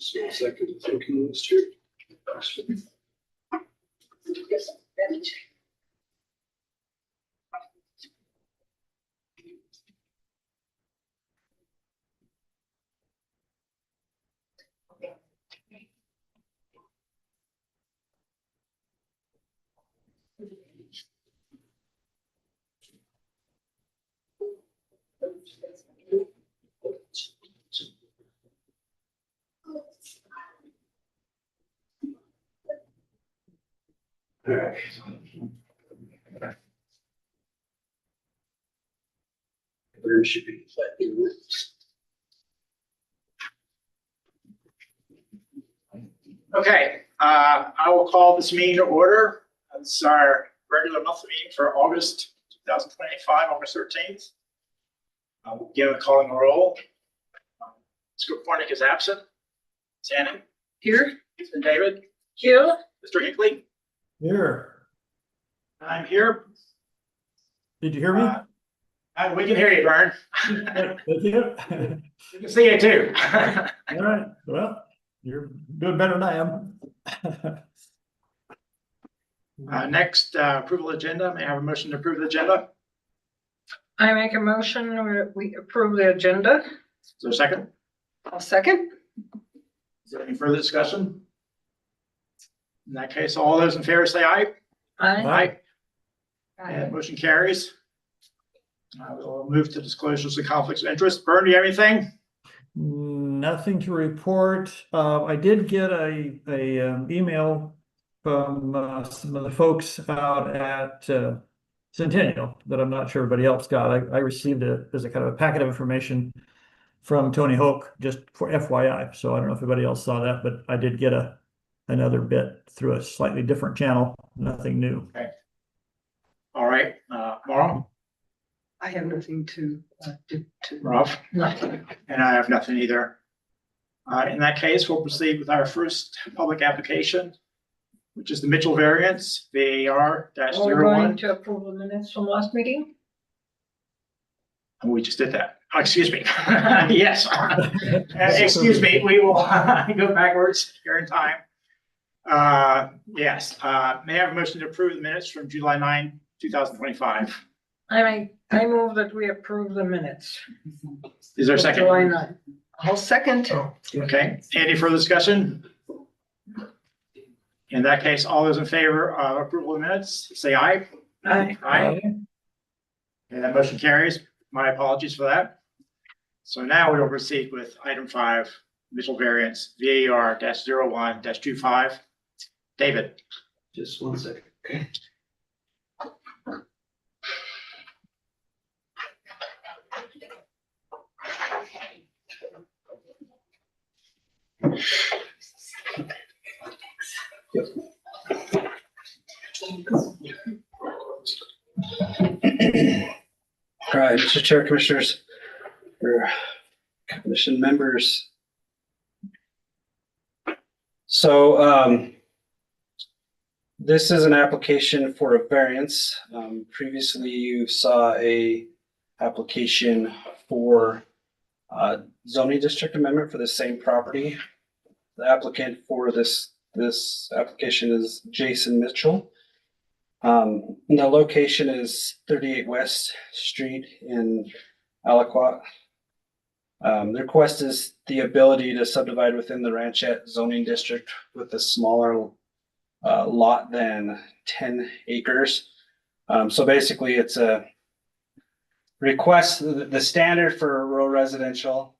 So second, thank you, Mr. All right. There should be. Okay, I will call this meeting to order. This is our regular monthly meeting for August 2025, August 13th. We'll begin with calling the roll. Mr. Cornick is absent. Sandy? Here. Mr. David? Here. Mr. Hinckley? Here. I'm here. Did you hear me? We can hear you, Vern. Thank you. We can see you too. All right. Well, you're doing better than I am. Next, approval agenda. May I have a motion to approve the agenda? I make a motion or we approve the agenda. Is there a second? I'll second. Is there any further discussion? In that case, all those in favor say aye. Aye. And motion carries. We'll move to disclosures of conflicts of interest. Vern, do you have anything? Nothing to report. I did get a email from some of the folks out at Centennial that I'm not sure everybody else got. I received it as a kind of a packet of information from Tony Hoke, just for FYI. So I don't know if everybody else saw that, but I did get another bit through a slightly different channel. Nothing new. Okay. All right, Maura? I have nothing to do. Rob? Nothing. And I have nothing either. In that case, we'll proceed with our first public application, which is the Mitchell variance, VAR We're going -01. to approve the minutes from last meeting. And we just did that. Oh, excuse me. Yes. Excuse me, we will go backwards here in time. Yes, may I have a motion to approve the minutes from July 9, 2025? I move that we approve the minutes. Is there a July second? 9. I'll second. Okay, any further discussion? In that case, all those in favor of approval of the minutes, say aye. Aye. Aye. And that motion carries. My apologies for that. So now we will proceed with item 5, Mitchell variance, VAR -01-25. David. Just 1 second, okay? All right, Mr. Chair, Commissioners, or Commission members. So this is an application for a variance. Previously, you saw a application for zoning district amendment for the same property. The applicant for this application is Jason Mitchell. The location is 38 West Street in Aliquot. The request is the ability to subdivide within the Ranchette zoning district with a smaller lot than 10 acres. So basically it's a request. The standard for rural residential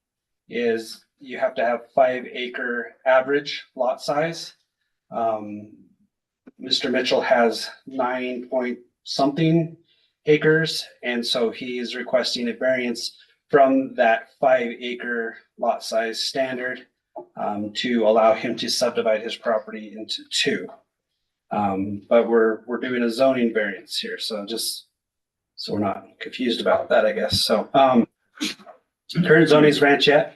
is you have to have 5-acre average lot size. Mr. Mitchell has 9 point something acres, and so he is requesting a variance from that 5-acre lot size standard to allow him to subdivide his property into 2. But we're doing a zoning variance here, so just so we're not confused about that, I guess. So current zoning is Ranchette.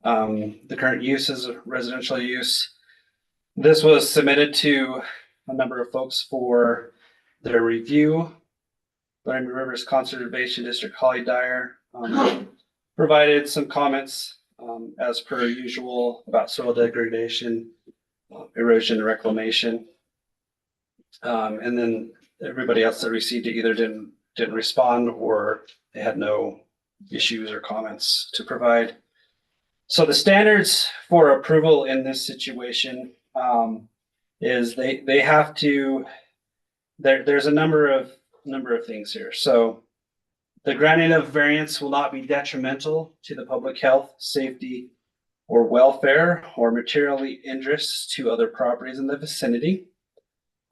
The current use is a residential use. This was submitted to a number of folks for their review. Laramie Rivers Conservation District, Holly Dyer, provided some comments as per usual, about soil degradation, erosion, and reclamation. And then everybody else that received it either didn't respond or they had no issues or comments to provide. So the standards for approval in this situation is they have to. There's a number of things here. So the granting of variance will not be detrimental to the public health, safety, or welfare, or materially injurious to other properties in the vicinity.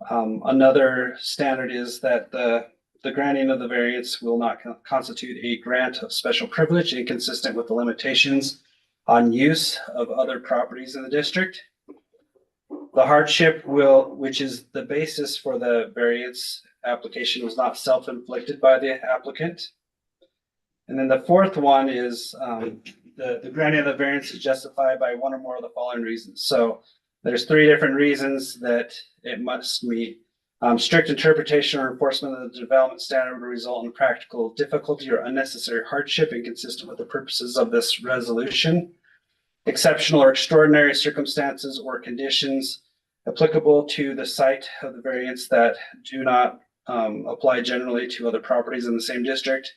Another standard is that the granting of the variance will not constitute a grant of special privilege inconsistent with the limitations on use of other properties in the district. The hardship which is the basis for the variance application, was not self-inflicted by the applicant. And then the fourth one is the granting of the variance is justified by one or more of the following reasons. So there's 3 different reasons that it must meet. Strict interpretation or enforcement of the development standard will result in practical difficulty or unnecessary hardship inconsistent with the purposes of this resolution. Exceptional or extraordinary circumstances or conditions applicable to the site of the variance that do not apply generally to other properties in the same district.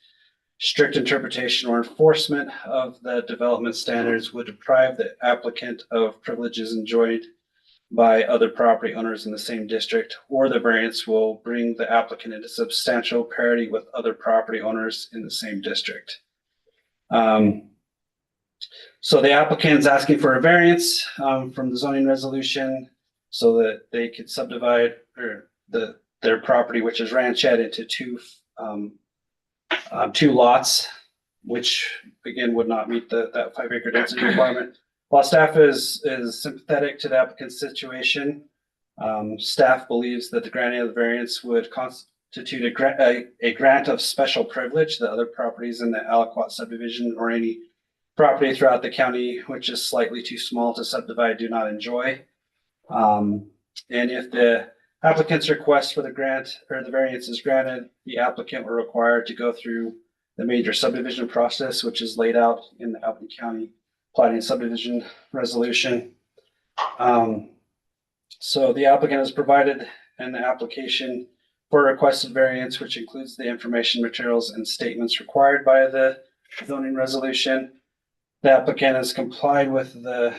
Strict interpretation or enforcement of the development standards would deprive the applicant of privileges enjoyed by other property owners in the same district, or the variance will bring the applicant into substantial parity with other property owners in the same district. So the applicant is asking for a variance from the zoning resolution so that they could subdivide their property, which is ranchette, into 2 lots, which again would not meet that 5-acre density requirement. While staff is sympathetic to the applicant's situation, staff believes that the granting of the variance would constitute a grant of special privilege that other properties in the Aliquot subdivision or any property throughout the county which is slightly too small to subdivide do not enjoy. And if the applicant's request for the grant or the variance is granted, the applicant will require to go through the major subdivision process, which is laid out in the Albany County Plating Subdivision Resolution. So the applicant has provided an application for a requested variance, which includes the information, materials, and statements required by the zoning resolution. The applicant has complied with the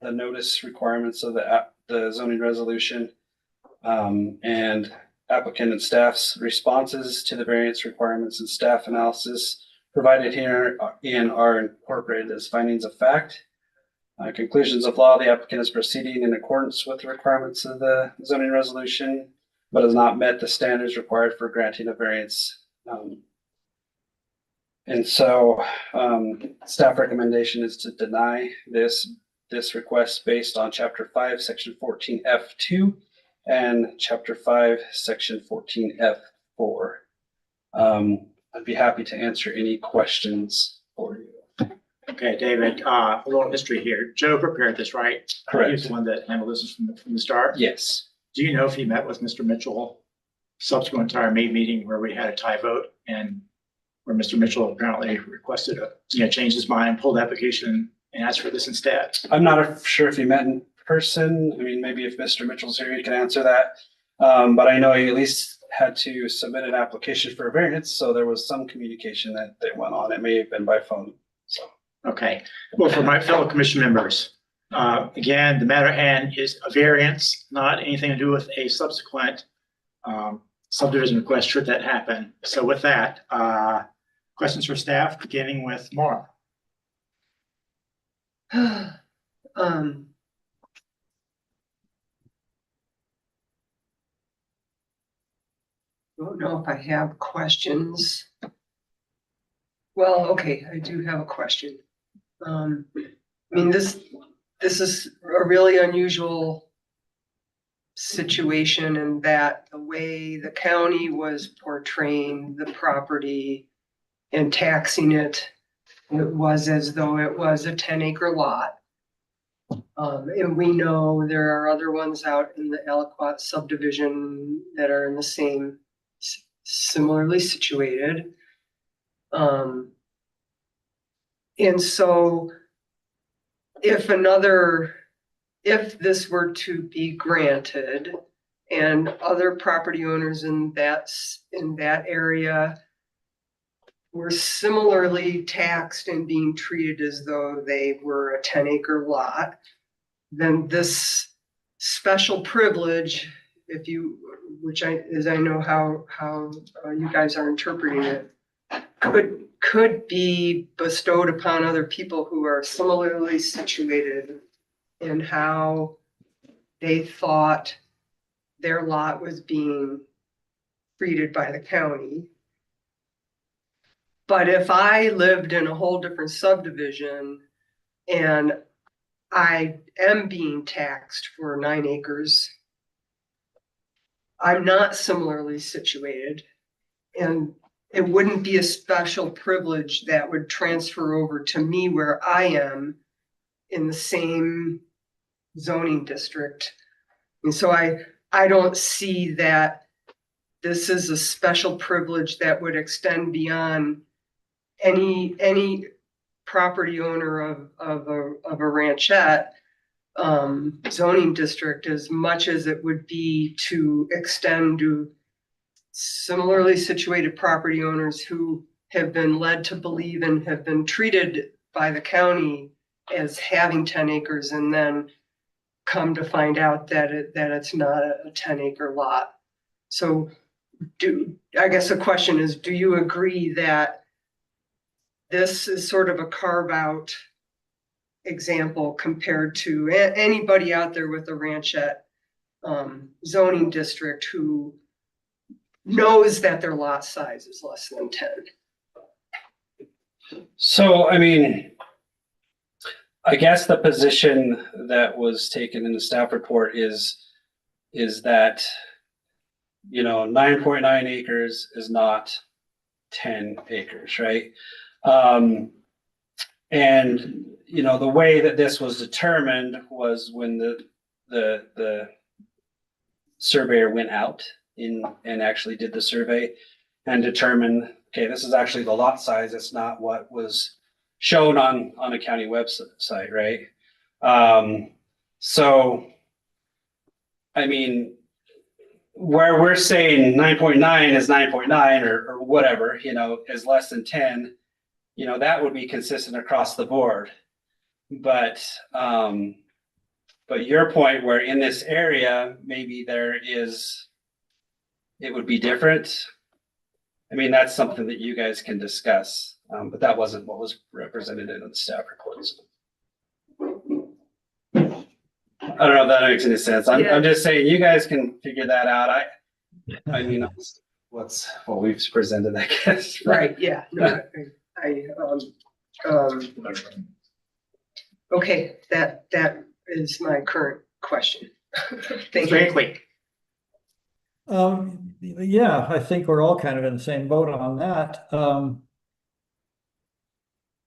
notice requirements of the zoning resolution, and applicant and staff's responses to the variance requirements and staff analysis provided herein are incorporated as findings of fact. Conclusions of law, the applicant is proceeding in accordance with the requirements of the zoning resolution, but has not met the standards required for granting a variance. And so staff recommendation is to deny this request based on Chapter 5, Section 14F2 and Chapter 5, Section 14F4. I'd be happy to answer any questions for you. Okay, David, a little history here. Joe prepared this, right? Correct. He's the one that handled this from the start. Yes. Do you know if he met with Mr. Mitchell subsequent to our May meeting where we had a tie vote and where Mr. Mitchell apparently requested change his mind and pulled the application and asked for this instead? I'm not sure if you met in person. I mean, maybe if Mr. Mitchell's here, he can answer that. But I know he at least had to submit an application for a variance, so there was some communication that went on. It may have been by phone. So. Okay. Well, for my fellow commission members, again, the matter at hand is a variance, not anything to do with a subsequent subdivision request should that happen. So with that, questions for staff, beginning with Maura. Don't know if I have questions. Well, okay, I do have a question. I mean, this is a really unusual situation in that the way the county was portraying the property and taxing it, it was as though it was a 10-acre lot. And we know there are other ones out in the Aliquot subdivision that are in the same, similarly situated. And so if this were to be granted and other property owners in that area were similarly taxed and being treated as though they were a 10-acre lot, then this special privilege, as I know how you guys are interpreting it, could be bestowed upon other people who are similarly situated in how they thought their lot was being treated by the county. But if I lived in a whole different subdivision and I am being taxed for 9 acres, I'm not similarly situated, and it wouldn't be a special privilege that would transfer over to me where I am in the same zoning district. And so I don't see that this is a special privilege that would extend beyond any property owner of a ranchette zoning district, as much as it would be to extend to similarly situated property owners who have been led to believe and have been treated by the county as having 10 acres and then come to find out that it's not a 10-acre lot. So I guess the question is, do you agree that this is sort of a carve-out example compared to anybody out there with a ranchette zoning district who knows that their lot size is less than 10? So, I mean, I guess the position that was taken in the staff report is that, 9.9 acres is not 10 acres, right? And, the way that this was determined was when the surveyor went out and actually did the survey and determined, okay, this is actually the lot size. It's not what was shown on a county website, right? So, I mean, where we're saying 9.9 is 9.9 or whatever, is less than 10, that would be consistent across the board. But your point where in this area, maybe it would be different. I mean, that's something that you guys can discuss, but that wasn't what was represented in the staff reports. I don't know if that makes any sense. I'm just saying you guys can figure that out. I mean, what's what we've presented, I guess. Right, yeah. No, okay, that is my current question. Thank you. Frankly, Yeah, I think we're all kind of in the same boat on that.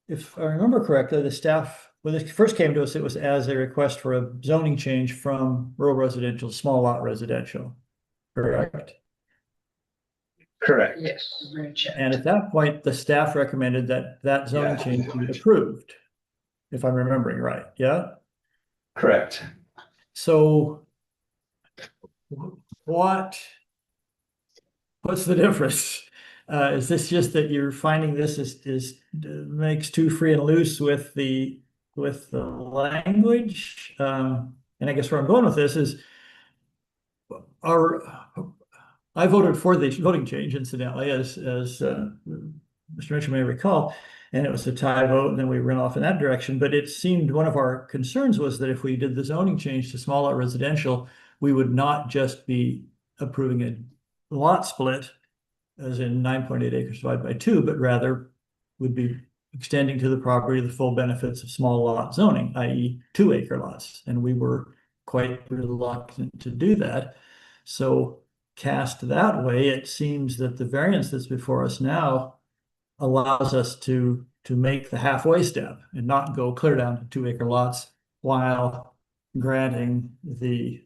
If I remember correctly, the staff, when this first came to us, it was as a request for a zoning change from rural residential, small lot residential, correct? Correct. Yes. And at that point, the staff recommended that zoning Yeah. change be approved, if I'm remembering right, yeah? Correct. So what's the difference? Is this just that you're finding this is makes too free and loose with the language? And I guess where I'm going with this is I voted for the voting change, incidentally, as Mr. Mitchell may recall, and it was a tie vote, and then we ran off in that direction. But it seemed one of our concerns was that if we did the zoning change to small lot residential, we would not just be approving a lot split, as in 9.8 acres divided by 2, but rather would be extending to the property the full benefits of small lot zoning, i.e. 2-acre lots. And we were quite reluctant to do that. So cast that way, it seems that the variance that's before us now allows us to make the halfway step and not go clear down to 2-acre lots while granting the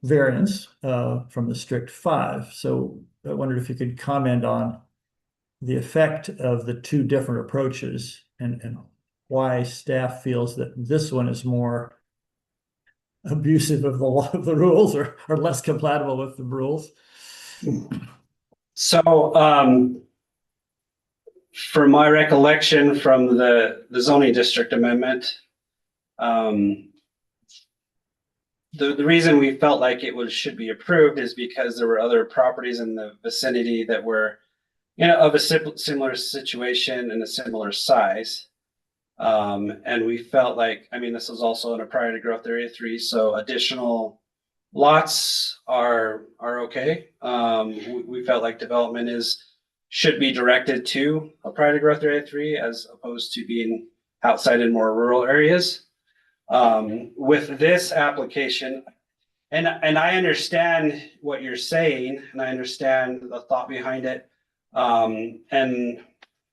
variance from the strict 5. So I wondered if you could comment on the effect of the two different approaches and why staff feels that this one is more abusive of the law of the rules or less compatible with the rules. So, from my recollection from the zoning district amendment, the reason we felt like should be approved is because there were other properties in the vicinity that were, of a similar situation and a similar size. And we felt like, this was also in a priority growth area 3, so additional lots are okay. We felt like development should be directed to a priority growth area 3 as opposed to being outside in more rural areas. With this application, and I understand what you're saying, and I understand the thought behind it. And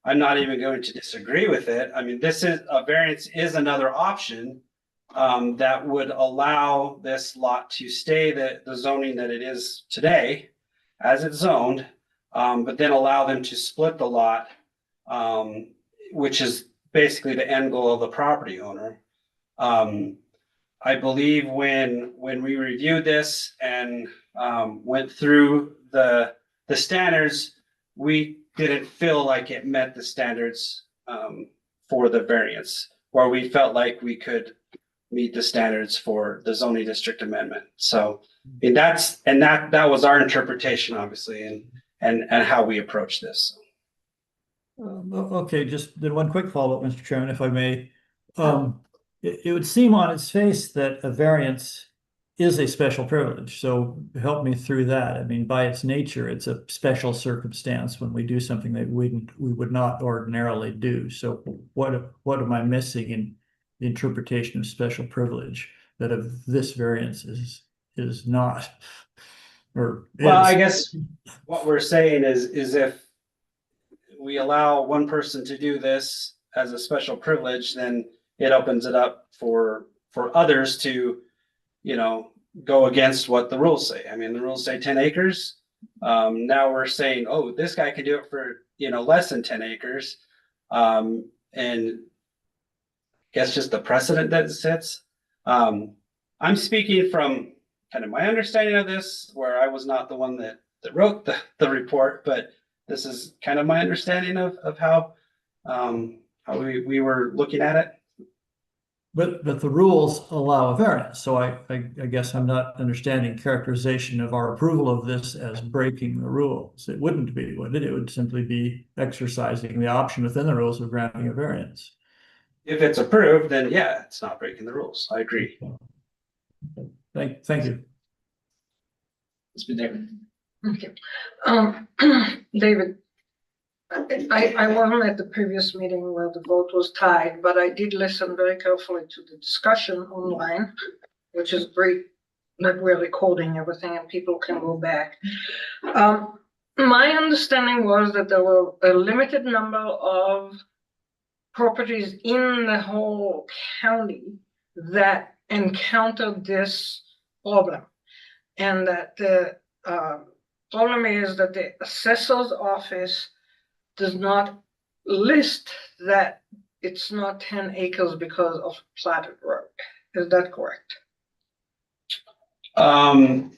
I'm not even going to disagree with it. This is a variance is another option that would allow this lot to stay the zoning that it is today as it's zoned, but then allow them to split the lot, which is basically the end goal of the property owner. I believe when we reviewed this and went through the standards, we didn't feel like it met the standards for the variance, or we felt like we could meet the standards for the zoning district amendment. So that was our interpretation, obviously, and how we approach this. Okay, just then one quick follow-up, Mr. Chairman, if I may. It would seem on its face that a variance is a special privilege. So help me through that. By its nature, it's a special circumstance when we do something that we would not ordinarily do. So what am I missing in the interpretation of special privilege that of this variance is not? Or well, is? I guess what we're saying is if we allow one person to do this as a special privilege, then it opens it up for others to, go against what the rules say. The rules say 10 acres. Now we're saying, oh, this guy can do it for, less than 10 acres. And I guess just the precedent that it sets. I'm speaking from kind of my understanding of this, where I was not the one that wrote the report, but this is kind of my understanding of how we were looking at it. But the rules allow a variance, so I guess I'm not understanding characterization of our approval of this as breaking the rules. It wouldn't be, would it? It would simply be exercising the option within the rules of granting a variance. If it's approved, then yeah, it's not breaking the rules. I agree. Thank you. It's been there. Okay. David, I wasn't at the previous meeting where the vote was tied, but I did listen very carefully to the discussion online, which is great that we're recording everything and people can go back. My understanding was that there were a limited number of properties in the whole county that encountered this problem. And that the problem is that the assessor's office does not list that it's not 10 acres because of platted road. Is that correct? And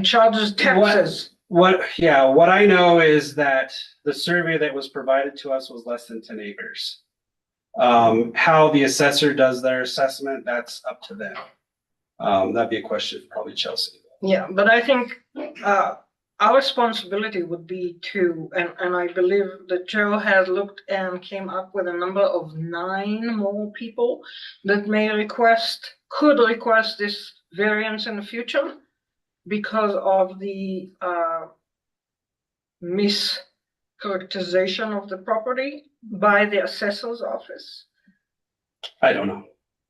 charges taxes. What I know is that the survey that was provided to us was less than 10 acres. How the assessor does their assessment, that's up to them. That'd be a question for probably Chelsea. Yeah, but I think our responsibility would be to, and I believe that Joe has looked and came up with a number of 9 more people that could request this variance in the future because of the mischaracterization of the property by the assessor's office. I don't know.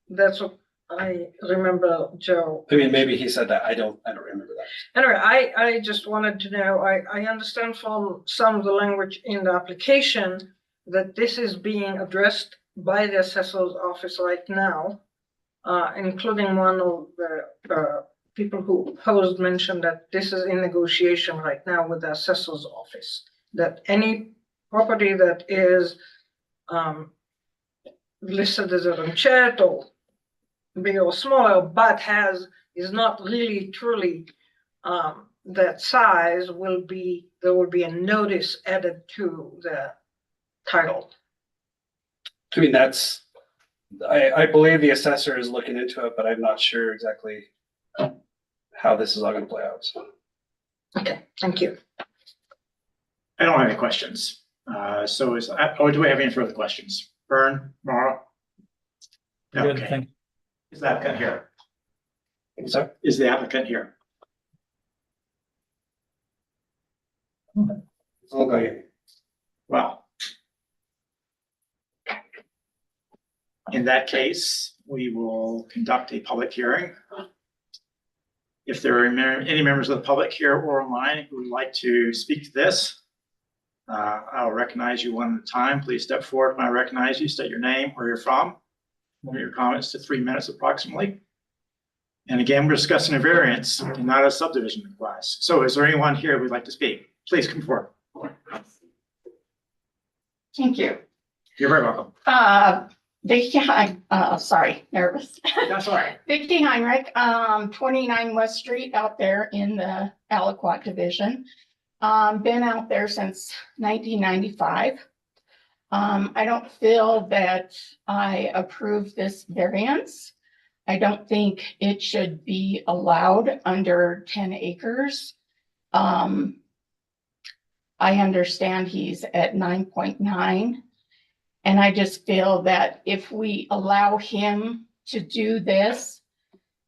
That's what I remember, Joe. Maybe he said that. I don't remember that. Anyway, I just wanted to know, I understand from some of the language in the application that this is being addressed by the assessor's office right now, including one of the people who opposed mentioned that this is in negotiation right now with the assessor's office, that any property that is listed as a rancheto, bigger or smaller, but is not really truly that size, there will be a notice added to the title. I mean, I believe the assessor is looking into it, but I'm not sure exactly how this is all gonna play out, so. Okay, thank you. I don't have any questions. So do we have any further questions? Vern, Mara? Good, Okay. thank you. Is the applicant here? So, Is the applicant here? okay. Well. In that case, we will conduct a public hearing. If there are any members of the public here or online who would like to speak to this, I'll recognize you one at a time. Please step forward when I recognize you, state your name, where you're from. Limit your comments to 3 minutes approximately. And again, we're discussing a variance and not a subdivision request. So is there anyone here who'd like to speak? Please come forward. Thank you. You're very welcome. Vicky, sorry, nervous. That's all right. Vicky Heinrich, 29 West Street out there in the Aliquot division. Been out there since 1995. I don't feel that I approve this variance. I don't think it should be allowed under 10 acres. I understand he's at 9.9. And I just feel that if we allow him to do this,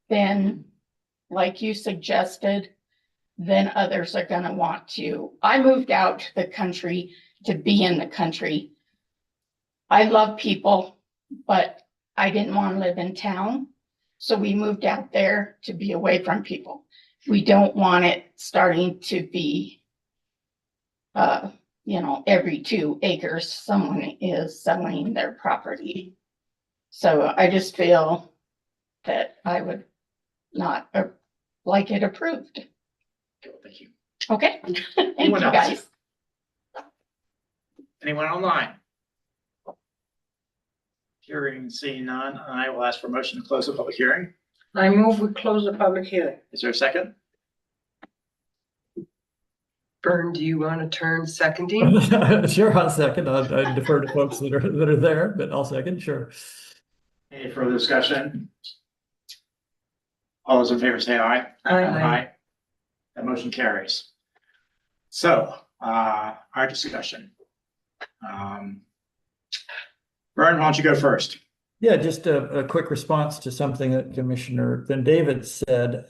then like you suggested, then others are gonna want to. I moved out to the country to be in the country. I love people, but I didn't want to live in town. So we moved out there to be away from people. We don't want it starting to be, every 2 acres, someone is selling their property. So I just feel that I would not like it approved. Thank you. Okay, thank you Anyone else? guys. Anyone online? Hearing and seeing none, I will ask for a motion to close the public hearing. I move we close the public hearing. Is there a second? Vern, do you want to turn seconding? Sure, I'll second. I defer to folks that are there, but I'll second, sure. Any further discussion? All those in favor say aye. Aye. That motion carries. So, our discussion. Vern, why don't you go first? Yeah, just a quick response to something that Commissioner Van David said.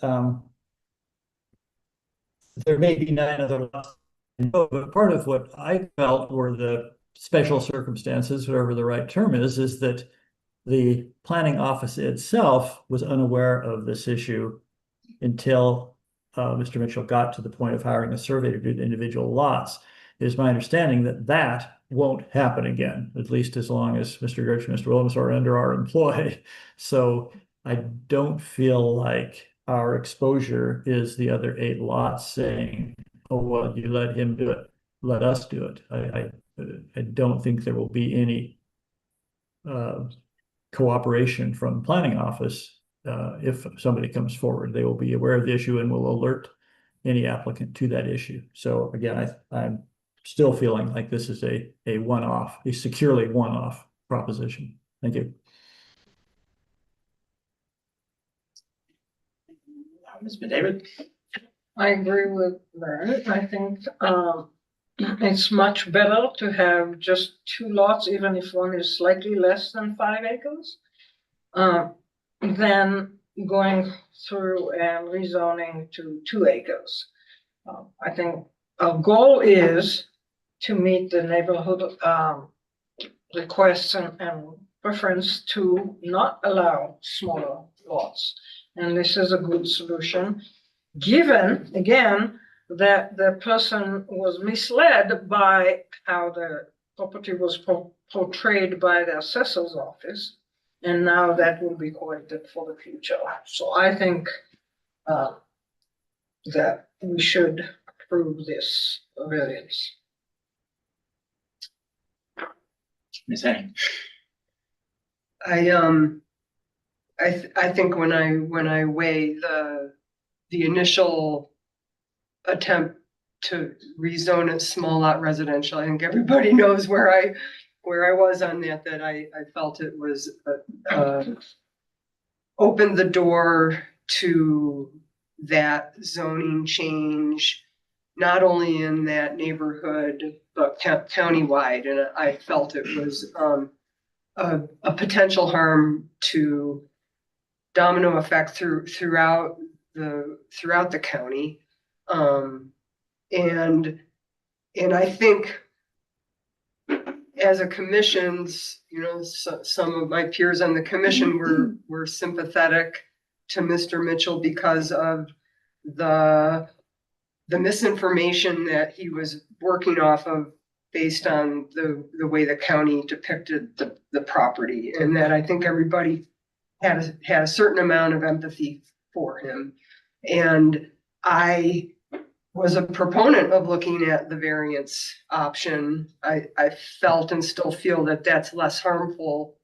There may be 9 other lots, but part of what I felt were the special circumstances, whatever the right term is that the planning office itself was unaware of this issue until Mr. Mitchell got to the point of hiring a surveyor to do the individual lots. It is my understanding that won't happen again, at least as long as Mr. Gertz and Mr. Williams are under our employ. So I don't feel like our exposure is the other 8 lots saying, oh, well, you let him do it, let us do it. I don't think there will be any cooperation from the planning office. If somebody comes forward, they will be aware of the issue and will alert any applicant to that issue. So again, I'm still feeling like this is a one-off, a securely one-off proposition. Thank you. Ms. David? I agree with Vern. I think it's much better to have just 2 lots, even if one is slightly less than 5 acres, than going through and rezoning to 2 acres. I think our goal is to meet the neighborhood requests and preference to not allow smaller lots. And this is a good solution, given, again, that the person was misled by how the property was portrayed by the assessor's office. And now that will be corrected for the future. So I think that we should approve this variance. Ms. Henning? I think when I weigh the initial attempt to rezone it small lot residential, I think everybody knows where I was on that I felt it was, opened the door to that zoning change, not only in that neighborhood, but countywide. And I felt it was, a potential harm to domino effect throughout the county. And I think as a commission's, some of my peers on the commission were sympathetic to Mr. Mitchell because of the misinformation that he was working off of based on the way the county depicted the property, and that I think everybody had a certain amount of empathy for him. And I was a proponent of looking at the variance option. I felt and still feel that that's less harmful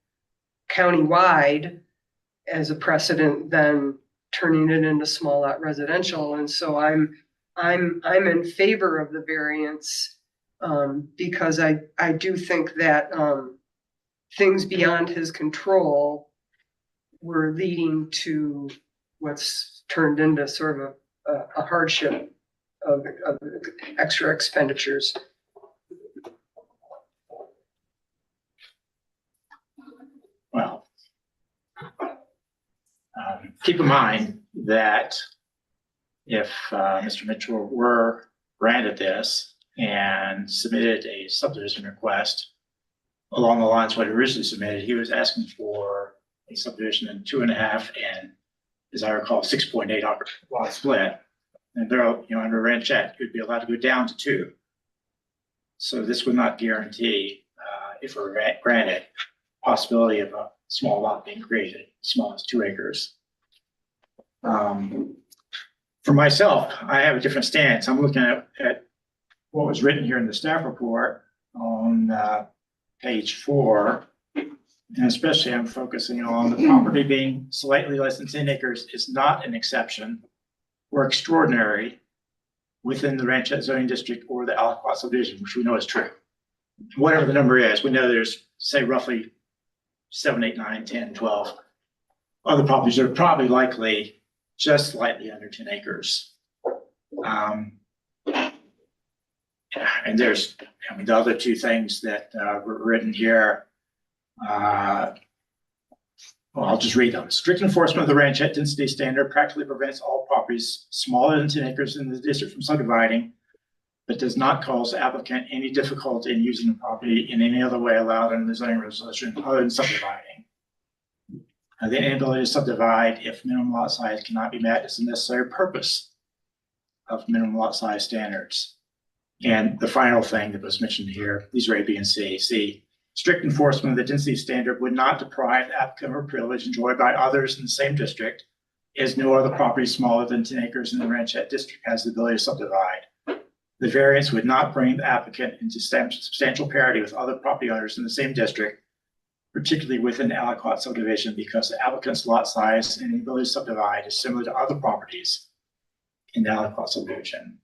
countywide as a precedent than turning it into small lot residential. And so I'm in favor of the variance, because I do think that things beyond his control were leading to what's turned into sort of a hardship of extra expenditures. Well, keep in mind that if Mr. Mitchell were granted this and submitted a subdivision request along the lines of what he originally submitted, he was asking for a subdivision in 2.5 and, as I recall, 6.8 lot split. And there, under ranchette, you'd be allowed to go down to 2. So this would not guarantee, if it were granted, possibility of a small lot being created, small as 2 acres. For myself, I have a different stance. I'm looking at what was written here in the staff report on page 4. And especially I'm focusing on the property being slightly less than 10 acres is not an exception or extraordinary within the ranchette zoning district or the Aliquot subdivision, which we know is true. Whatever the number is, we know there's, say, roughly 7, 8, 9, 10, 12 other properties that are probably likely just slightly under 10 acres. And there's, the other 2 things that were written here. Well, I'll just read them. Strict enforcement of the ranchette density standard practically prevents all properties smaller than 10 acres in the district from subdividing, but does not cause the applicant any difficulty in using the property in any other way allowed under the zoning resolution other than subdividing. The inability to subdivide if minimum lot size cannot be met is the necessary purpose of minimum lot size standards. And the final thing that was mentioned here, these are A, B, and C. C, strict enforcement of the density standard would not deprive the applicant of a privilege enjoyed by others in the same district, as no other property smaller than 10 acres in the ranchette district has the ability to subdivide. The variance would not bring the applicant into substantial parity with other property owners in the same district, particularly within the Aliquot subdivision, because the applicant's lot size and ability to subdivide is similar to other properties in the Aliquot subdivision.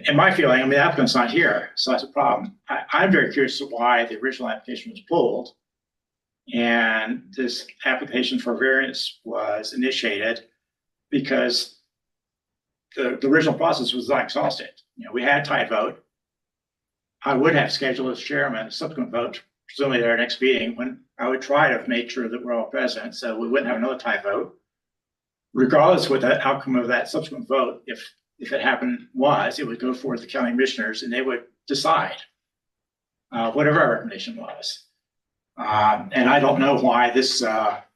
In my feeling, the applicant's not here, so that's a problem. I'm very curious as to why the original application was pulled and this application for variance was initiated, because the original process was not exhausted. We had a tie vote. I would have scheduled as chairman a subsequent vote, presumably at our next meeting, when I would try to make sure that we're all present, so we wouldn't have another tie vote. Regardless of what the outcome of that subsequent vote, if it happened, it would go forward to the county commissioners and they would decide whatever our recommendation was. And I don't know why this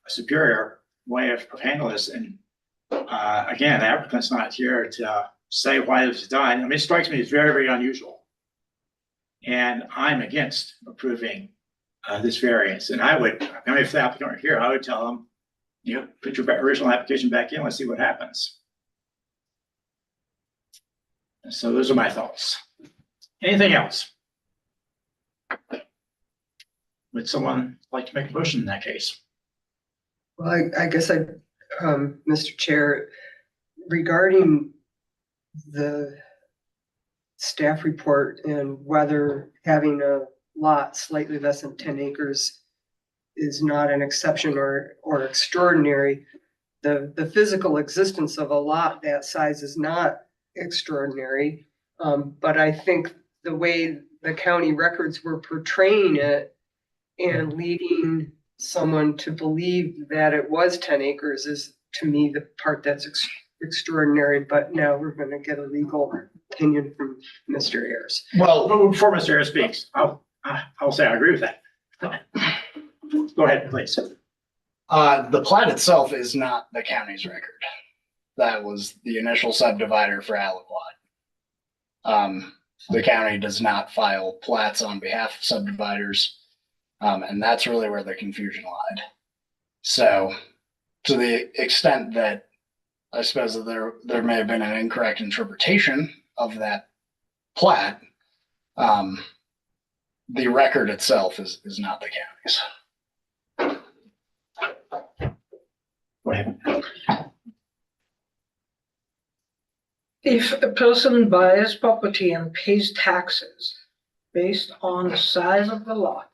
superior way of handling this. And again, the applicant's not here to say why this was done. It strikes me as very, very unusual. And I'm against approving this variance. And if the applicant were here, I would tell them, put your original application back in, let's see what happens. So those are my thoughts. Anything else? Would someone like to make a motion in that case? Well, I guess Mr. Chair, regarding the staff report and whether having a lot slightly less than 10 acres is not an exception or extraordinary, the physical existence of a lot that size is not extraordinary. But I think the way the county records were portraying it and leading someone to believe that it was 10 acres is, to me, the part that's extraordinary. But now we're going to get a legal opinion from Mr. Ayers. Well, before Mr. Ayers speaks, I'll say I agree with that. Go ahead, please. The plat itself is not the county's record. That was the initial subdivider for Aliquot. The county does not file plats on behalf of subdividers. And that's really where the confusion lied. So to the extent that I suppose that there may have been an incorrect interpretation of that plat, the record itself is not the county's. Go ahead. If a person buys property and pays taxes based on the size of the lot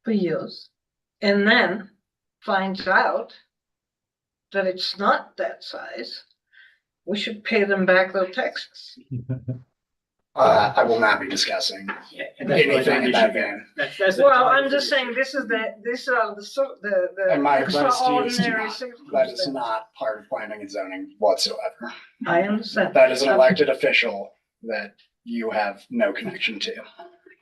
for years, and then finds out that it's not that size, we should pay them back their taxes. I will not be discussing Yeah, and that's really anything not in an that issue. vein. That's Well, I'm just saying, these are the And my advice to you is extraordinary that is circumstances. not part of planning and zoning whatsoever. I understand. That is an elected official that you have no connection to.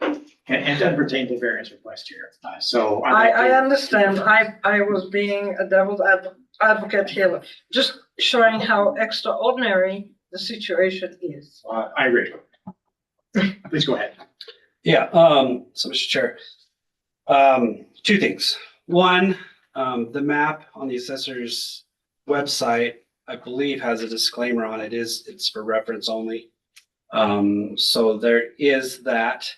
And it doesn't pertain to variance request here. So I understand. I was being a devil's advocate here, just showing how extraordinary the situation is. I agree. Please go ahead. Yeah, so Mr. Chair, two things. One, the map on the assessor's website, I believe, has a disclaimer on it. It's for reference only. So there is that.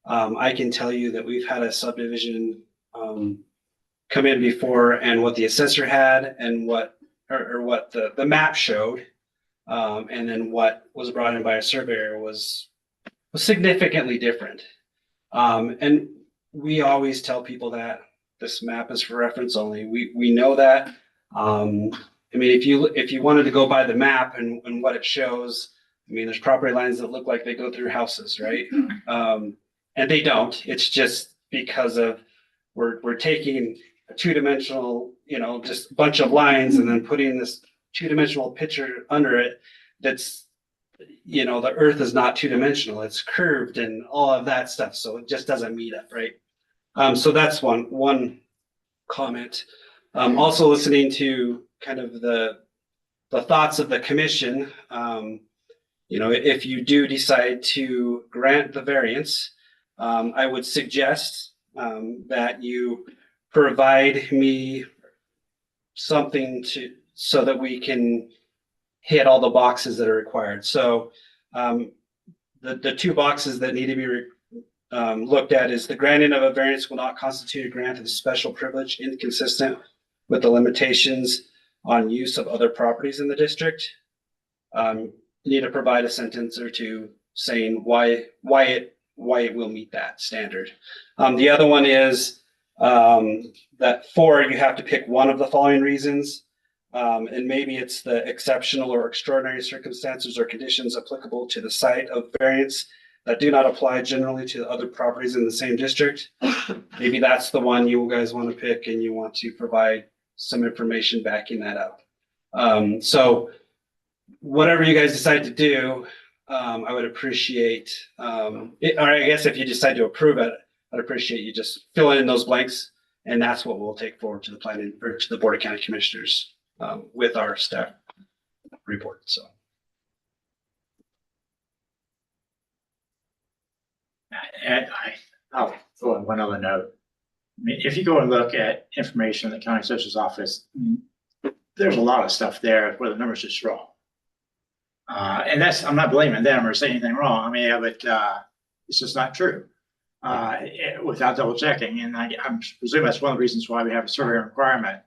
I can tell you that we've had a subdivision come in before, and what the assessor had and what the map showed, and then what was brought in by a surveyor was significantly different. And we always tell people that this map is for reference only. We know that. I mean, if you wanted to go by the map and what it shows, I mean, there's property lines that look like they go through houses, right? And they don't. It's just because of we're taking a two-dimensional, just a bunch of lines and then putting this two-dimensional picture under it. That's, the earth is not two-dimensional. It's curved and all of that stuff. So it just doesn't meet up, right? So that's one comment. Also listening to kind of the thoughts of the commission. If you do decide to grant the variance, I would suggest that you provide me something so that we can hit all the boxes that are required. So the two boxes that need to be looked at is the granting of a variance will not constitute a grant of special privilege inconsistent with the limitations on use of other properties in the district. You need to provide a sentence or two saying why it will meet that standard. The other one is that you have to pick one of the following reasons. And maybe it's the exceptional or extraordinary circumstances or conditions applicable to the site of variance that do not apply generally to other properties in the same district. Maybe that's the one you guys want to pick and you want to provide some information backing that up. So whatever you guys decide to do, I would appreciate, or I guess if you decide to approve it, I'd appreciate you just filling in those blanks, and that's what we'll take forward to the planning or to the Board of County Commissioners with our staff report. So. And I'll throw in one other note. I mean, if you go and look at information in the county assessor's office, there's a lot of stuff there where the numbers are just wrong. And I'm not blaming them or saying anything wrong. I mean, but it's just not true. without double checking. And I'm presuming that's one of the reasons why we have a survey requirement.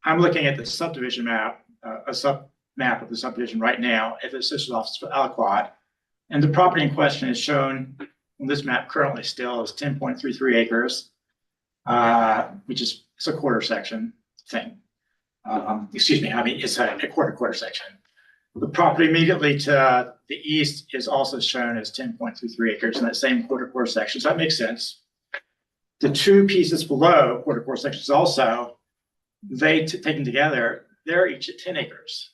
I'm looking at the subdivision map, a sub map of the subdivision right now at the Assessor's Office for Aliquot. And the property in question is shown on this map currently still as 10.33 acres, which is it's a quarter section thing. Excuse me, I mean, it's a quarter section. The property immediately to the east is also shown as 10.33 acres in that same quarter section. So that makes sense. The two pieces below quarter sections also, taken together, they're each at 10 acres.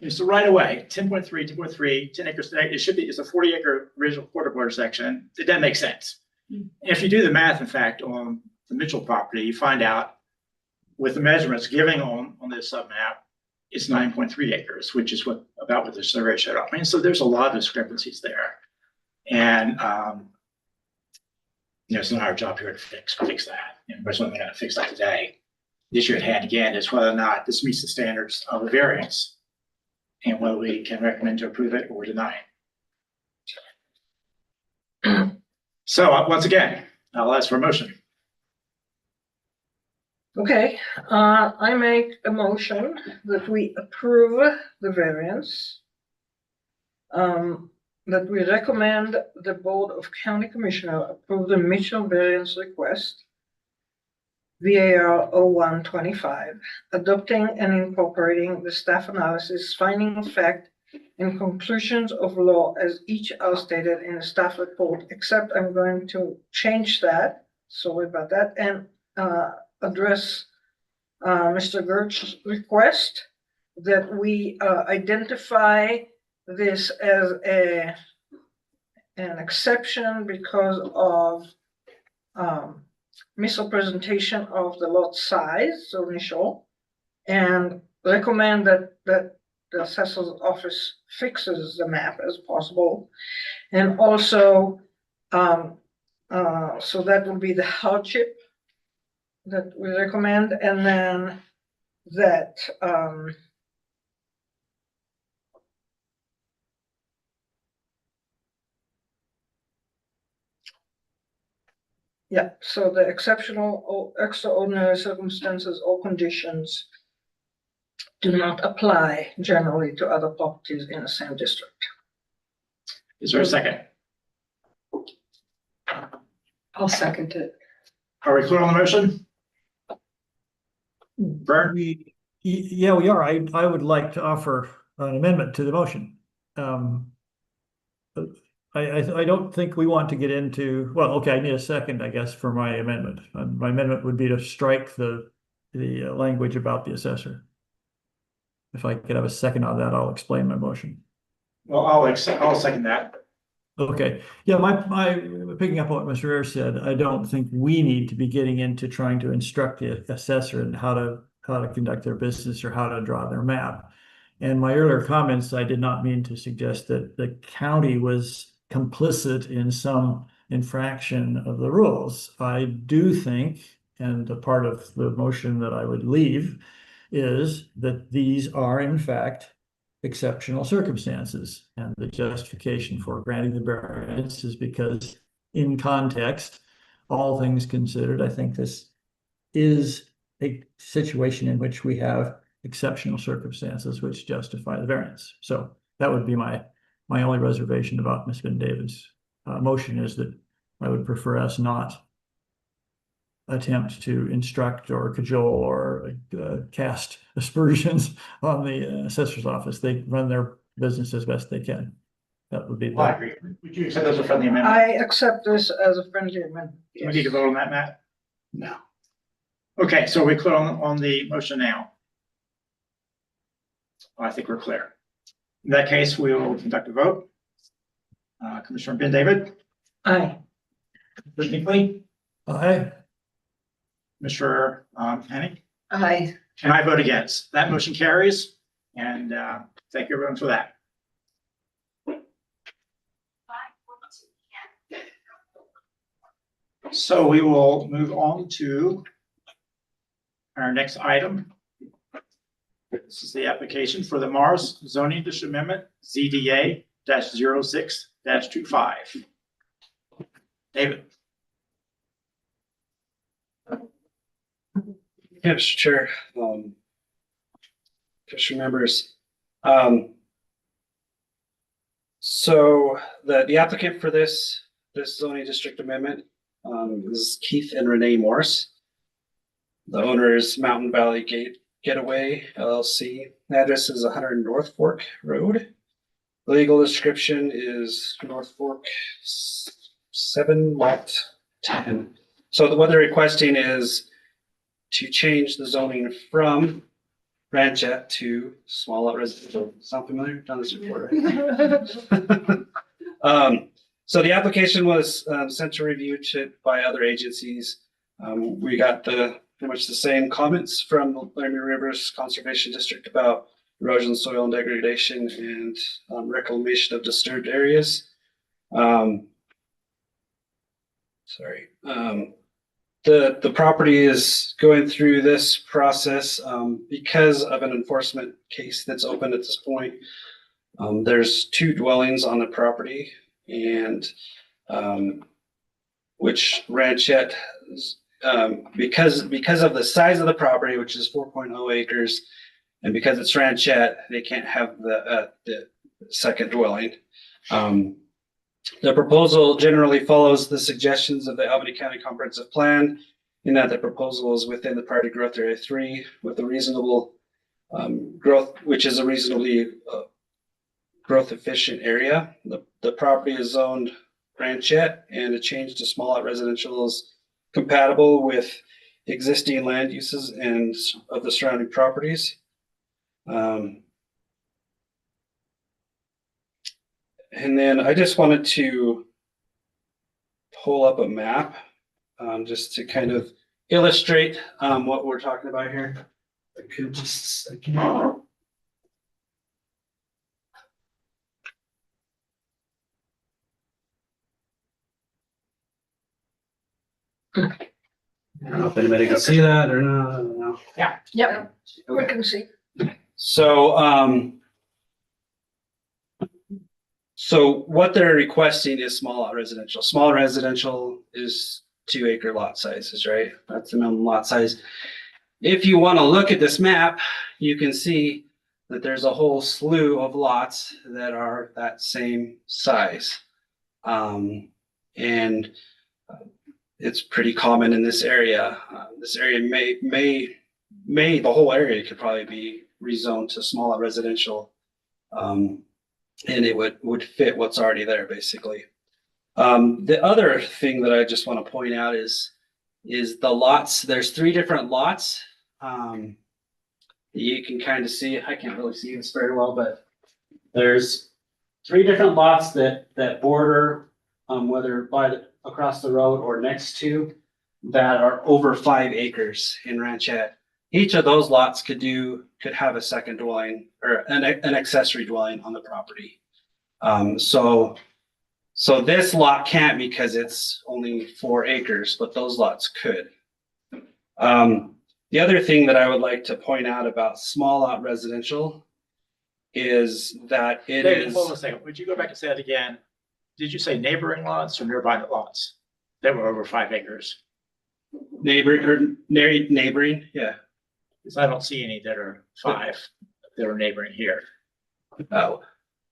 And so right away, 10.3, 10 acres, it's a 40-acre original quarter section. It doesn't make sense. And if you do the math, in fact, on the Mitchell property, you find out with the measurements given on this submap, it's 9.3 acres, which is about what the survey showed up. I mean, so there's a lot of discrepancies there. And it's not our job here to fix that. And we're certainly going to fix that today. The issue at hand again is whether or not this meets the standards of a variance and whether we can recommend to approve it or deny it. So once again, I'll ask for a motion. Okay, I make a motion that we approve the variance. That we recommend the Board of County Commissioners approve the Mitchell variance request, VAR 0125, adopting and incorporating the staff analysis, finding of fact, and conclusions of law as each are stated in the staff report, except I'm going to change that, sorry about that, and address Mr. Gertz's request that we identify this as an exception because of misrepresentation of the lot size, so initial, and recommend that the assessor's office fixes the map as possible. And also, so that will be the hardship that we recommend, and then that yeah, so the exceptional or extraordinary circumstances or conditions do not apply generally to other properties in the same district. Is there a second? I'll second it. Are we clear on the motion? Vern? Yeah, we are. I would like to offer an amendment to the motion. I don't think we want to get into, well, okay, I need a second, I guess, for my amendment. My amendment would be to strike the language about the assessor. If I could have a second on that, I'll explain my motion. Well, I'll second that. Okay, yeah, my picking up on what Mr. Ayers said, I don't think we need to be getting into trying to instruct the assessor in how to conduct their business or how to draw their map. And my earlier comments, I did not mean to suggest that the county was complicit in some infraction of the rules. I do think, and a part of the motion that I would leave is that these are in fact exceptional circumstances, and the justification for granting the variance is because in context, all things considered, I think this is a situation in which we have exceptional circumstances which justify the variance. So that would be my only reservation about Ms. Van David's motion, is that I would prefer us not attempt to instruct or cajole or cast aspersions on the assessor's office. They run their business as best they can. That would be. I agree. Would you accept this as a friendly amendment? I accept this as a friendly amendment. Do we need to vote on that, Matt? No. Okay, so we're clear on the motion now. I think we're clear. In that case, we will conduct a vote. Commissioner Ben David? Aye. Commissioner Quigley? Aye. Mr. Henning? Aye. And I vote against. That motion carries, and thank you everyone for that. So we will move on to our next item. This is the application for the Mars Zoning District Amendment, ZDA-06-25. David. Yeah, sure. Just remembers. So the applicant for this zoning district amendment is Keith and Renee Morris. The owner is Mountain Valley Getaway LLC. Address is 100 North Fork Road. The legal description is North Fork 7 lot 10. So what they're requesting is to change the zoning from ranchette to small lot residential. Sound familiar? Done this before, right? So the application was sent to review by other agencies. We got pretty much the same comments from the Laramie Rivers Conservation District about erosion, soil and degradation, and reclamation of disturbed areas. The property is going through this process because of an enforcement case that's open at this point. There's 2 dwellings on the property, and which ranchette, because of the size of the property, which is 4.0 acres, and because it's ranchette, they can't have the second dwelling. The proposal generally follows the suggestions of the Albany County Comprehensive Plan, in that the proposal is within the Priority Growth Area 3 with a reasonable growth, which is a reasonably growth efficient area. The property is zoned ranchette, and a change to small lot residential is compatible with existing land uses and of the surrounding properties. And then I just wanted to pull up a map just to kind of illustrate what we're talking about here. I could just a second. I don't know if anybody can see that or not. I don't know. Yep, we can see. So what they're requesting is small lot residential. Small residential is 2 acre lot sizes, right? That's the minimum lot size. If you want to look at this map, you can see that there's a whole slew of lots that are that same size. And it's pretty common in this area. This area the whole area could probably be rezoned to small lot residential. And it would fit what's already there, basically. The other thing that I just want to point out is the lots. There's 3 different lots. You can kind of see, I can't really see this very well, but there's 3 different lots that border, whether across the road or next to, that are over 5 acres in ranchette. Each of those lots could have a second dwelling or an accessory dwelling on the property. So this lot can't because it's only 4 acres, but those lots could. The other thing that I would like to point out about small lot residential is that it David, is. hold on a second. Would you go back and say that again? Did you say neighboring lots or nearby lots that were over 5 acres? Neighboring, yeah. Because I don't see any that are 5 that are neighboring here. Oh,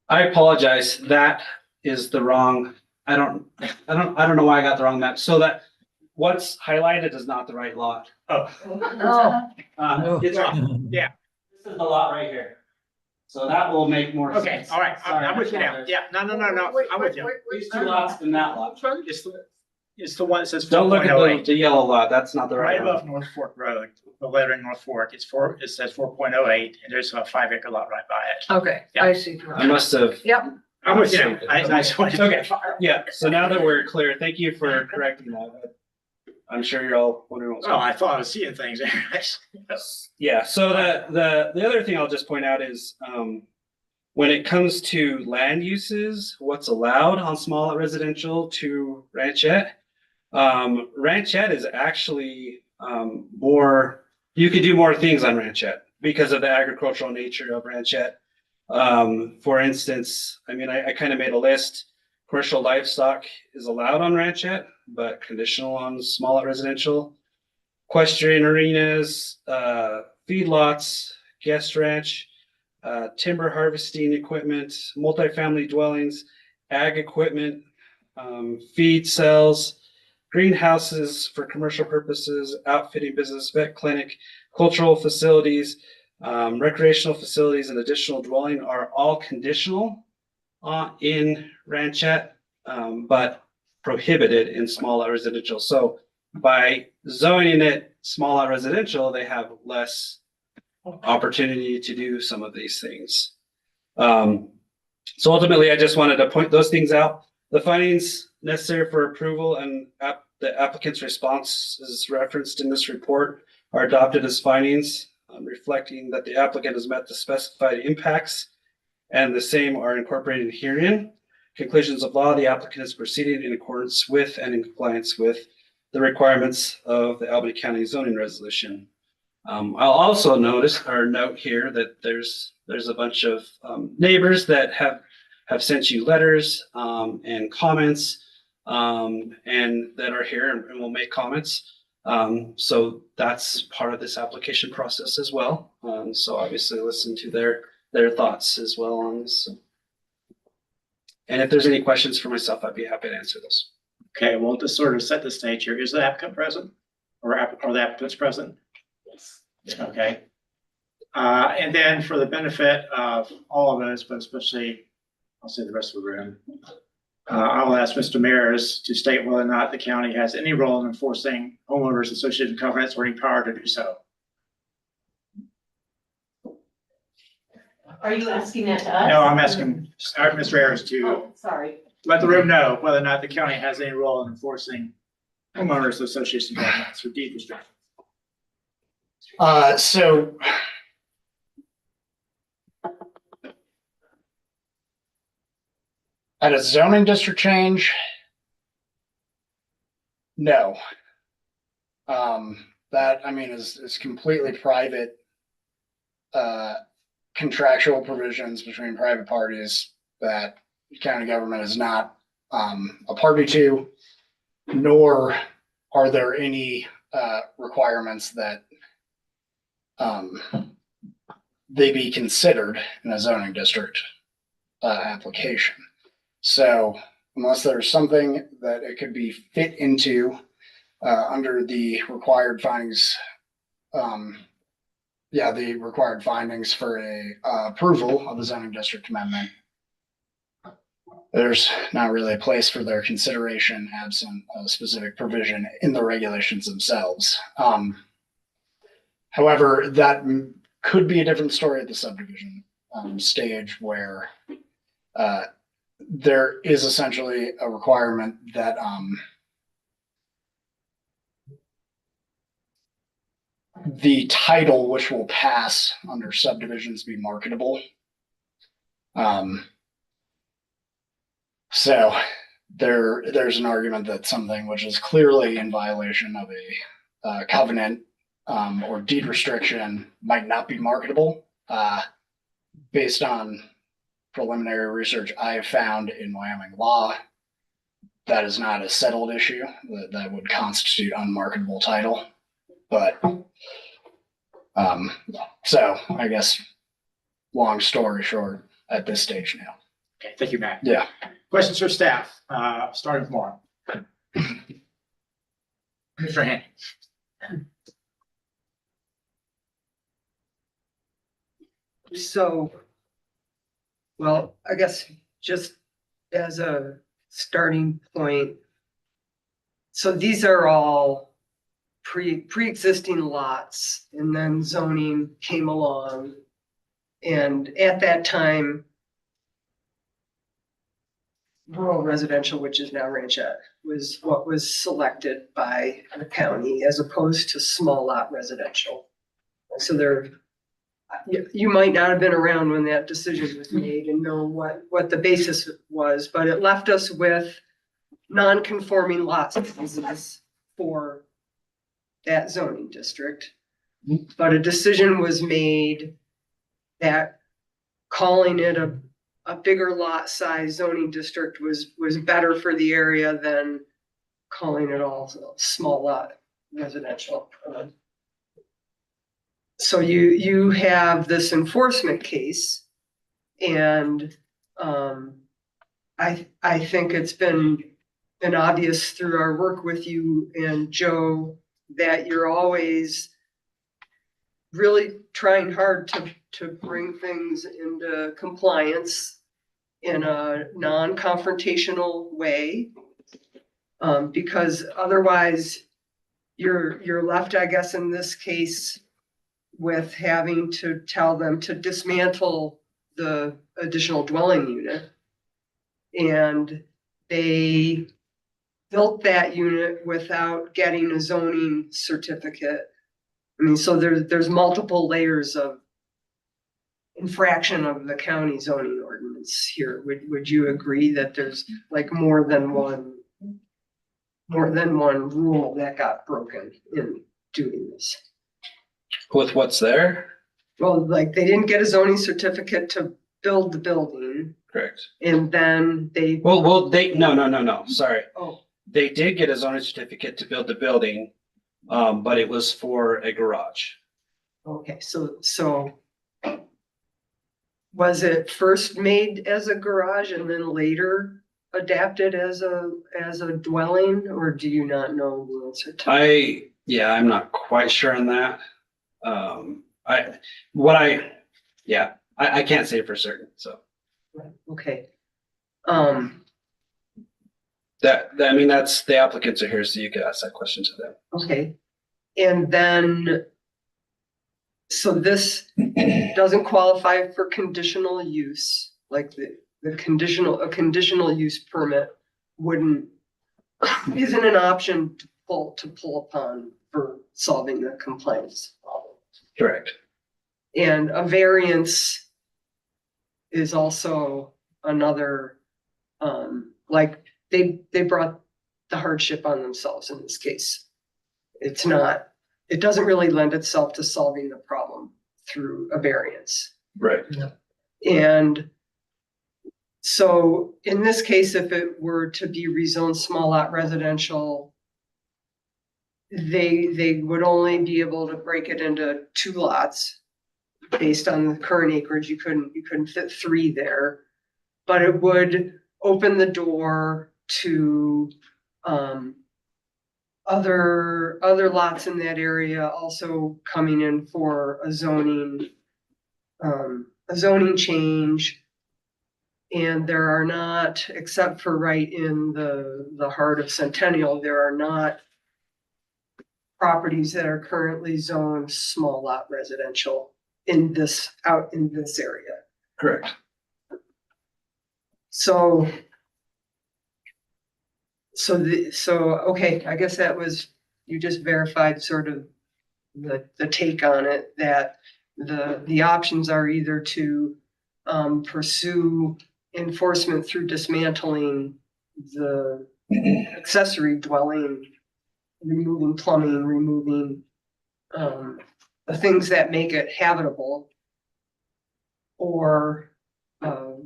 I apologize. That is the wrong. I don't know why I got the wrong map. So that what's highlighted is not the right lot. Oh, It's wrong. yeah. This is the lot right here. So that will make more Okay, sense. all right. Sorry, I'm with you now. Yeah, no. I'm with you. These 2 lots and that lot. It's the one that says Don't look at 4.08. the yellow lot. That's not the Right right lot. above North Fork Road, the letter in North Fork, it says 4.08, and there's a 5 acre lot right by it. Okay, Yeah. I see. I must have. Yep, I'm with you. I just wanted to. Okay. Yeah. So now that we're clear, thank you for correcting that. I'm sure you're all wondering what's Oh, going on. I thought I was seeing things there. Yeah. So the other thing I'll just point out is when it comes to land uses, what's allowed on small lot residential to ranchette. Ranchette is actually more. You could do more things on ranchette because of the agricultural nature of ranchette. For instance, I mean, I kind of made a list. Commercial livestock is allowed on ranchette, but conditional on small lot residential. equestrian arenas, feedlots, guest ranch, timber harvesting equipment, multifamily dwellings, ag equipment, feed cells, greenhouses for commercial purposes, outfitting business, vet clinic, cultural facilities, recreational facilities, and additional dwelling are all conditional in Ranchette, but prohibited in small lot residential. So by zoning it small lot residential, they have less opportunity to do some of these things. So ultimately, I just wanted to point those things out. The findings necessary for approval and the applicant's response is referenced in this report are adopted as findings, reflecting that the applicant has met the specified impacts and the same are incorporated herein. Conclusions of law, the applicant is proceeding in accordance with and in compliance with the requirements of the Albany County zoning resolution. I'll also note here that there's a bunch of neighbors that have sent you letters and comments and that are here and will make comments. So that's part of this application process as well. So obviously listen to their thoughts as well on this. And if there's any questions for myself, I'd be happy to answer those. Okay, well, to sort of set the stage here, is the applicant present or the applicant's present? Yes. Okay. And then for the benefit of all of us, but especially, I'll say the rest of the room, I'll ask Mr. Mears to state whether or not the county has any role in enforcing homeowners association covenants or any power to do so. Are you asking that to us? No, I'm asking Mr. Ayers to Oh, sorry. let the room know whether or not the county has any role in enforcing homeowners association covenants or deed restrictions. So at a zoning district change, no. That, I mean, is completely private, contractual provisions between private parties that the county government is not, a party to, nor are there any, requirements that, they be considered in a zoning district, application. So unless there's something that it could be fit into under the required findings, the required findings for a approval of the zoning district amendment, there's not really a place for their consideration absent a specific provision in the regulations themselves. However, that could be a different story at the subdivision stage where there is essentially a requirement that the title which will pass under subdivisions be marketable. So there's an argument that something which is clearly in violation of a covenant or deed restriction might not be marketable. Based on preliminary research I have found in Wyoming law, that is not a settled issue that would constitute unmarketable title. But so I guess long story short at this stage now. Okay, thank you, Matt. Yeah. Questions for staff, starting with Maura. Mr. Haney. So, well, I guess just as a starting point, so these are all pre-existing lots, and then zoning came along. And at that time, rural residential, which is now ranchette, was what was selected by the county as opposed to small lot residential. So you might not have been around when that decision was made and know what the basis was, but it left us with non-conforming lot sizes for that zoning district. But a decision was made that calling it a bigger lot size zoning district was better for the area than calling it all small lot residential. So you have this enforcement case, and I think it's been obvious through our work with you and Joe that you're always really trying hard to bring things into compliance in a non-confrontational way. Because otherwise you're left, I guess, in this case with having to tell them to dismantle the additional dwelling unit. And they built that unit without getting a zoning certificate. I mean, so there's multiple layers of infraction of the county zoning ordinance here. Would you agree that there's like more than one rule that got broken in doing this? With what's there? Well, like they didn't get a zoning certificate to build the building, Correct. and then they, Well, no, sorry. oh, They did get a zoning certificate to build the building, but it was for a garage. okay, so was it first made as a garage and then later adapted as a dwelling, or do you not know the answer to? I'm not quite sure on that. I can't say for certain, so. Okay. That's, the applicants are here, so you could ask that question to them. Okay, and then, so this doesn't qualify for conditional use, like a conditional use permit isn't an option to pull upon for solving the complaints problem. Correct. And a variance is also another, like they brought the hardship on themselves in this case. It doesn't really lend itself to solving the problem through a variance. Right. And so in this case, if it were to be rezoned small lot residential, they would only be able to break it into 2 lots based on the current acreage. You couldn't fit 3 there, but it would open the door to other lots in that area also coming in for a zoning change. And there are not, except for right in the heart of Centennial, there are not properties that are currently zoned small lot residential out in this area. Correct. So okay, I guess that was, you just verified sort of the take on it, that the options are either to pursue enforcement through dismantling the accessory dwelling, removing plumbing, removing the things that make it habitable, or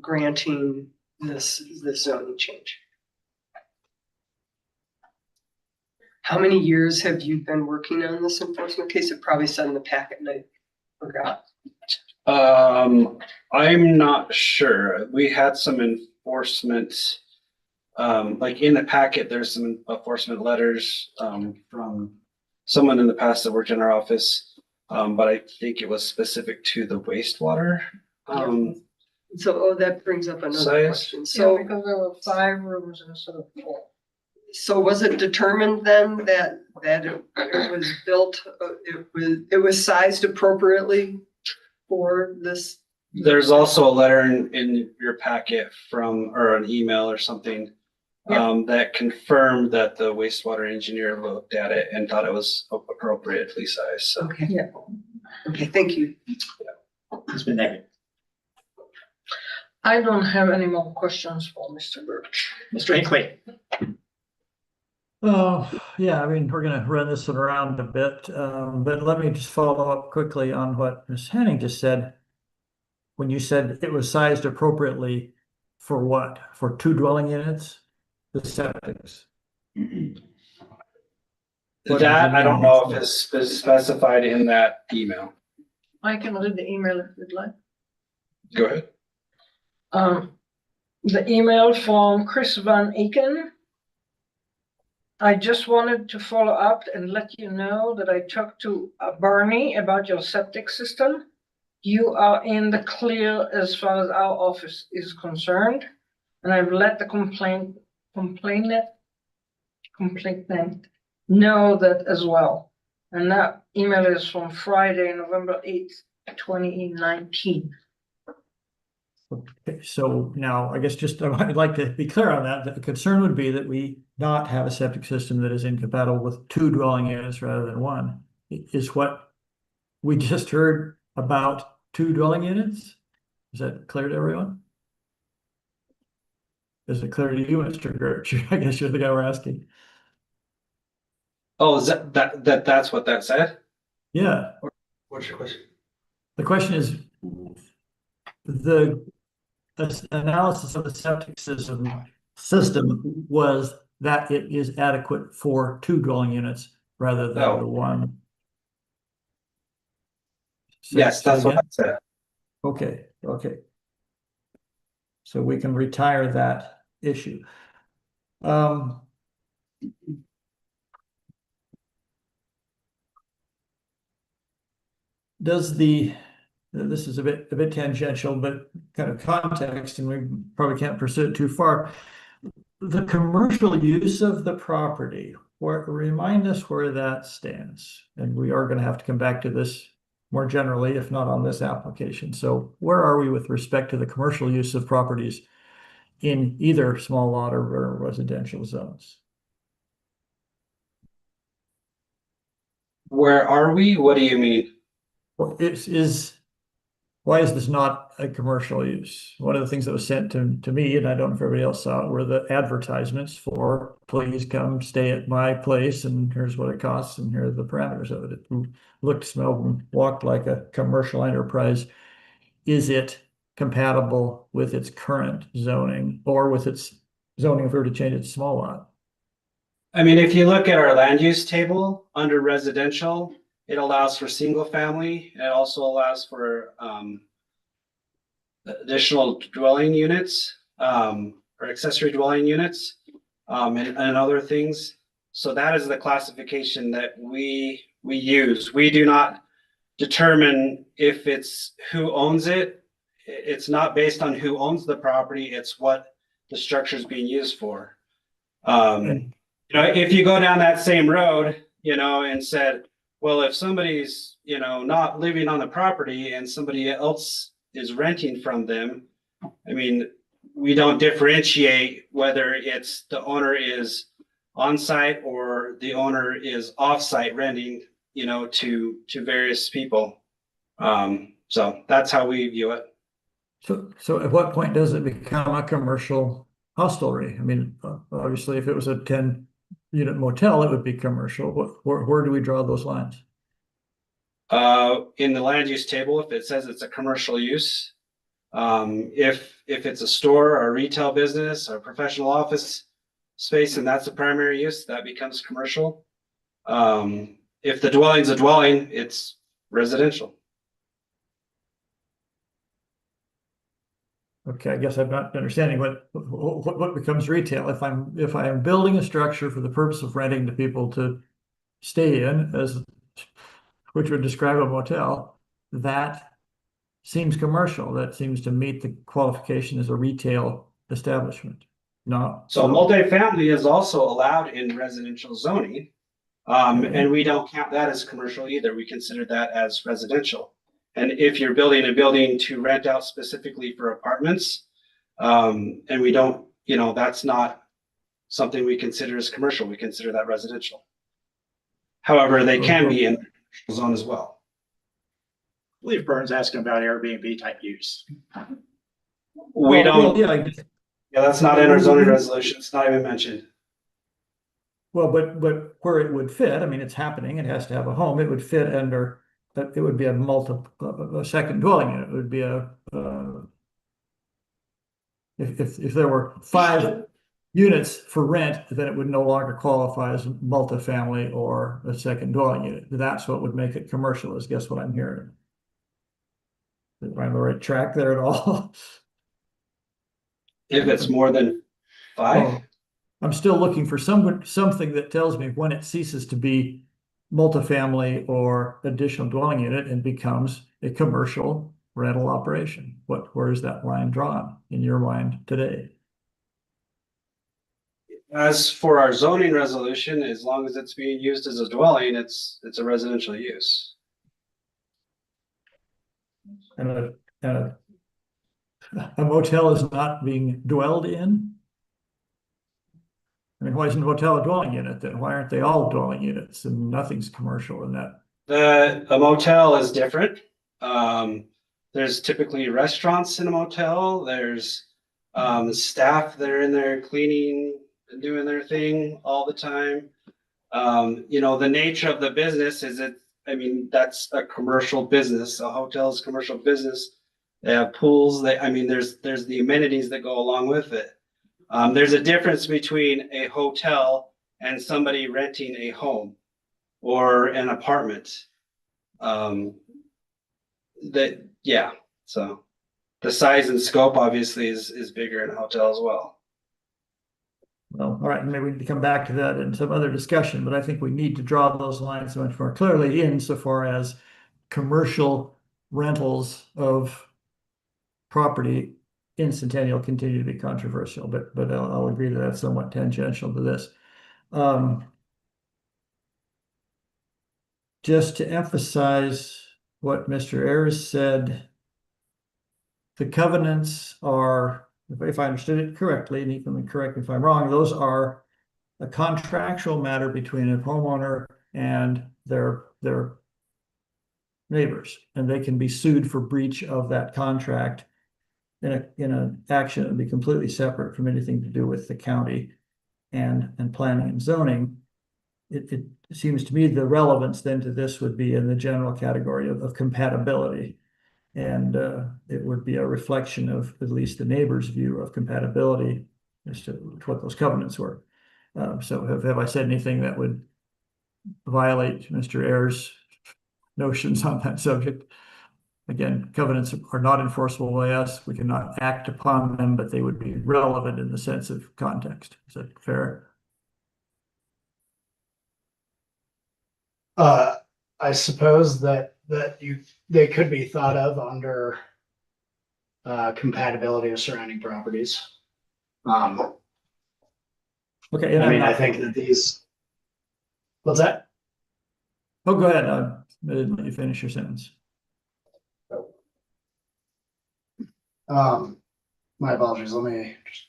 granting this zoning change. How many years have you been working on this enforcement case? It probably said in the packet and I forgot. I'm not sure. We had some enforcement, like in the packet, there's some enforcement letters, from someone in the past that worked in our office. But I think it was specific to the wastewater. So, that brings up another Size? question. So because there were 5 rooms instead of 4. So was it determined then that it was built, it was sized appropriately for this? There's also a letter in your packet or an email or something, that confirmed that the wastewater engineer looked at it and thought it was appropriately sized. So. Okay. Yeah. Okay, thank you. It's been negative. I don't have any more questions for Mr. Birch. Mr. Hinckley. Yeah, I mean, we're gonna run this one around a bit, but let me just follow up quickly on what Ms. Henning just said. When you said it was sized appropriately for what? For 2 dwelling units? The septics. That, I don't know if it's specified in that email. I can read the email if you'd like. Go ahead. The email from Chris Van Aken. I just wanted to follow up and let you know that I talked to Barney about your septic system. You are in the clear as far as our office is concerned. And I've let the complainant know that as well. And that email is from Friday, November 8th, 2019. Okay, so now I guess just I'd like to be clear on that. The concern would be that we not have a septic system that is incompatible with 2 dwelling units rather than 1. Is what we just heard about 2 dwelling units? Is that clear to everyone? Is it clear to you, Mr. Gertz? I guess you're the guy we're asking. Oh, is that's what that said? Yeah, What's your question? the question is the analysis of the septic system was that it is adequate for 2 dwelling units rather than No. the 1. Yes, Say that's what I again? said. Okay, okay. So we can retire that issue. Does this is a bit tangential, but kind of context, and we probably can't pursue it too far. The commercial use of the property, remind us where that stands. And we are going to have to come back to this more generally, if not on this application. So where are we with respect to the commercial use of properties in either small lot or residential zones? Where are we? What do you mean? Well, why is this not a commercial use? One of the things that was sent to me, and I don't know if everybody else saw it, were the advertisements for please come stay at my place and here's what it costs and here are the parameters of it. It looked, smelled, and walked like a commercial enterprise. Is it compatible with its current zoning or with its zoning if we were to change it to small lot? I mean, if you look at our land use table under residential, it allows for single family. It also allows for additional dwelling units or accessory dwelling units and other things. So that is the classification that we use. We do not determine if it's who owns it. It's not based on who owns the property. It's what the structure is being used for. If you go down that same road, and said, well, if somebody's, not living on the property and somebody else is renting from them, I mean, we don't differentiate whether it's the owner is on site or the owner is off site renting, to various people. So that's how we view it. So at what point does it become a commercial hostelry? I mean, obviously, if it was a 10-unit motel, it would be commercial. Where do we draw those lines? In the land use table, if it says it's a commercial use, if it's a store or a retail business or professional office space and that's the primary use, that becomes commercial. If the dwelling's a dwelling, it's residential. Okay, I guess I'm not understanding what becomes retail. If I'm building a structure for the purpose of renting to people to stay in, which would describe a motel, that seems commercial. That seems to meet the qualification as a retail establishment. No. So multifamily is also allowed in residential zoning. And we don't count that as commercial either. We consider that as residential. And if you're building a building to rent out specifically for apartments, and we don't, that's not something we consider as commercial. We consider that residential. However, they can be in the commercial zone as well. I believe Bern's asking about Airbnb type use. We don't. Yeah, I guess. Yeah, that's not in our zoning resolution. It's not even mentioned. Well, but where it would fit, I mean, it's happening. It has to have a home. It would fit under. It would be a second dwelling unit. It would be if there were 5 units for rent, then it would no longer qualify as multifamily or a second dwelling unit. That's what would make it commercial, is guess what I'm hearing. Am I on the right track there at all? If it's more than five, Well, I'm still looking for something that tells me when it ceases to be multifamily or additional dwelling unit and becomes a commercial rental operation. Where is that line drawn in your mind today? as for our zoning resolution, as long as it's being used as a dwelling, it's a residential use. And a motel is not being dwelled in? I mean, why isn't a motel a dwelling unit then? Why aren't they all dwelling units and nothing's commercial in that? A motel is different. There's typically restaurants in a motel. There's staff that are in there cleaning and doing their thing all the time. The nature of the business is that's a commercial business. A hotel is a commercial business. They have pools. There's the amenities that go along with it. There's a difference between a hotel and somebody renting a home or an apartment. So the size and scope obviously is bigger in a hotel as well. Well, all right, maybe we need to come back to that in some other discussion, but I think we need to draw those lines much more clearly insofar as commercial rentals of property in Centennial continue to be controversial, but I'll agree that that's somewhat tangential to this. Just to emphasize what Mr. Ayers said, the covenants are, if I understood it correctly, and he can correct me if I'm wrong, those are a contractual matter between a homeowner and their neighbors, and they can be sued for breach of that contract in an action that would be completely separate from anything to do with the county and planning and zoning. It seems to me the relevance then to this would be in the general category of compatibility. And it would be a reflection of at least the neighbor's view of compatibility as to what those covenants were. So have I said anything that would violate Mr. Ayers' notions on that subject? Again, covenants are not enforceable by us. We cannot act upon them, but they would be relevant in the sense of context. Is that fair? I suppose that they could be thought of under compatibility of surrounding properties. Okay. I think that these. What's that? Oh, go ahead. I didn't let you finish your sentence. My apologies. Let me just.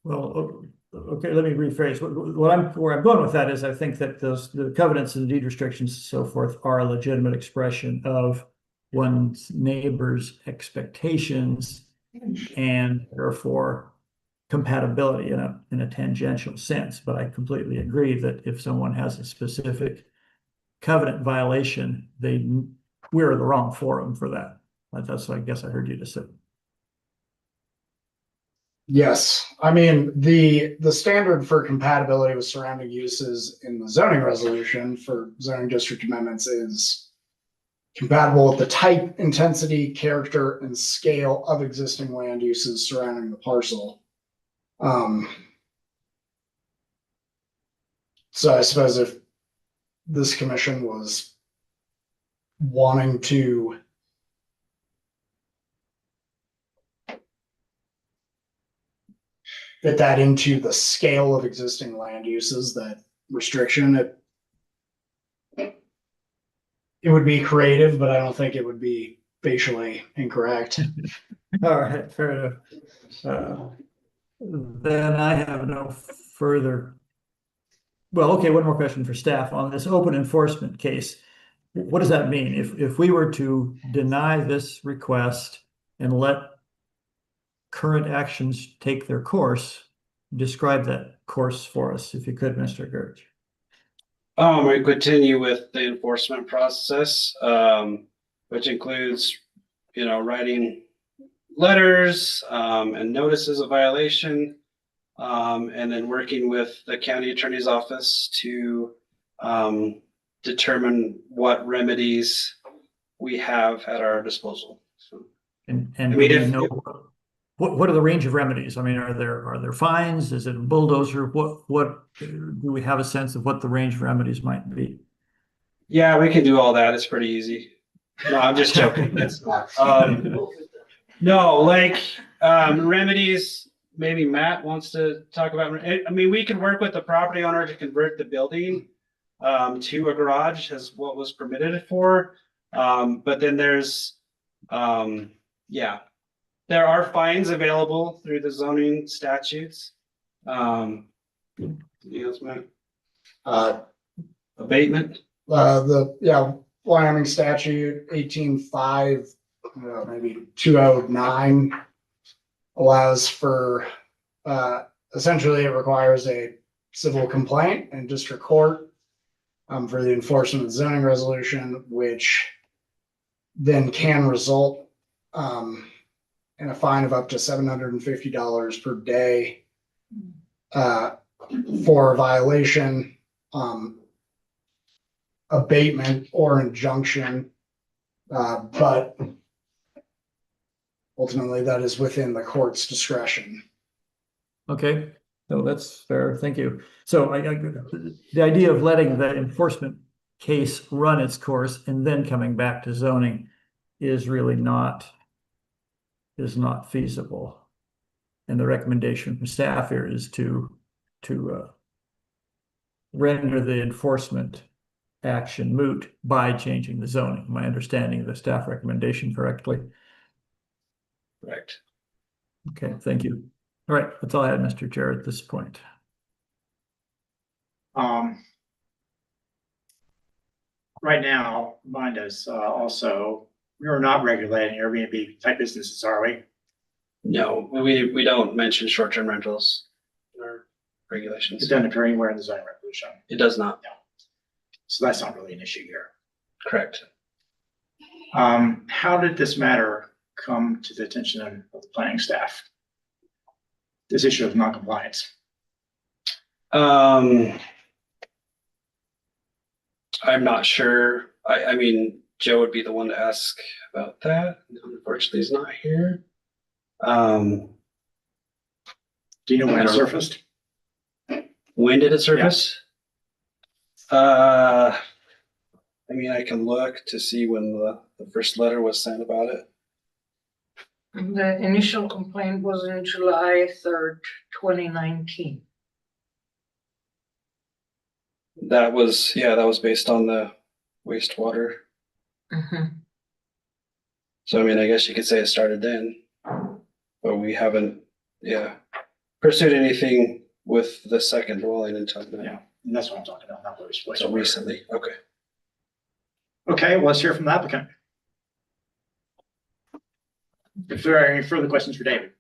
Well, okay, let me rephrase. Where I'm going with that is I think that the covenants and deed restrictions and so forth are a legitimate expression of one's neighbor's expectations and therefore compatibility in a tangential sense. But I completely agree that if someone has a specific covenant violation, we're the wrong forum for that. That's what I guess I heard you just say. Yes, the standard for compatibility with surrounding uses in the zoning resolution for zoning district amendments is compatible with the type, intensity, character, and scale of existing land uses surrounding the parcel. So I suppose if this commission was wanting to fit that into the scale of existing land uses, that restriction, it would be creative, but I don't think it would be facially incorrect. All right, fair enough. Then I have no further. Well, okay, one more question for staff on this open enforcement case. What does that mean? If we were to deny this request and let current actions take their course, describe that course for us, if you could, Mr. Gertz. We continue with the enforcement process, which includes, writing letters, and notices of violation. And then working with the county attorney's office to, determine what remedies we have at our disposal. So, And I do mean, we if- know, what are the range of remedies? I mean, are there fines? Is it a bulldozer? What, do we have a sense of what the range of remedies might be? yeah, we can do all that. It's pretty easy. No, I'm just joking. It's not. No, remedies, maybe Matt wants to talk about. I mean, we can work with the property owner to convert the building to a garage as what was permitted for. But then there's, there are fines available through the zoning statutes. Anything else, Matt? Abatement. Wyoming statute 18.5, maybe 209 allows for, essentially it requires a civil complaint in district court for the enforcement of the zoning resolution, which then can result in a fine of up to $750 per day for a violation, abatement or injunction, but ultimately that is within the court's discretion. Okay, so that's fair. Thank you. So the idea of letting the enforcement case run its course and then coming back to zoning is really not feasible. And the recommendation from staff here is to render the enforcement action moot by changing the zoning. Am I understanding the staff recommendation correctly? Correct. Okay, thank you. All right, that's all I had, Mr. Chair, at this point. Right now, mind us, also, we are not regulating Airbnb type businesses, are we? No, we don't mention short-term rentals in our It regulations. doesn't appear anywhere in the zoning resolution, It does not. so that's not really an issue here. Correct. How did this matter come to the attention of the planning staff? This issue of noncompliance. I'm not sure. I mean, Joe would be the one to ask about that. Unfortunately, he's not here. Do you know when I it don't- surfaced? When did it surface? I mean, I can look to see when the first letter was sent about it. The initial complaint was in July 3rd, 2019. That was based on the wastewater. So, I mean, I guess you could say it started then, but we haven't, pursued anything with the second dwelling until now. Yeah, and that's what I'm talking about, not wastewater. So recently, okay. Okay, well, let's hear from the applicant. If there are any further questions for David.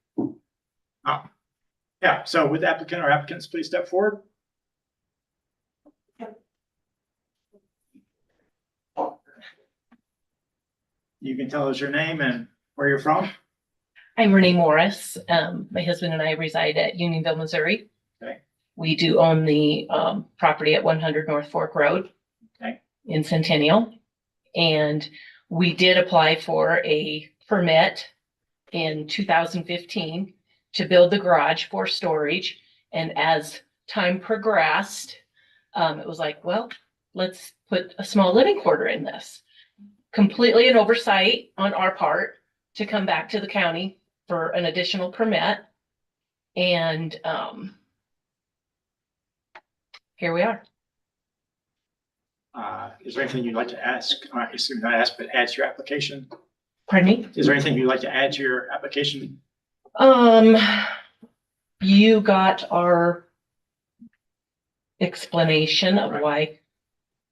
Yeah, so with the applicant or applicants, please step forward. You can tell us your name and where you're from. I'm Renee Morris. My husband and I reside at Unionville, Missouri. Okay. We do own the property at 100 North Fork Road. Okay. In Centennial. And we did apply for a permit in 2015 to build the garage for storage. And as time progressed, it was like, well, let's put a small living quarter in this. Completely an oversight on our part to come back to the county for an additional permit. And here we are. Is there anything you'd like to ask? I assume not ask, but add to your application? Pardon me? Is there anything you'd like to add to your application? You got our explanation of Right. why.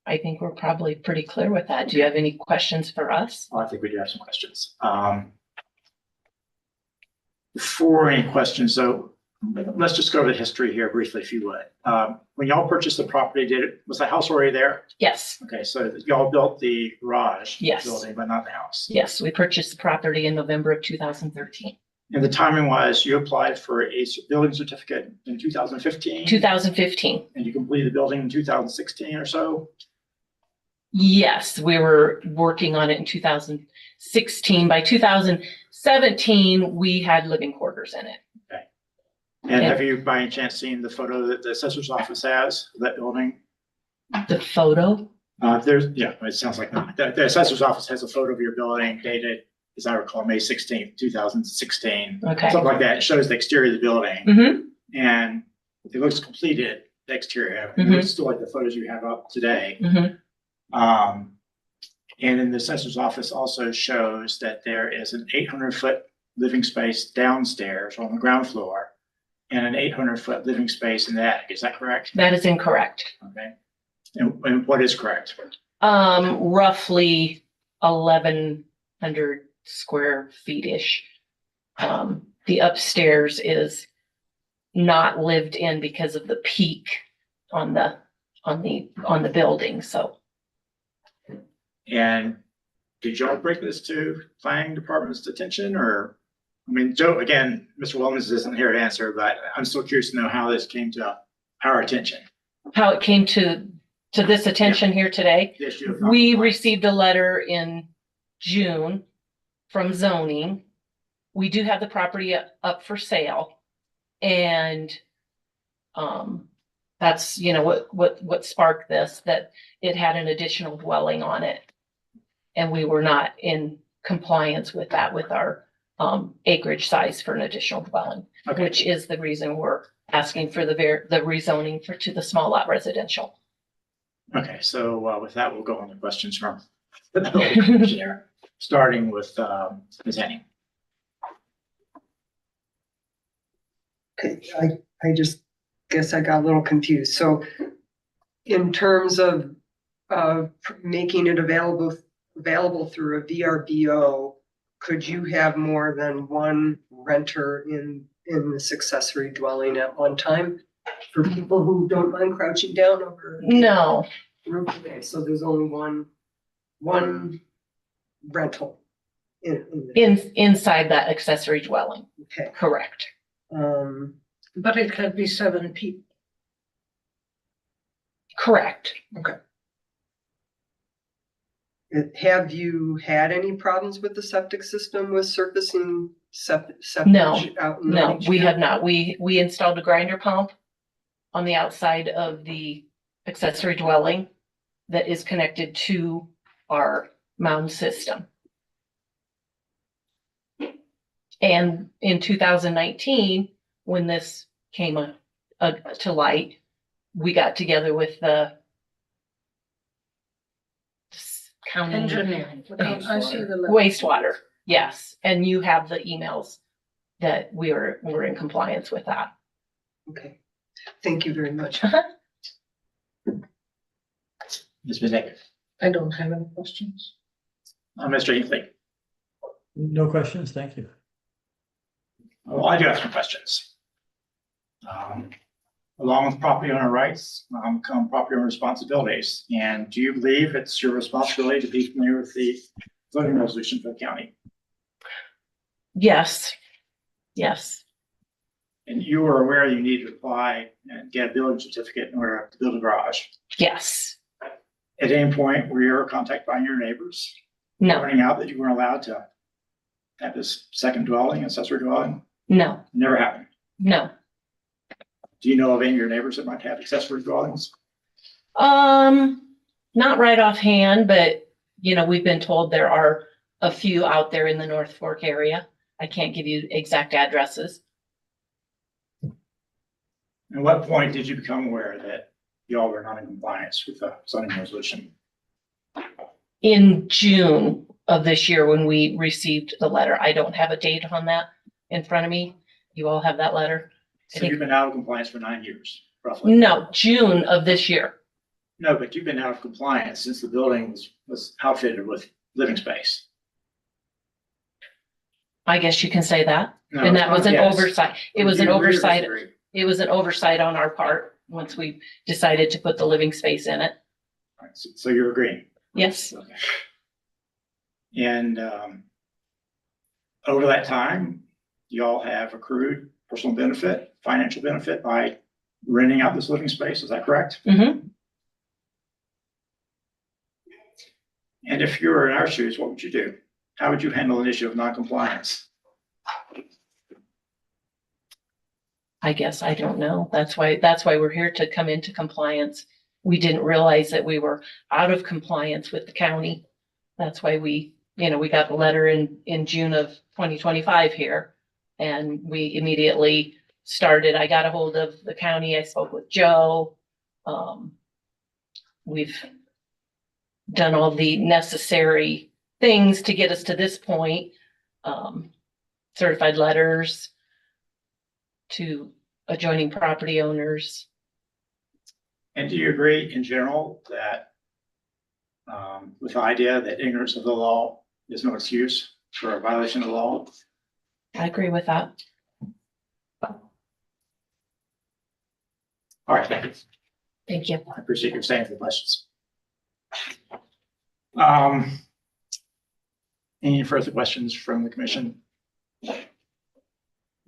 I think we're probably pretty clear with that. Do you have any questions for us? Well, I think we do have some questions. Before any questions, though, Let's just go over the history here briefly, if you would. When y'all purchased the property, was the house already there? Yes, Okay, so y'all built the garage Yes. building, but not the house. yes, we purchased the property in November of 2013. And the timing was you applied for a building certificate in 2015? 2015. And you completed the building in 2016 or so? Yes, we were working on it in 2016. By 2017, we had living quarters in it. And have you by any chance seen the photo that the assessor's office has of that building? The photo? It sounds like not. The assessor's office has a photo of your building dated, as I recall, May 16th, 2016. Okay. Something like that. It shows the exterior of the building. Mm-hmm. And it looks completed, the exterior. It looks still like the photos you have up today. Mm-hmm. And then the assessor's office also shows that there is an 800-foot living space downstairs on the ground floor and an 800-foot living space in the attic. Is that correct? That is incorrect. Okay. And what is correct? Roughly 1,100 square feet-ish. The upstairs is not lived in because of the peak on the building, so. And did y'all bring this to planning department's attention or, I mean, Joe, again, Mr. Williams isn't here to answer, but I'm still curious to know how this came to our attention. How it came to this attention here today? The issue of We non-compliance. received a letter in June from zoning. We do have the property up for sale. And that's, what sparked this, that it had an additional dwelling on it. And we were not in compliance with that, with our acreage size for an additional dwelling, Okay. which is the reason we're asking for the rezoning to the small lot residential. Okay, so with that, we'll go on to questions from the building commissioner, starting with Ms. Henning. Okay, I just guess I got a little confused. So in terms of making it available through a VRBO, could you have more than one renter in this accessory dwelling at one time? For people who don't mind crouching down over. No, Roof today, so there's only one rental inside that accessory dwelling, okay. correct. But it could be 7 people. Correct. Have you had any problems with the septic system with surfacing septic? No, out in the No, we HVAC? have not. We installed a grinder pump on the outside of the accessory dwelling that is connected to our mound system. And in 2019, when this came to light, we got together with the county Engineering. I see the letter. wastewater. Yes, and you have the emails that we're in compliance with that. Okay, thank you very much. Ms. Bezeker. I don't have any questions. Mr. Hinckley. No questions, thank you. Well, I do have some questions. Along with property owner rights, come property owner responsibilities. And do you believe it's your responsibility to be familiar with the zoning resolution for the county? Yes. Yes. And you were aware you needed to apply and get a building certificate in order to build a garage. Yes. At any point, were you ever contacted by your neighbors? No. Finding out that you weren't allowed to have this second dwelling, accessory dwelling? No. Never happened. No. Do you know of any of your neighbors that might have accessory dwellings? Not right offhand, but we've been told there are a few out there in the North Fork area. I can't give you exact addresses. At what point did you become aware that y'all were not in compliance with the zoning resolution? In June of this year, when we received the letter, I don't have a date on that in front of me. You all have that letter? So you've been out of compliance for 9 years, roughly? No, June of this year. No, but you've been out of compliance since the building was outfitted with living space. I guess you can say that. No, And that was an yes. oversight. It was Do an you agree or oversight. disagree? It was an oversight on our part once we decided to put the living space in it. All right, so you're agreeing? Yes. Okay. And over that time, y'all have accrued personal benefit, financial benefit by renting out this living space, is that correct? Mm-hmm. And if you were in our shoes, what would you do? How would you handle an issue of noncompliance? I guess I don't know. That's why we're here to come into compliance. We didn't realize that we were out of compliance with the county. That's why we got the letter in June of 2025 here. And we immediately started, I got a hold of the county. I spoke with Joe. We've done all the necessary things to get us to this point. Certified letters to adjoining property owners. And do you agree in general that with the idea that ignorance of the law is no excuse for a violation of the law? I agree with that. All right, thank you. Thank you. I appreciate your staying for the questions. Any further questions from the commission?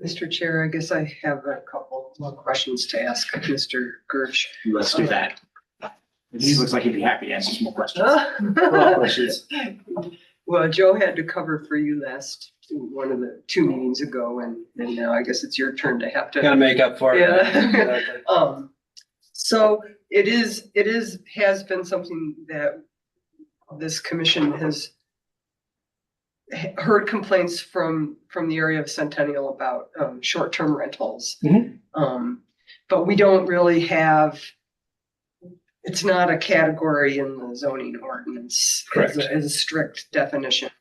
Mr. Chair, I guess I have a couple more questions to ask Mr. Gersh. Let's do that. He looks like he'd be happy to answer some more questions. Questions. Well, Joe had to cover for you last, one of the 2 meetings ago, and now I guess it's your turn to have to. Gotta make up for it. Yeah. Exactly. So has been something that this commission has heard complaints from the area of Centennial about, short-term rentals. But we don't really have, it's not a category in the zoning ordinance. Correct. As a strict definition.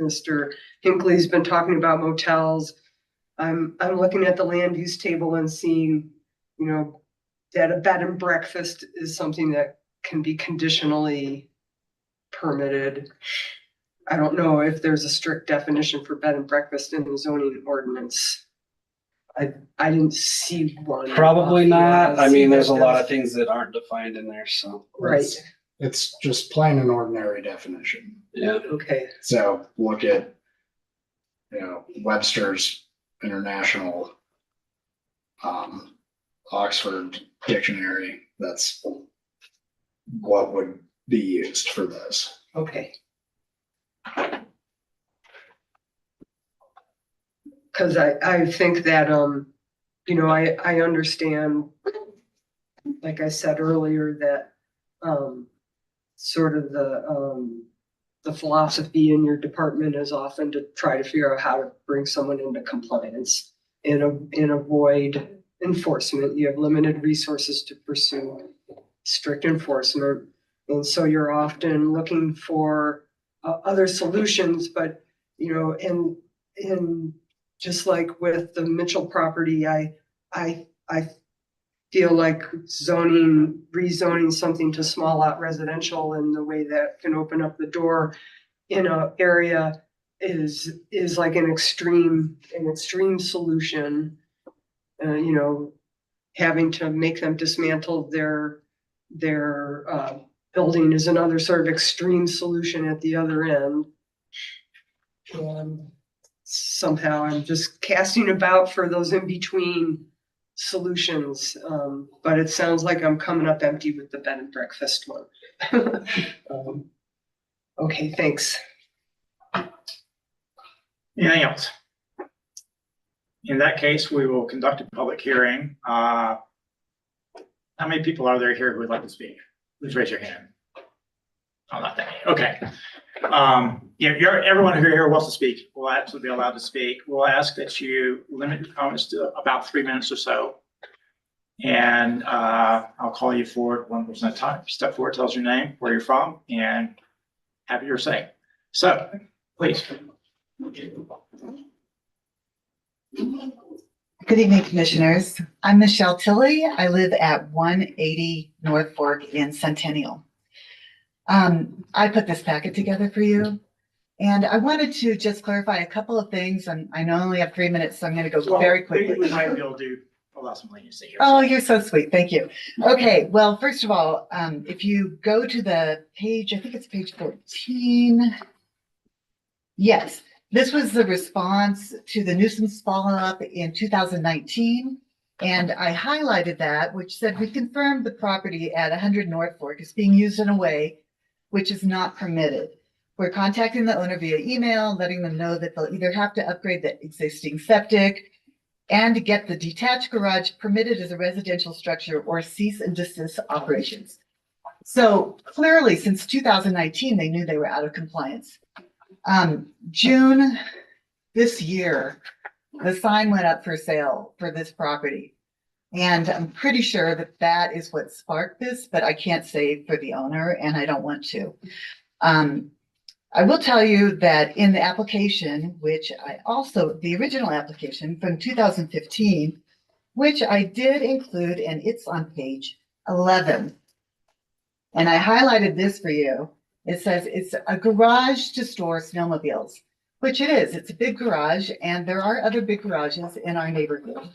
Mr. Hinckley's been talking about motels. I'm looking at the land use table and seeing, that a bed and breakfast is something that can be conditionally permitted. I don't know if there's a strict definition for bed and breakfast in the zoning ordinance. I didn't see one. Probably not. I mean, there's a lot of of things that aren't defined in there, so. Right, It's just plain and ordinary definition. Yeah. okay, So look at, Webster's International, Oxford Dictionary. That's what would be used for this. okay. Cause I think that, I understand, like I said earlier, that, sort of the philosophy in your department is often to try to figure out how to bring someone into compliance and avoid enforcement. You have limited resources to pursue strict enforcement. And so you're often looking for other solutions, but, and just like with the Mitchell property, I feel like rezoning something to small lot residential in the way that can open up the door in an area is like an extreme solution. Having to make them dismantle their building is another sort of extreme solution at the other end. And somehow I'm just casting about for those in between solutions, but it sounds like I'm coming up empty with the bed and breakfast one. Okay, thanks. Anything else? In that case, we will conduct a public hearing. How many people are there here who would like to speak? Please raise your hand. Oh, not that many. Okay. Everyone who here wants to speak will absolutely be allowed to speak. We'll ask that you limit your comments to about 3 minutes or so. And I'll call you forward 1 person at a time. Step forward, tell us your name, where you're from, and have your say. So, please. Good evening, commissioners. I'm Michelle Tilley. I live at 180 North Fork in Centennial. I put this packet together for you. And I wanted to just clarify a couple of things, and I know I only have 3 minutes, so I'm gonna go very quickly. We might be able to allow some leniency here. Oh, so. you're so sweet. Thank you. Okay, well, first of all, if you go to the page, I think it's page 14. Yes, this was the response to the nuisance follow-up in 2019. And I highlighted that, which said we confirmed the property at 100 North Fork is being used in a way which is not permitted. We're contacting the owner via email, letting them know that they'll either have to upgrade the existing septic and get the detached garage permitted as a residential structure or cease and desist operations. So clearly, since 2019, they knew they were out of compliance. June this year, the sign went up for sale for this property. And I'm pretty sure that that is what sparked this, but I can't say for the owner and I don't want to. I will tell you that in the application, which I also, the original application from 2015, which I did include, and it's on page 11. And I highlighted this for you. It says it's a garage to store snowmobiles, which it is. It's a big garage, and there are other big garages in our neighborhood.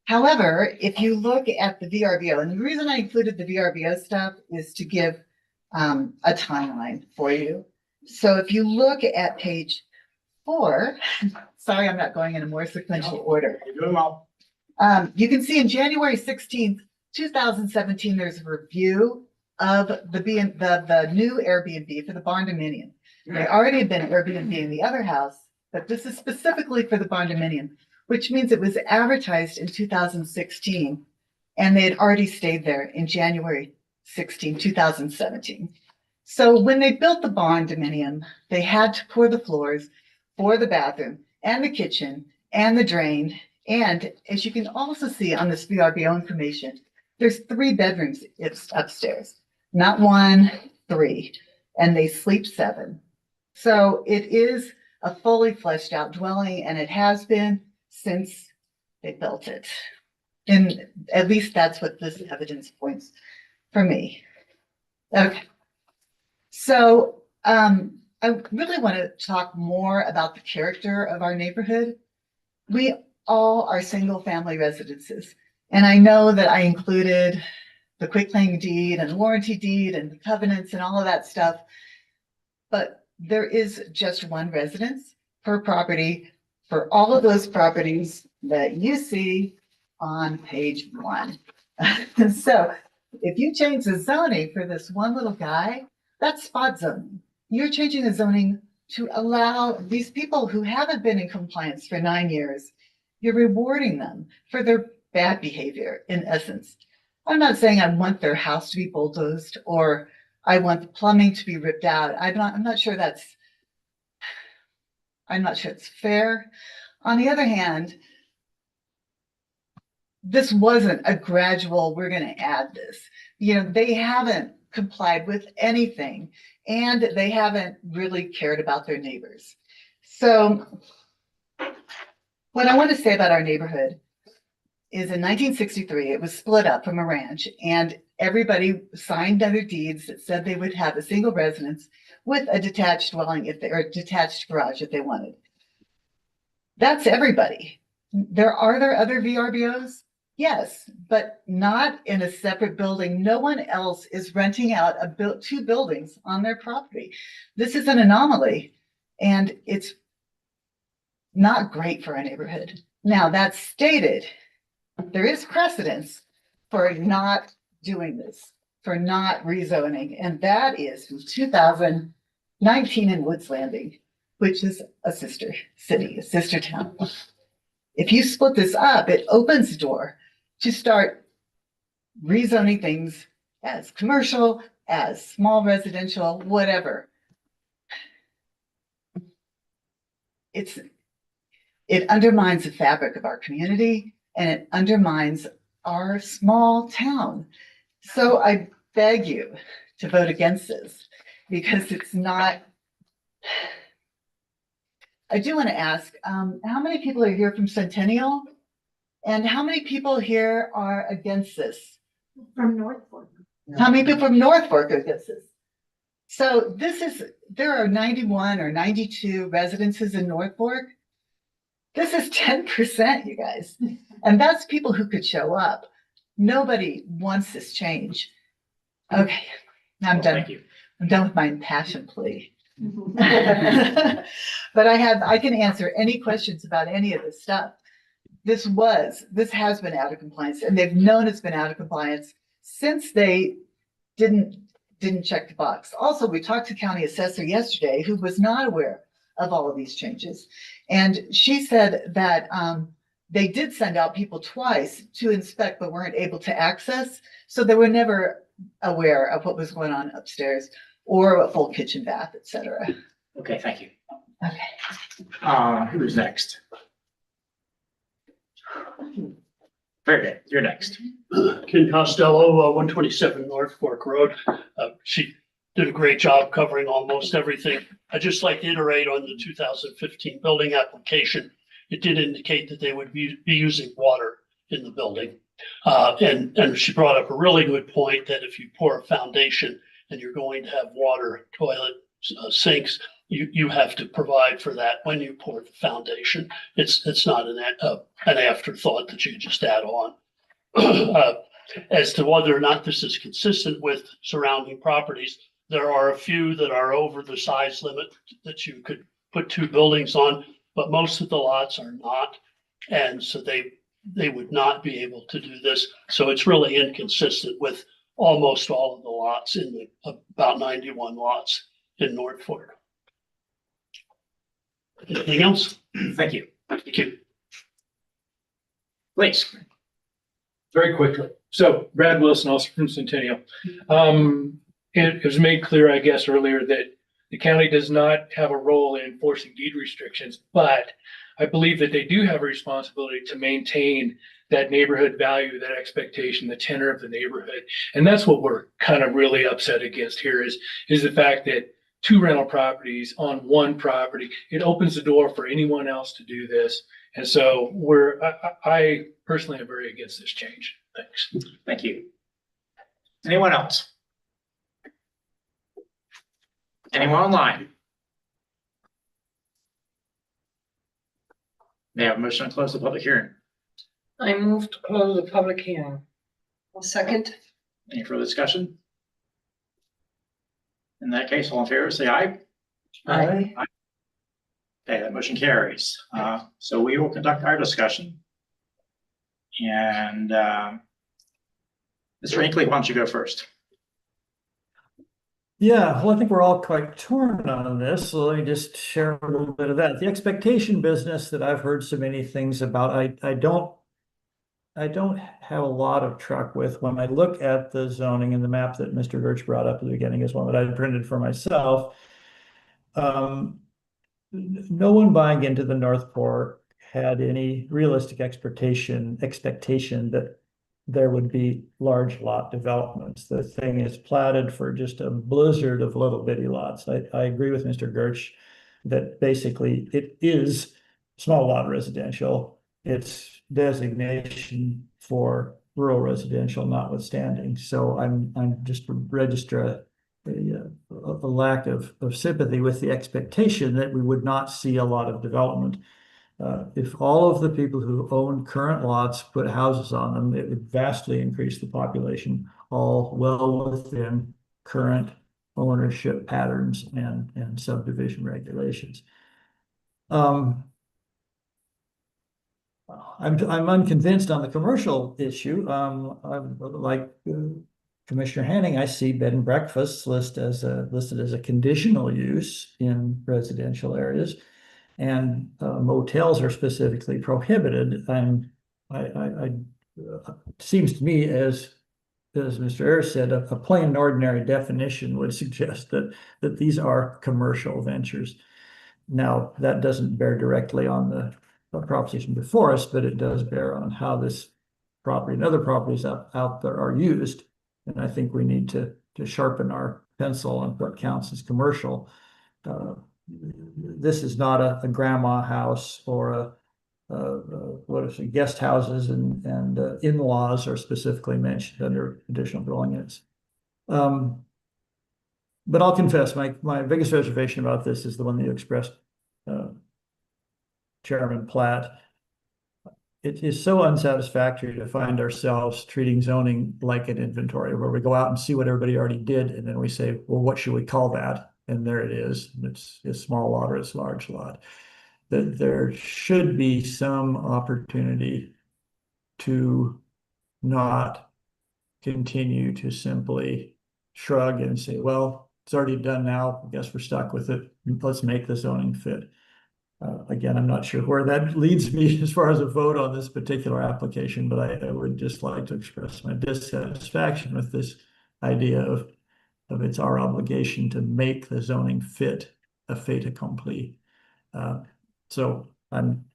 However, if you look at the VRBO, and the reason I included the VRBO stuff is to give a timeline for you. So if you look at page 4, sorry, I'm not going in a more sequential order. You're doing well. You can see in January 16th, 2017, there's a review of the new Airbnb for the barn dominium. They already had been Airbnb in the other house, but this is specifically for the barn dominium, which means it was advertised in 2016, and they had already stayed there in January 16, 2017. So when they built the barn dominium, they had to pour the floors for the bathroom and the kitchen and the drain. And as you can also see on this VRBO information, there's 3 bedrooms upstairs, not 1, 3, and they sleep 7. So it is a fully fleshed out dwelling, and it has been since they built it. And at least that's what this evidence points for me. Okay. So I really want to talk more about the character of our neighborhood. We all are single family residences. And I know that I included the quitclaim deed and warranty deed and the covenants and all of that stuff, but there is just one residence per property for all of those properties that you see on page 1. So if you change the zoning for this one little guy, that's spot zoning. You're changing the zoning to allow these people who haven't been in compliance for 9 years, you're rewarding them for their bad behavior, in essence. I'm not saying I want their house to be bulldozed or I want the plumbing to be ripped out. I'm not sure it's fair. On the other hand, this wasn't a gradual, we're going to add this. You know, they haven't complied with anything, and they haven't really cared about their neighbors. So what I want to say about our neighborhood is in 1963, it was split up from a ranch, and everybody signed other deeds that said they would have a single residence with a detached dwelling or a detached garage if they wanted. That's everybody. Are there other VRBOs? Yes, but not in a separate building. No one else is renting out 2 buildings on their property. This is an anomaly, and it's not great for our neighborhood. Now, that stated, there is precedence for not doing this, for not rezoning, and that is from 2019 in Woods Landing, which is a sister city, a sister town. If you split this up, it opens the door to start rezoning things as commercial, as small residential, whatever. It undermines the fabric of our community, and it undermines our small town. So I beg you to vote against this, because it's not. I do want to ask, how many people are here from Centennial? And how many people here are against this? From North Fork. How many people from North Fork are against this? So there are 91 or 92 residences in North Fork. This is 10%, you guys. And that's people who could show up. Nobody wants this change. Okay, I'm Well, done. Thank you. I'm done with my impassioned plea. But I can answer any questions about any of this stuff. This has been out of compliance, and they've known it's been out of compliance since they didn't check the box. Also, we talked to county assessor yesterday who was not aware of all of these changes. And she said that they did send out people twice to inspect, but weren't able to access. So they were never aware of what was going on upstairs or a full kitchen, bath, et cetera. Okay, thank you. Okay. Who's next? Very good. You're next. Ken Costello, 127 North Fork Road. She did a great job covering almost everything. I'd just like to iterate on the 2015 building application. It did indicate that they would be using water in the building. And she brought up a really good point that if you pour a foundation and you're going to have water, toilet, sinks, you have to provide for that when you pour the foundation. It's not an afterthought that you just add on. As to whether or not this is consistent with surrounding properties, there are a few that are over the size limit that you could put 2 buildings on, but most of the lots are not. And so they would not be able to do this. So it's really inconsistent with almost all of the lots in the about 91 lots in North Fork. Anything else? Thank you. Thank you. Please. Very quickly. So Brad Wilson, also from Centennial. It was made clear, I guess, earlier that the county does not have a role in enforcing deed restrictions, but I believe that they do have a responsibility to maintain that neighborhood value, that expectation, the tenor of the neighborhood. And that's what we're kind of really upset against here is the fact that 2 rental properties on 1 property, it opens the door for anyone else to do this. And so I personally am very against this change. Thanks. Thank you. Anyone else? Anyone online? May I have a motion to close the public hearing? I move to close the public hearing. I'll second. Any further discussion? In that case, all in favor, say aye. Aye. Okay, that motion carries. So we will conduct our discussion. And Mr. Hinckley, why don't you go first? Yeah, well, I think we're all quite torn on this, so let me just share a little bit of that. The expectation business that I've heard so many things about, I don't have a lot of truck with. When I look at the zoning and the map that Mr. Gertz brought up at the beginning is one that I printed for myself. No one buying into the North Fork had any realistic expectation that there would be large lot developments. The thing is platted for just a blizzard of little bitty lots. I agree with Mr. Gertz that basically it is small lot residential. It's designation for rural residential notwithstanding. So I'm just register a lack of sympathy with the expectation that we would not see a lot of development. If all of the people who own current lots put houses on them, it would vastly increase the population, all well within current ownership patterns and subdivision regulations. I'm unconvinced on the commercial issue. Like Commissioner Hanning, I see bed and breakfasts listed as a conditional use in residential areas. And motels are specifically prohibited. It seems to me, as Mr. Ayers said, a plain and ordinary definition would suggest that these are commercial ventures. Now, that doesn't bear directly on the proposition before us, but it does bear on how this property and other properties out there are used. And I think we need to sharpen our pencil on what counts as commercial. This is not a grandma house or guest houses and in-laws are specifically mentioned under additional dwelling units. But I'll confess, my biggest reservation about this is the one that you expressed, Chairman Platt. It is so unsatisfactory to find ourselves treating zoning like an inventory where we go out and see what everybody already did, and then we say, well, what should we call that? And there it is. It's a small lot or it's a large lot. That there should be some opportunity to not continue to simply shrug and say, well, it's already done now. I guess we're stuck with it. Let's make the zoning fit. Again, I'm not sure where that leads me as far as a vote on this particular application, but I would just like to express my dissatisfaction with this idea of it's our obligation to make the zoning fit a fait accompli. So I'm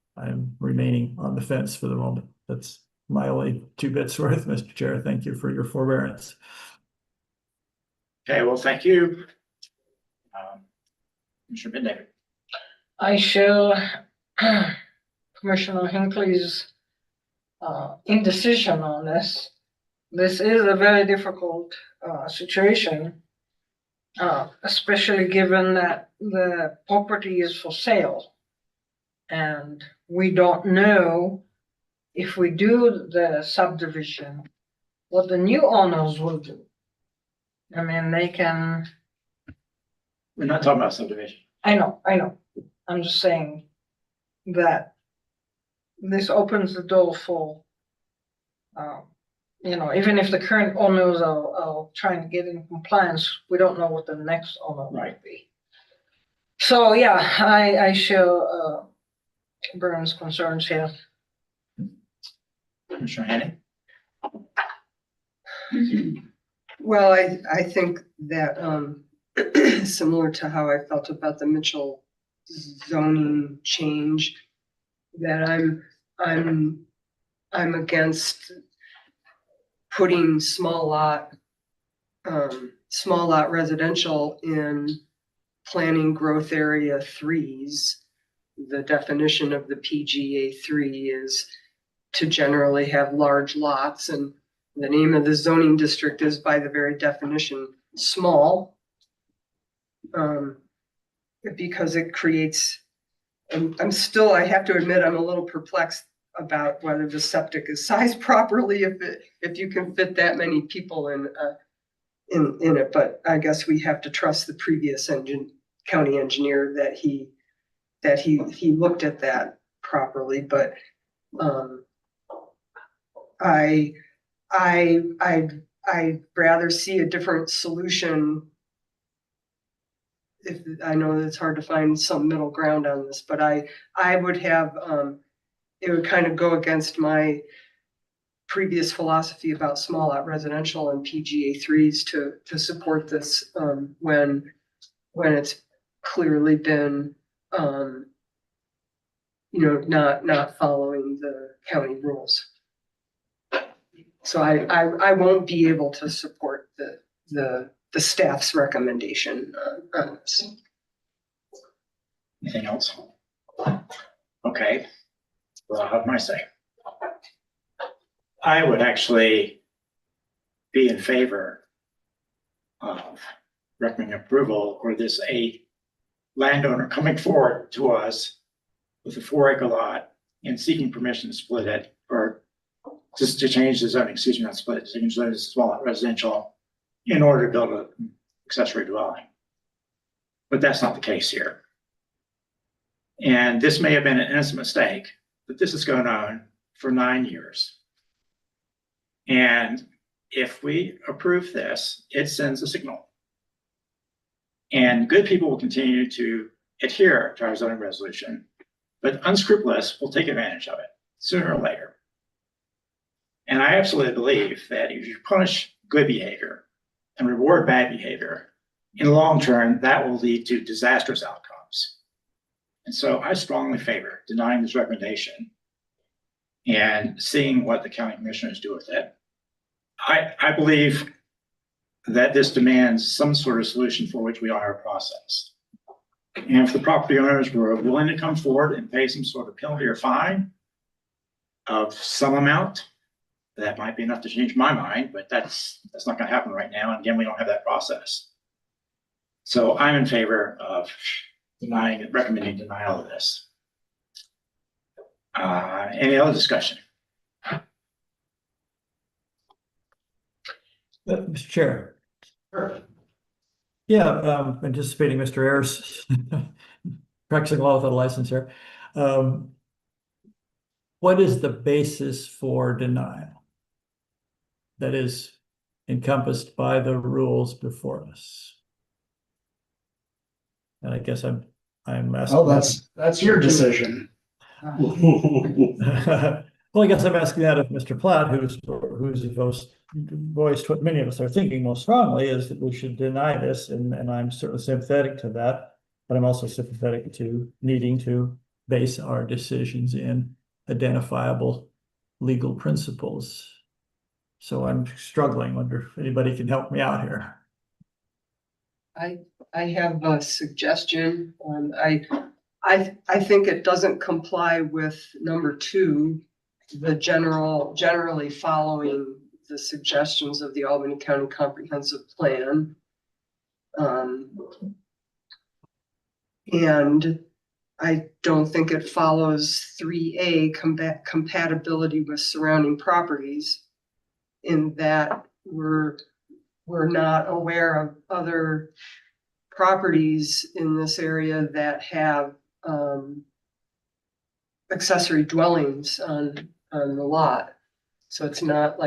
remaining on the fence for the moment. That's my only 2 bits worth, Mr. Chair. Thank you for your forbearance. Okay, well, thank you. Commissioner Midnight. I share Commissioner Hinckley's indecision on this. This is a very difficult situation, especially given that the property is for sale. And we don't know if we do the subdivision, what the new owners will do. I mean, they can, We're not talking about subdivision. I know. I'm just saying that this opens the door for, even if the current owners are trying to get in compliance, we don't know what the next owner might be. So, yeah, I share Burns' concerns here. Commissioner Henning. Well, I think that, similar to how I felt about the Mitchell zoning change, that I'm against putting small lot residential in planning growth area 3s. The definition of the PGA 3 is to generally have large lots, and the name of the zoning district is by the very definition small. Because it creates, I have to admit, I'm a little perplexed about whether the septic is sized properly, if you can fit that many people in it, but I guess we have to trust the previous county engineer that he looked at that properly, but I'd rather see a different solution. If I know that it's hard to find some middle ground on this, but I would have, it would kind of go against my previous philosophy about small lot residential and PGA 3s to support this, when it's clearly been, not following the county rules. So I won't be able to support the staff's recommendation on this. Anything else? Okay, well, I'll have my say. I would actually be in favor of recommending approval or this a landowner coming forward to us with a 4-acre lot and seeking permission to split it, or just to change the zoning, excuse me, not split it, to change the small lot residential in order to build an accessory dwelling. But that's not the case here. And this may have been an innocent mistake, but this has gone on for 9 years. And if we approve this, it sends a signal. And good people will continue to adhere to our zoning resolution, but unscrupulous will take advantage of it sooner or later. And I absolutely believe that if you punish good behavior and reward bad behavior, in the long term, that will lead to disastrous outcomes. And so I strongly favor denying this recommendation and seeing what the county commissioners do with it. I believe that this demands some sort of solution for which we honor a process. And if the property owners were willing to come forward and pay some sort of penalty or fine of some amount, that might be enough to change my mind, but that's not going to happen right now. And again, we don't have that process. So I'm in favor of recommending denial of this. Any other discussion? Mr. Chair. Yeah, anticipating Mr. Ayers practicing law without a license here. What is the basis for denial that is encompassed by the rules before us? And I guess I'm asking. Oh, that's your decision. Well, I guess I'm asking that of Mr. Platt, who's voiced what many of us are thinking most strongly is that we should deny this, and I'm certainly sympathetic to that, but I'm also sympathetic to needing to base our decisions in identifiable legal principles. So I'm struggling. Wonder if anybody can help me out here. I have a suggestion. I think it doesn't comply with number 2, the generally following the suggestions of the Albany County Comprehensive Plan. And I don't think it follows 3A compatibility with surrounding properties, in that we're not aware of other properties in this area that have accessory dwellings on the lot. So it's not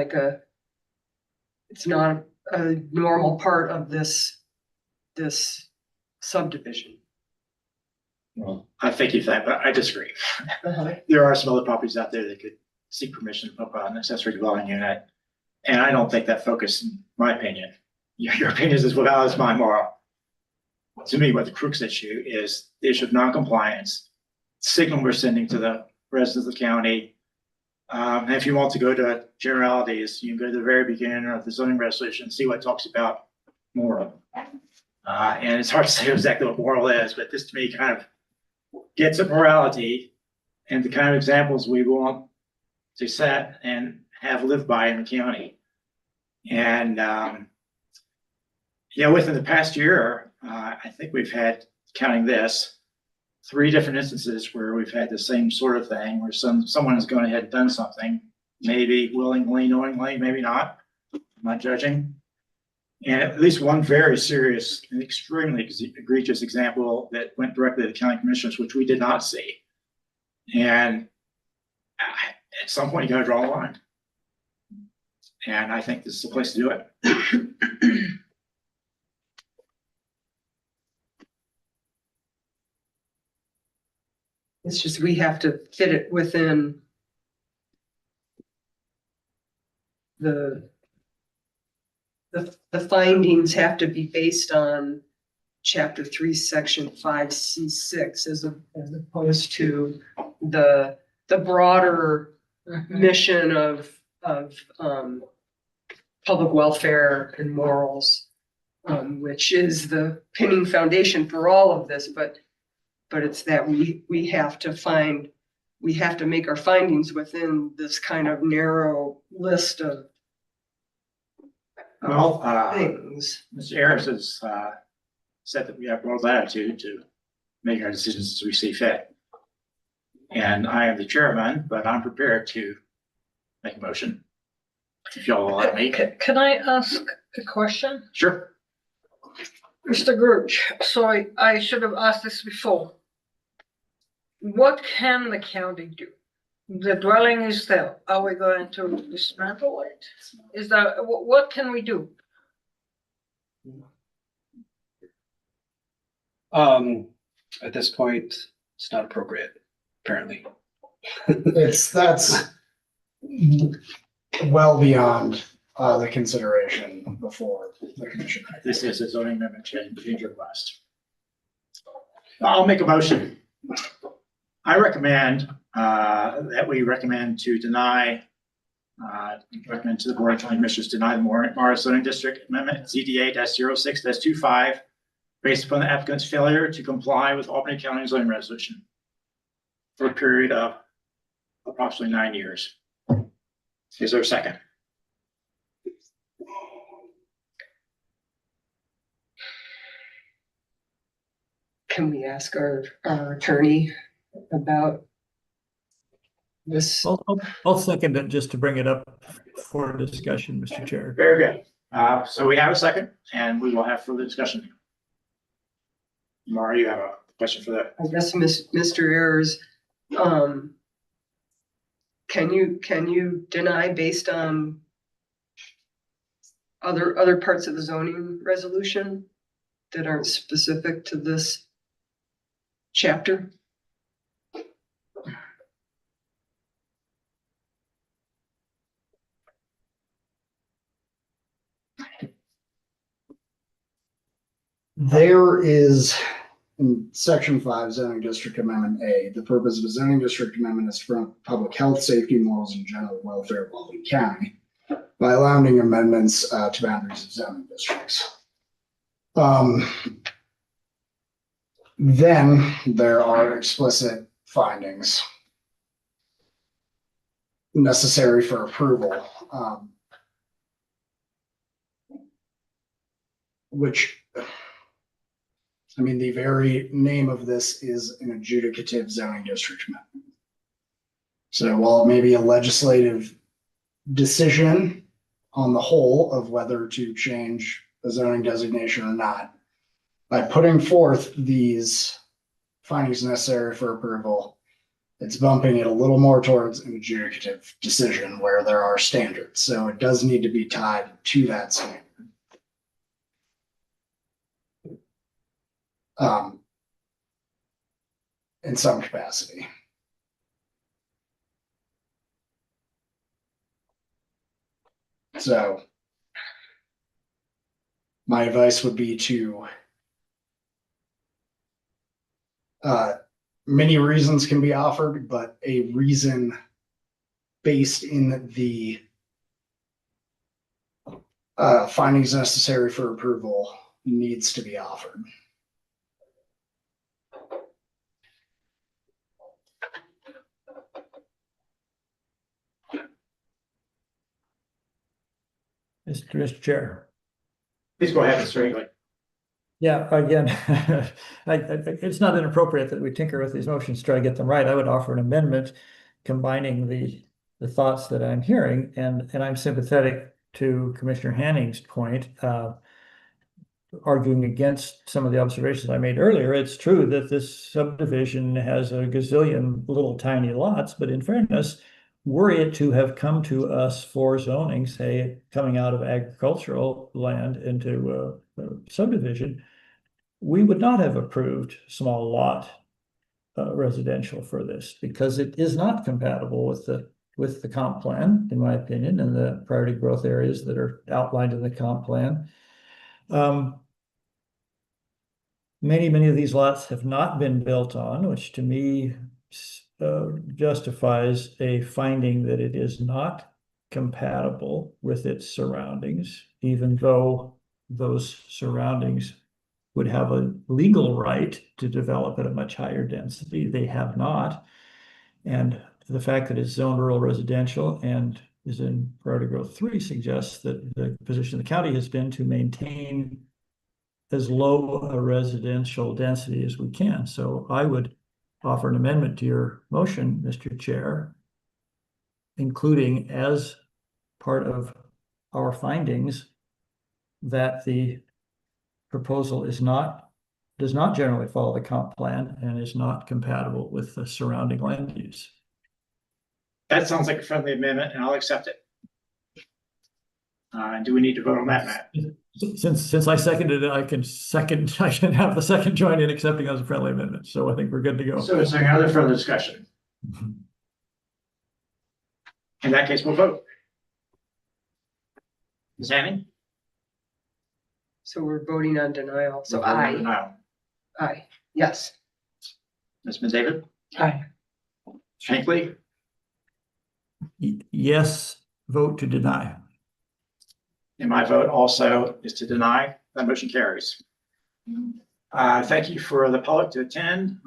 a normal part of this subdivision. Well, I thank you for that, but I disagree. There are some other properties out there that could seek permission to put an accessory dwelling unit. And I don't think that focus, in my opinion, your opinion is as well as mine, moral. To me, what the crux issue is, the issue of non-compliance, signal we're sending to the residents of the county. And if you want to go to generalities, you can go to the very beginning of the zoning resolution and see what it talks about moral. And it's hard to say exactly what moral is, but this to me kind of gets at morality and the kind of examples we want to set and have lived by in the county. And, within the past year, I think we've had, counting this, 3 different instances where we've had the same sort of thing, where someone has gone ahead and done something, maybe willingly, knowingly, maybe not. I'm not judging. And at least one very serious and extremely egregious example that went directly to the county commissioners, which we did not see. And at some point, you got to draw a line. And I think this is the place to do it. It's just we have to fit it within the findings have to be based on Chapter 3, Section 5C6, as opposed to the broader mission of public welfare and morals, which is the pinning foundation for all of this. But it's that we have to make our findings within this kind of narrow list of things. Mr. Ayers has said that we have broad latitude to make our decisions as we see fit. And I am the chairman, but I'm prepared to make a motion. If y'all will let me. Can I ask a question? Sure. Mr. Gruch, sorry, I should have asked this before. What can the county do? The dwelling is there. Are we going to dismantle it? What can we do? At this point, it's not appropriate, apparently. That's well beyond the consideration before the commission. This is a zoning amendment change request. I'll make a motion. I recommend that we recommend to recommend to the Board of County Commissioners deny the Morris zoning district amendment ZDA-06-25 based upon the applicant's failure to comply with Albany County zoning resolution for a period of approximately 9 years. Is there a second? Can we ask our attorney about this? I'll second it just to bring it up for discussion, Mr. Chair. Very good. So we have a second and we will have further discussion. Mara, you have a question for that? I guess, Mr. Ayers, can you deny based on other parts of the zoning resolution that aren't specific to this chapter? There is in section 5 zoning district amendment A, the purpose of a zoning district amendment is to promote public health, safety, morals, and general welfare of Albany County by allowing amendments to boundaries of zoning districts. Then there are explicit findings necessary for approval, which, I mean, the very name of this is an adjudicative zoning district amendment. So while it may be a legislative decision on the whole of whether to change a zoning designation or not, by putting forth these findings necessary for approval, it's bumping it a little more towards an adjudicative decision where there are standards. So it does need to be tied to that standard. In some capacity. So my advice would be to many reasons can be offered, but a reason based in the findings necessary for approval needs to be offered. Mr. Chair. Please go ahead, Mr. Higley. Yeah, again, it's not inappropriate that we tinker with these motions to try to get them right. I would offer an amendment combining the thoughts that I'm hearing, and I'm sympathetic to Commissioner Hanning's point, arguing against some of the observations I made earlier. It's true that this subdivision has a gazillion little tiny lots, but in fairness, were it to have come to us for zoning, say, coming out of agricultural land into a subdivision, we would not have approved small lot residential for this because it is not compatible with the comp plan, in my opinion, and the priority growth areas that are outlined in the comp plan. Many of these lots have not been built on, which to me justifies a finding that it is not compatible with its surroundings, even though those surroundings would have a legal right to develop at a much higher density. They have not. And the fact that it's zoned rural residential and is in priority growth 3 suggests that the position of the county has been to maintain as low a residential density as we can. So I would offer an amendment to your motion, Mr. Chair, including as part of our findings that the proposal does not generally follow the comp plan and is not compatible with the surrounding land use. That sounds like a friendly amendment and I'll accept it. Do we need to vote on that, Matt? Since I seconded it, I can have the second join in accepting as a friendly amendment. So I think we're good to go. So is there any other further discussion? In that case, we'll vote. Ms. Hanning? So we're voting on denial. So We're voting on aye, denial. aye, yes. Ms. David? Aye. Higley? Yes, vote to deny. And my vote also is to deny. That motion carries. Thank you for the public to attend.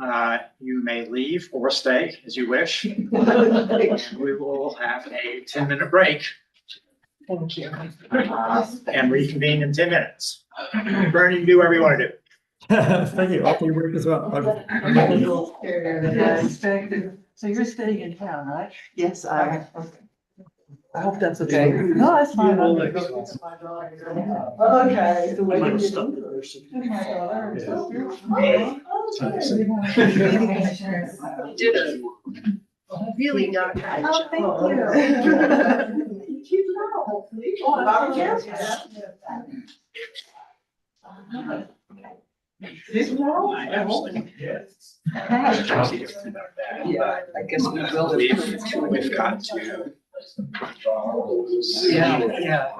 You may leave or stay as you wish. And we will have a 10-minute break. Thank you. And reconvene in 10 minutes. Bernie, do whatever you want to do. Thank you. Hopefully work as well. So you're staying in town, right? Yes, I hope that's okay. No, that's fine. Okay. So when you Did a really not bad job. Yeah, I guess we will. We've got to. Yeah, yeah.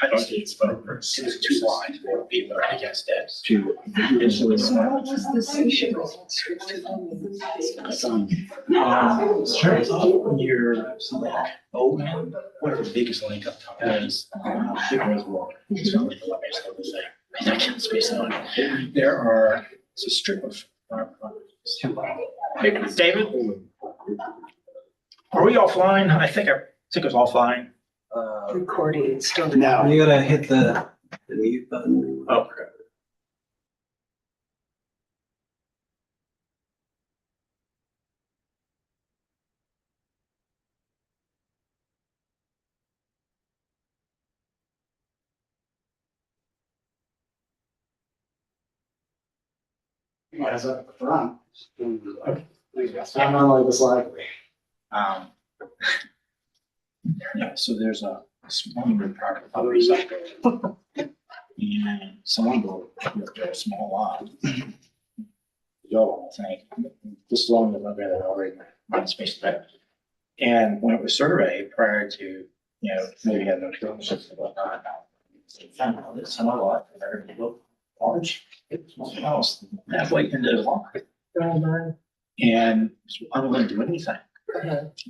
I don't think it's vote for it's too wide for people against it to initially. Sure. You're like, oh, man, what are the biggest link up top is, big reservoir. It's not like the Laramie, so to say. I can't space it on. There are, it's a strip of. Hey, David? Are we offline? I think it was offline. Recording, it's still. No. You gotta hit the mute button. Oh, As up front. I'm not this library. Yeah, so there's a small number of private properties out there. And someone built a small lot. Yo, I think, this long as I've been already, my space back. And when it was surveyed prior to, maybe had no trust and whatnot. Found out that some of the lot, very large, it's small house, halfway into the lot. And I'm gonna do anything.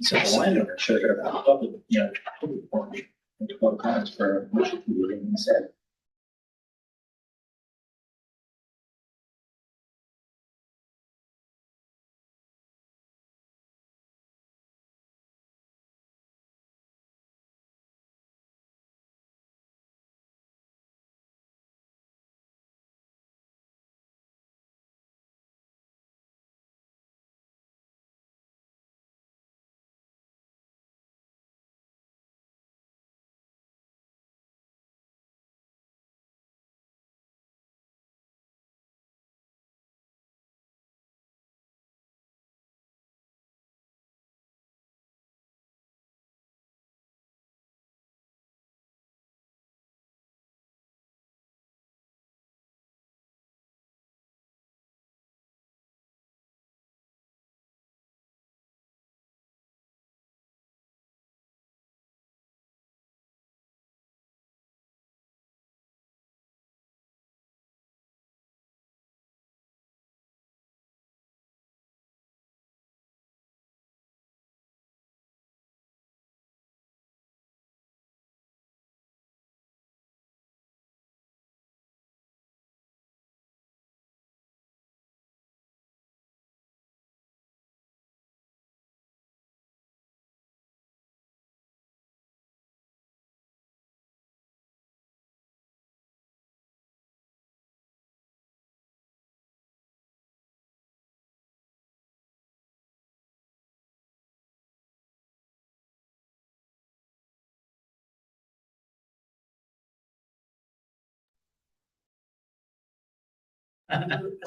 So the landowner should have got a public, public porch, into public comments for what you can do, and he said.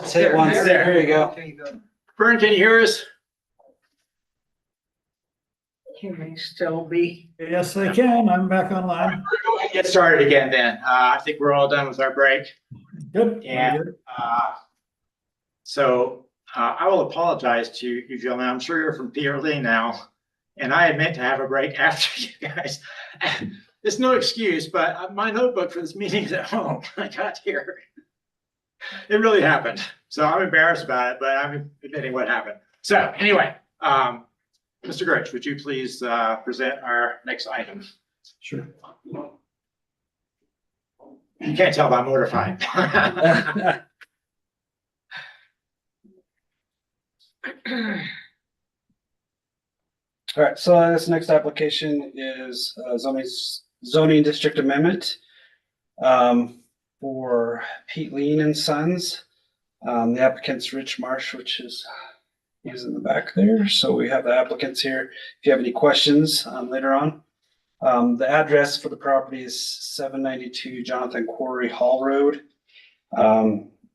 Say it once. There you go. There you go. Vern, can you hear us? He may still be. Yes, I can. I'm back online. Get started again then. I think we're all done with our break. Good. And so I will apologize to you gentlemen. I'm sure you're from Lien now. And I had meant to have a break after you guys. It's no excuse, but my notebook for this meeting is at home. I got here. It really happened. So I'm embarrassed about it, but I'm admitting what happened. So anyway, Mr. Gertz, would you please present our next item? Sure. You can't tell by mortified. All right, so this next application is zoning zoning district amendment for Pete Lien and Sons. The applicant's Rich Marsh, which is he's in the back there. So we have the applicants here. If you have any questions later on. The address for the property is 792 Jonathan Quarry Hall Road.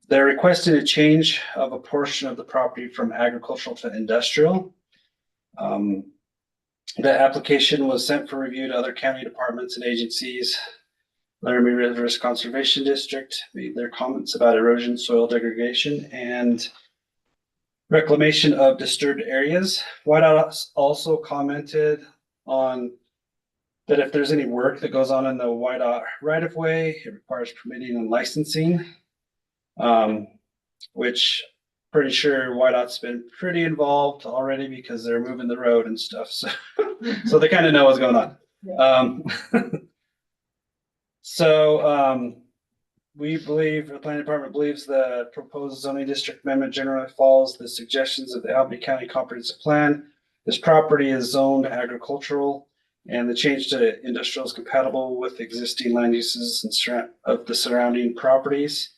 They're requesting a change of a portion of the property from agricultural to industrial. The application was sent for review to other county departments and agencies. Laramie Rivers Conservation District made their comments about erosion, soil degradation, and reclamation of disturbed areas. Whiteout also commented on that if there's any work that goes on in the Whiteout right-of-way, it requires permitting and licensing, which pretty sure Whiteout's been pretty involved already because they're moving the road and stuff. So, so they kind of know what's going on. We believe, the planning department believes the proposed zoning district amendment generally follows the suggestions of the Albany County Comprehensive Plan. This property is zoned agricultural, and the change to industrial is compatible with existing land uses and of the surrounding properties.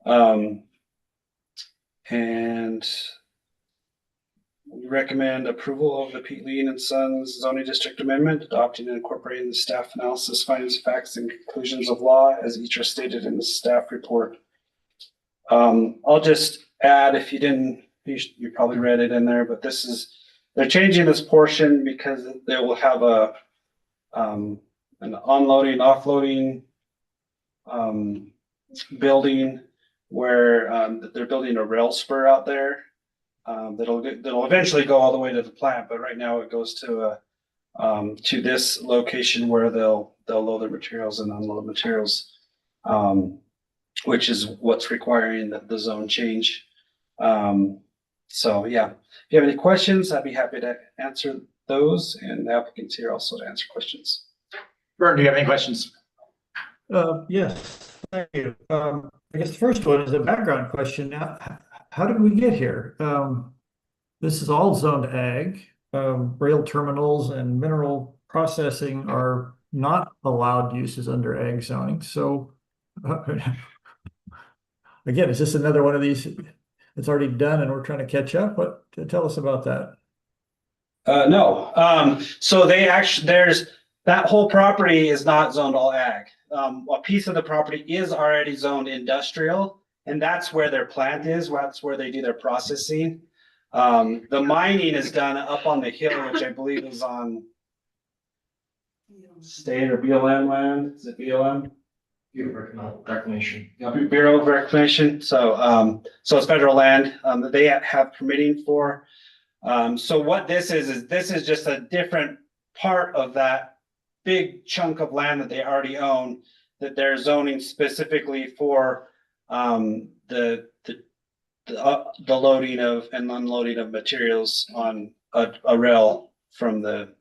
And we recommend approval of the Pete Lien and Sons zoning district amendment, adopting and incorporating the staff analysis, findings, facts, and conclusions of law as each are stated in the staff report. I'll just add, if you didn't, you probably read it in there, but this is, they're changing this portion because they will have an unloading, offloading building where they're building a rail spur out there. That'll eventually go all the way to the plant, but right now it goes to this location where they'll load their materials and unload materials, which is what's requiring the zone change. So yeah, if you have any questions, I'd be happy to answer those, and the applicant's here also to answer questions. Vern, do you have any questions? Yes, thank you. I guess the first one is a background question. Now, how did we get here? This is all zoned ag. Rail terminals and mineral processing are not allowed uses under ag zoning. So again, is this another one of these? It's already done and we're trying to catch up. What, tell us about that. No. So there's that whole property is not zoned all ag. A piece of the property is already zoned industrial, and that's where their plant is. That's where they do their processing. The mining is done up on the hill, which I believe is on state or BLM land. Is it BLM? Bureau of Reclamation. Yeah, Bureau of Reclamation. So it's federal land that they have permitting for. So what this is this is just a different part of that big chunk of land that they already own, that they're zoning specifically for the loading of and unloading of materials on a rail from the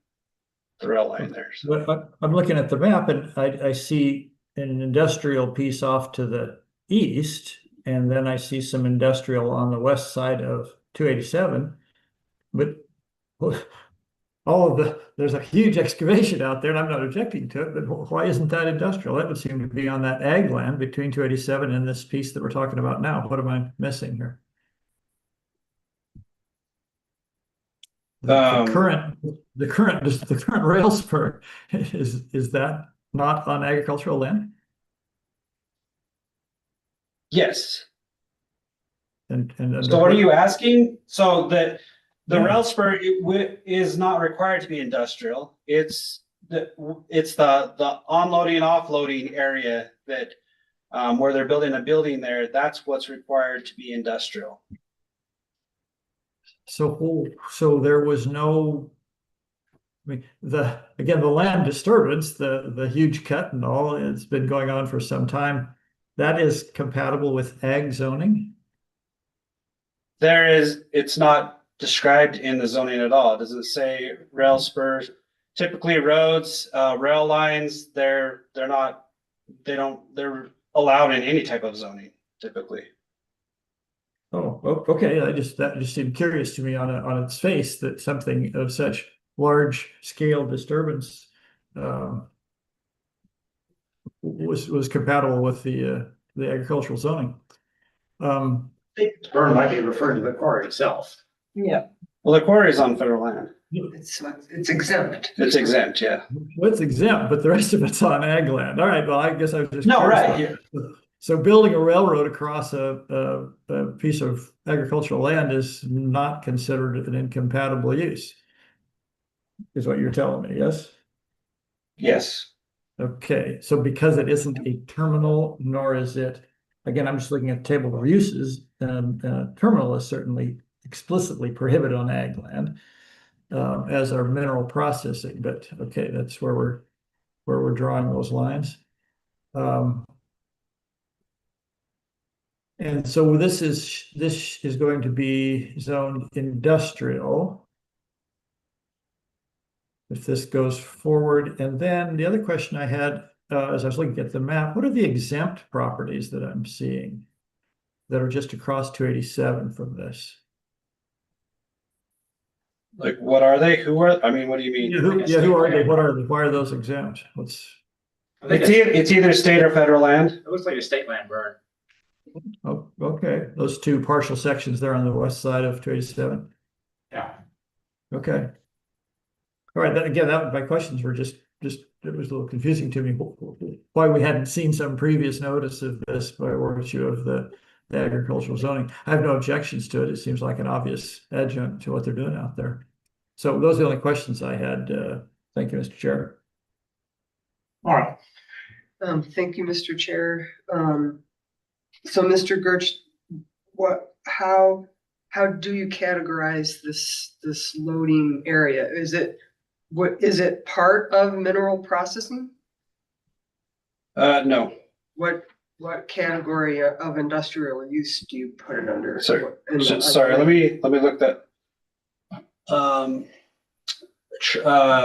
rail line there. So. I'm looking at the map and I see an industrial piece off to the east, and then I see some industrial on the west side of 287. But there's a huge excavation out there, and I'm not objecting to it, but why isn't that industrial? That would seem to be on that ag land between 287 and this piece that we're talking about now. What am I missing here? The current rail spur, is that not on agricultural land? Yes. And so what are you asking? So the rail spur is not required to be industrial. It's the onloading and offloading area that where they're building a building there. That's what's required to be industrial. So there was no, I mean, the land disturbance, the huge cut and all, it's been going on for some time. That is compatible with ag zoning? It's not described in the zoning at all. It doesn't say rail spurs. Typically roads, rail lines, they're allowed in any type of zoning typically. Oh, okay. That just seemed curious to me on its face that something of such large scale disturbance was compatible with the agricultural zoning. I think burn might be referring to the quarry itself. Yeah, Well, the quarry is on federal land. it's exempt. It's exempt, yeah. Well, it's exempt, but the rest of it's on ag land. All right, well, I guess I was just. No, curious right, about that. So building a railroad across a piece of agricultural land is not considered an incompatible use. Is what you're telling me, yes? Yes. Okay, so because it isn't a terminal, nor is it, again, I'm just looking at the table of uses, terminal is certainly explicitly prohibited on ag land. As our mineral processing, but okay, that's where we're drawing those lines. And so this is going to be zoned industrial. If this goes forward, and then the other question I had, as I was looking at the map, what are the exempt properties that I'm seeing that are just across 287 from this? Like, what are they? Who are, I mean, what do you mean? Who are they? What are they? Why are those exempt? It's either state or federal land. It looks like a state land burn. Oh, okay, those two partial sections there on the west side of 287. Yeah. Okay. All right, again, my questions were just, it was a little confusing to me why we hadn't seen some previous notice of this by virtue of the agricultural zoning. I have no objections to it. It seems like an obvious adjunct to what they're doing out there. So those are the only questions I had. Thank you, Mr. Chair. All right. Thank you, Mr. Chair. So Mr. Gertz, how do you categorize this loading area? Is it part of mineral processing? No. What category of industrial use do you put it under? Sorry, let me look that.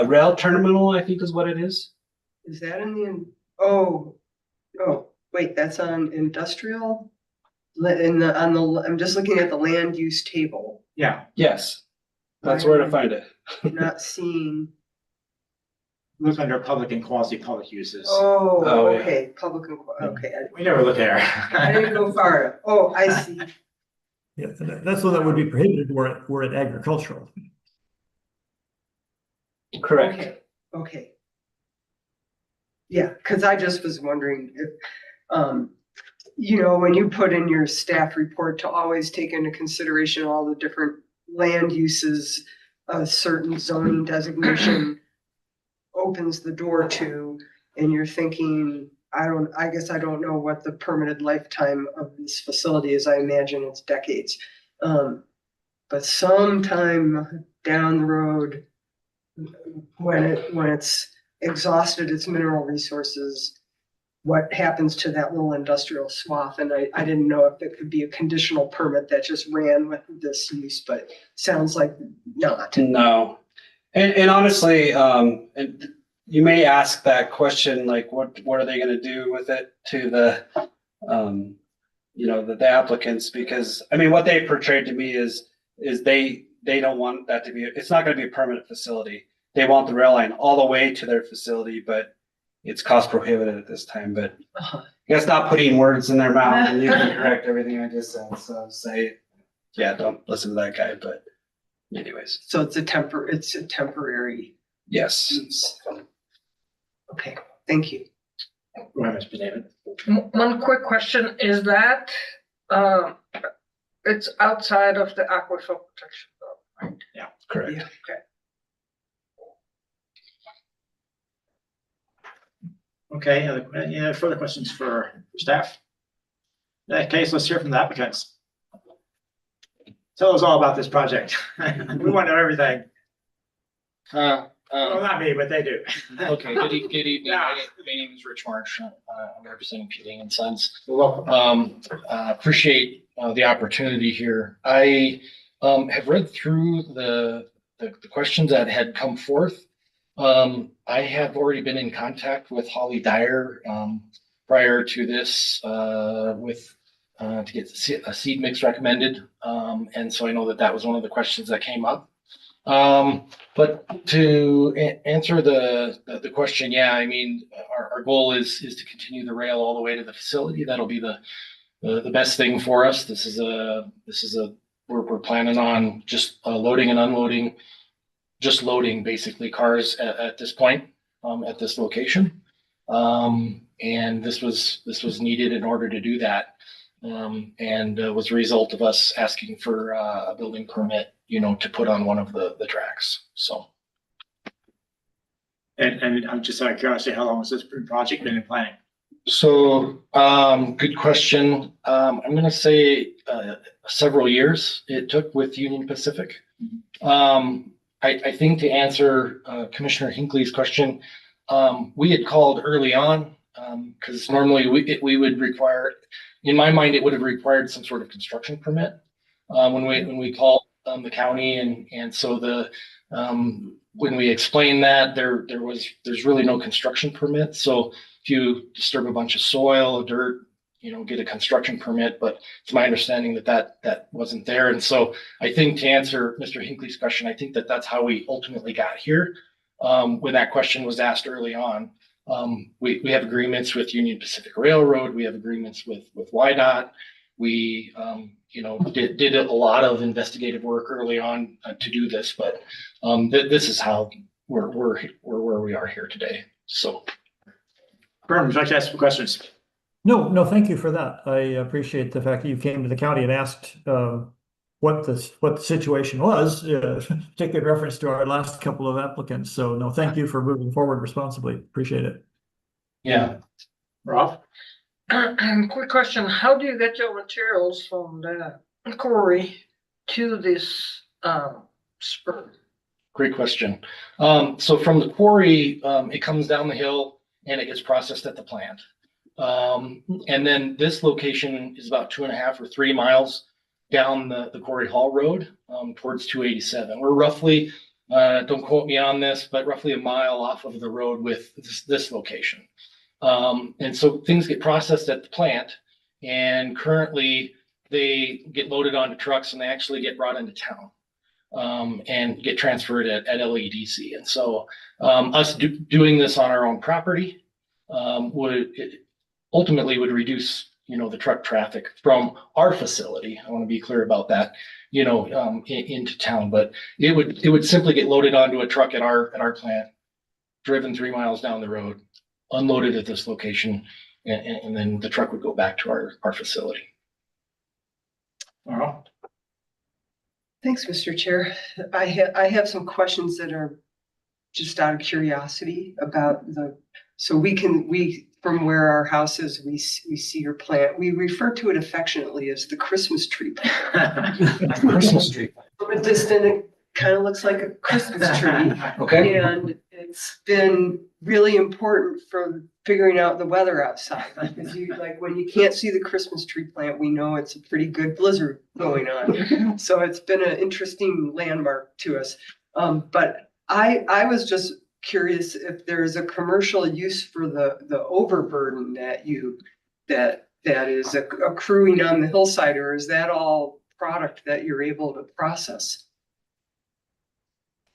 Rail terminal, I think is what it is. Is that in wait, that's on industrial? I'm just looking at the land use table. Yeah. Yes, that's where to find it. Not seeing. Look under public and quasi-public uses. Oh, Oh, yeah. okay, public, okay. We never look there. I didn't go far enough. Oh, I see. Yeah, that's one that would be prohibited were it agricultural. Correct. Okay. Yeah, because I just was wondering if, when you put in your staff report to always take into consideration all the different land uses, a certain zoning designation opens the door to, and you're thinking, I guess I don't know what the permitted lifetime of this facility is. I imagine it's decades. But sometime down the road, when it's exhausted its mineral resources, what happens to that little industrial swath? And I didn't know if it could be a conditional permit that just ran with this use, but sounds like not. No. And honestly, and you may ask that question, like, what are they going to do with it to the applicants? Because I mean, what they portrayed to me is they don't want that to be. It's not going to be a permanent facility. They want the rail line all the way to their facility, but it's cost prohibitive at this time. But I guess not putting words in their mouth, and you can correct everything I just said. So say, yeah, don't listen to that guy. But anyways, So it's a temporary yes. use. Okay, thank you. Go ahead, Mr. David. One quick question, is that, it's outside of the aquifer protection zone, right? Yeah, Correct. Yeah, okay. Okay, any further questions for staff? In that case, let's hear from the applicants. Tell us all about this project. We want to know everything. Well, not me, but they do. Okay, good evening. Yeah. My name is Rich Marsh. I'm representing P. and Sons. Welcome. Appreciate the opportunity here. I have read through the questions that had come forth. I have already been in contact with Holly Dyer prior to this to get a seed mix recommended. And so I know that was one of the questions that came up. But to answer the question, yeah, I mean, our goal is to continue the rail all the way to the facility. That'll be the best thing for us. This is we're planning on just loading and unloading, just loading basically cars at this point, at this location. And this was needed in order to do that. And was a result of us asking for a building permit, to put on one of the tracks. So. And I'm just out of curiosity, how long has this project been in planning? So, good question. I'm gonna say several years it took with Union Pacific. I think to answer Commissioner Hinckley's question, we had called early on because normally we would require, in my mind, it would have required some sort of construction permit when we called the county, and so when we explained that there's really no construction permit. So if you disturb a bunch of soil, dirt, get a construction permit, but it's my understanding that wasn't there. And so I think to answer Mr. Hinckley's question, I think that's how we ultimately got here. When that question was asked early on, we have agreements with Union Pacific Railroad. We have agreements with YDOT. We, did a lot of investigative work early on to do this, but this is how we're where we are here today. So, Berman, would you like to ask some questions? No, thank you for that. I appreciate the fact that you came to the county and asked what the situation was, particularly in reference to our last couple of applicants. So no, thank you for moving forward responsibly. Appreciate it. Yeah. Rob? Quick question, how do you get your materials from the quarry to this spur? Great question. So from the quarry, it comes down the hill and it gets processed at the plant. And then this location is about 2.5 or 3 miles down the Quarry Hall Road towards 287. We're roughly, don't quote me on this, but roughly a mile off of the road with this location. And so things get processed at the plant, and currently they get loaded onto trucks and they actually get brought into town and get transferred at LEDC. And so us doing this on our own property ultimately would reduce, the truck traffic from our facility. I want to be clear about that, into town, but it would simply get loaded onto a truck at our plant, driven 3 miles down the road, unloaded at this location, and then the truck would go back to our facility. Wow. Thanks, Mr. Chair. I have some questions that are just out of curiosity about so from where our house is, we see your plant. We refer to it affectionately as the Christmas tree plant. Christmas tree. From a distance, it kind of looks like a Christmas tree. Okay. And it's been really important for figuring out the weather outside. Because when you can't see the Christmas tree plant, we know it's a pretty good blizzard going on. So it's been an interesting landmark to us. But I was just curious if there's a commercial use for the overburden that is accruing on the hillside, or is that all product that you're able to process?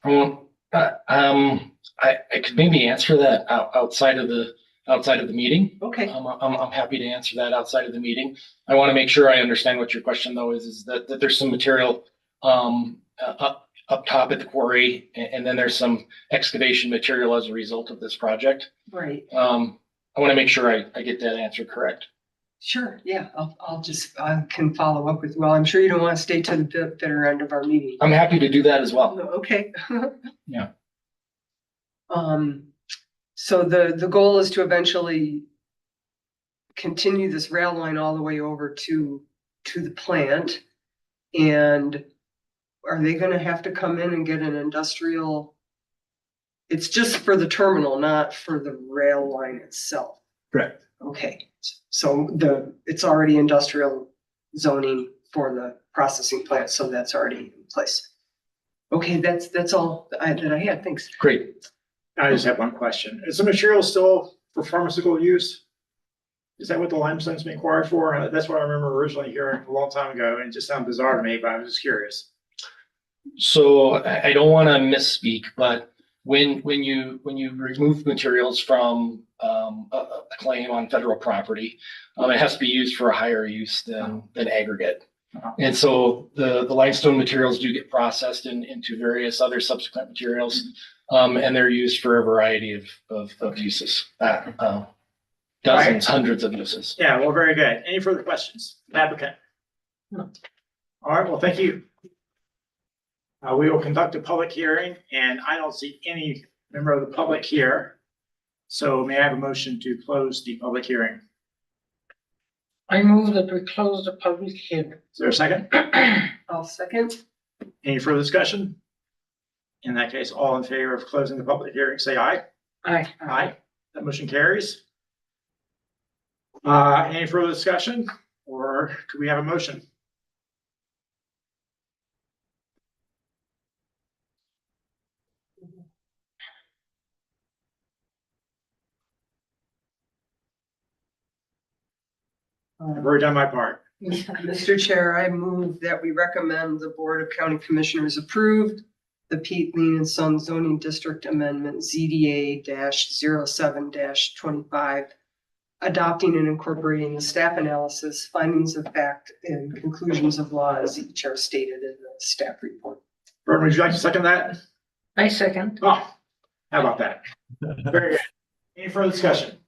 I could maybe answer that outside of the meeting. Okay. I'm happy to answer that outside of the meeting. I want to make sure I understand what your question though is that there's some material up top at the quarry, and then there's some excavation material as a result of this project. Right. I want to make sure I get that answer correct. Sure. Yeah. I can follow up with, well, I'm sure you don't want to stay to the bitter end of our meeting. I'm happy to do that as well. Okay. Yeah. So the goal is to eventually continue this rail line all the way over to the plant. And are they going to have to come in and get an industrial? It's just for the terminal, not for the rail line itself. Correct. Okay. So it's already industrial zoning for the processing plant, so that's already in place. Okay, that's all that I had. Thanks. Great. I just have one question. Is the material still for pharmaceutical use? Is that what the limestone's being acquired for? That's what I remember originally hearing a long time ago, and it just sounded bizarre to me, but I was just curious. So I don't want to misspeak, but when you remove materials from a claim on federal property, it has to be used for a higher use than aggregate. And so the limestone materials do get processed into various other subsequent materials, and they're used for a variety of uses. Dozens, hundreds of uses. Yeah, well, very good. Any further questions? Applicant? No. All right, well, thank you. We will conduct a public hearing, and I don't see any member of the public here. So may I have a motion to close the public hearing? I move that we close the public hearing. Is there a second? I'll second. Any further discussion? In that case, all in favor of closing the public hearing, say aye. Aye. Aye. That motion carries. Any further discussion, or could we have a motion? I've already done my part. Mr. Chair, I move that we recommend the Board of County Commissioners approve the Pete Lien and Son zoning district amendment ZDA 07 adopting and incorporating the staff analysis, findings of fact, and conclusions of law as each are stated in the staff report. Burton, would you like to second that? I second. Oh, how about that? Very good. Any further discussion?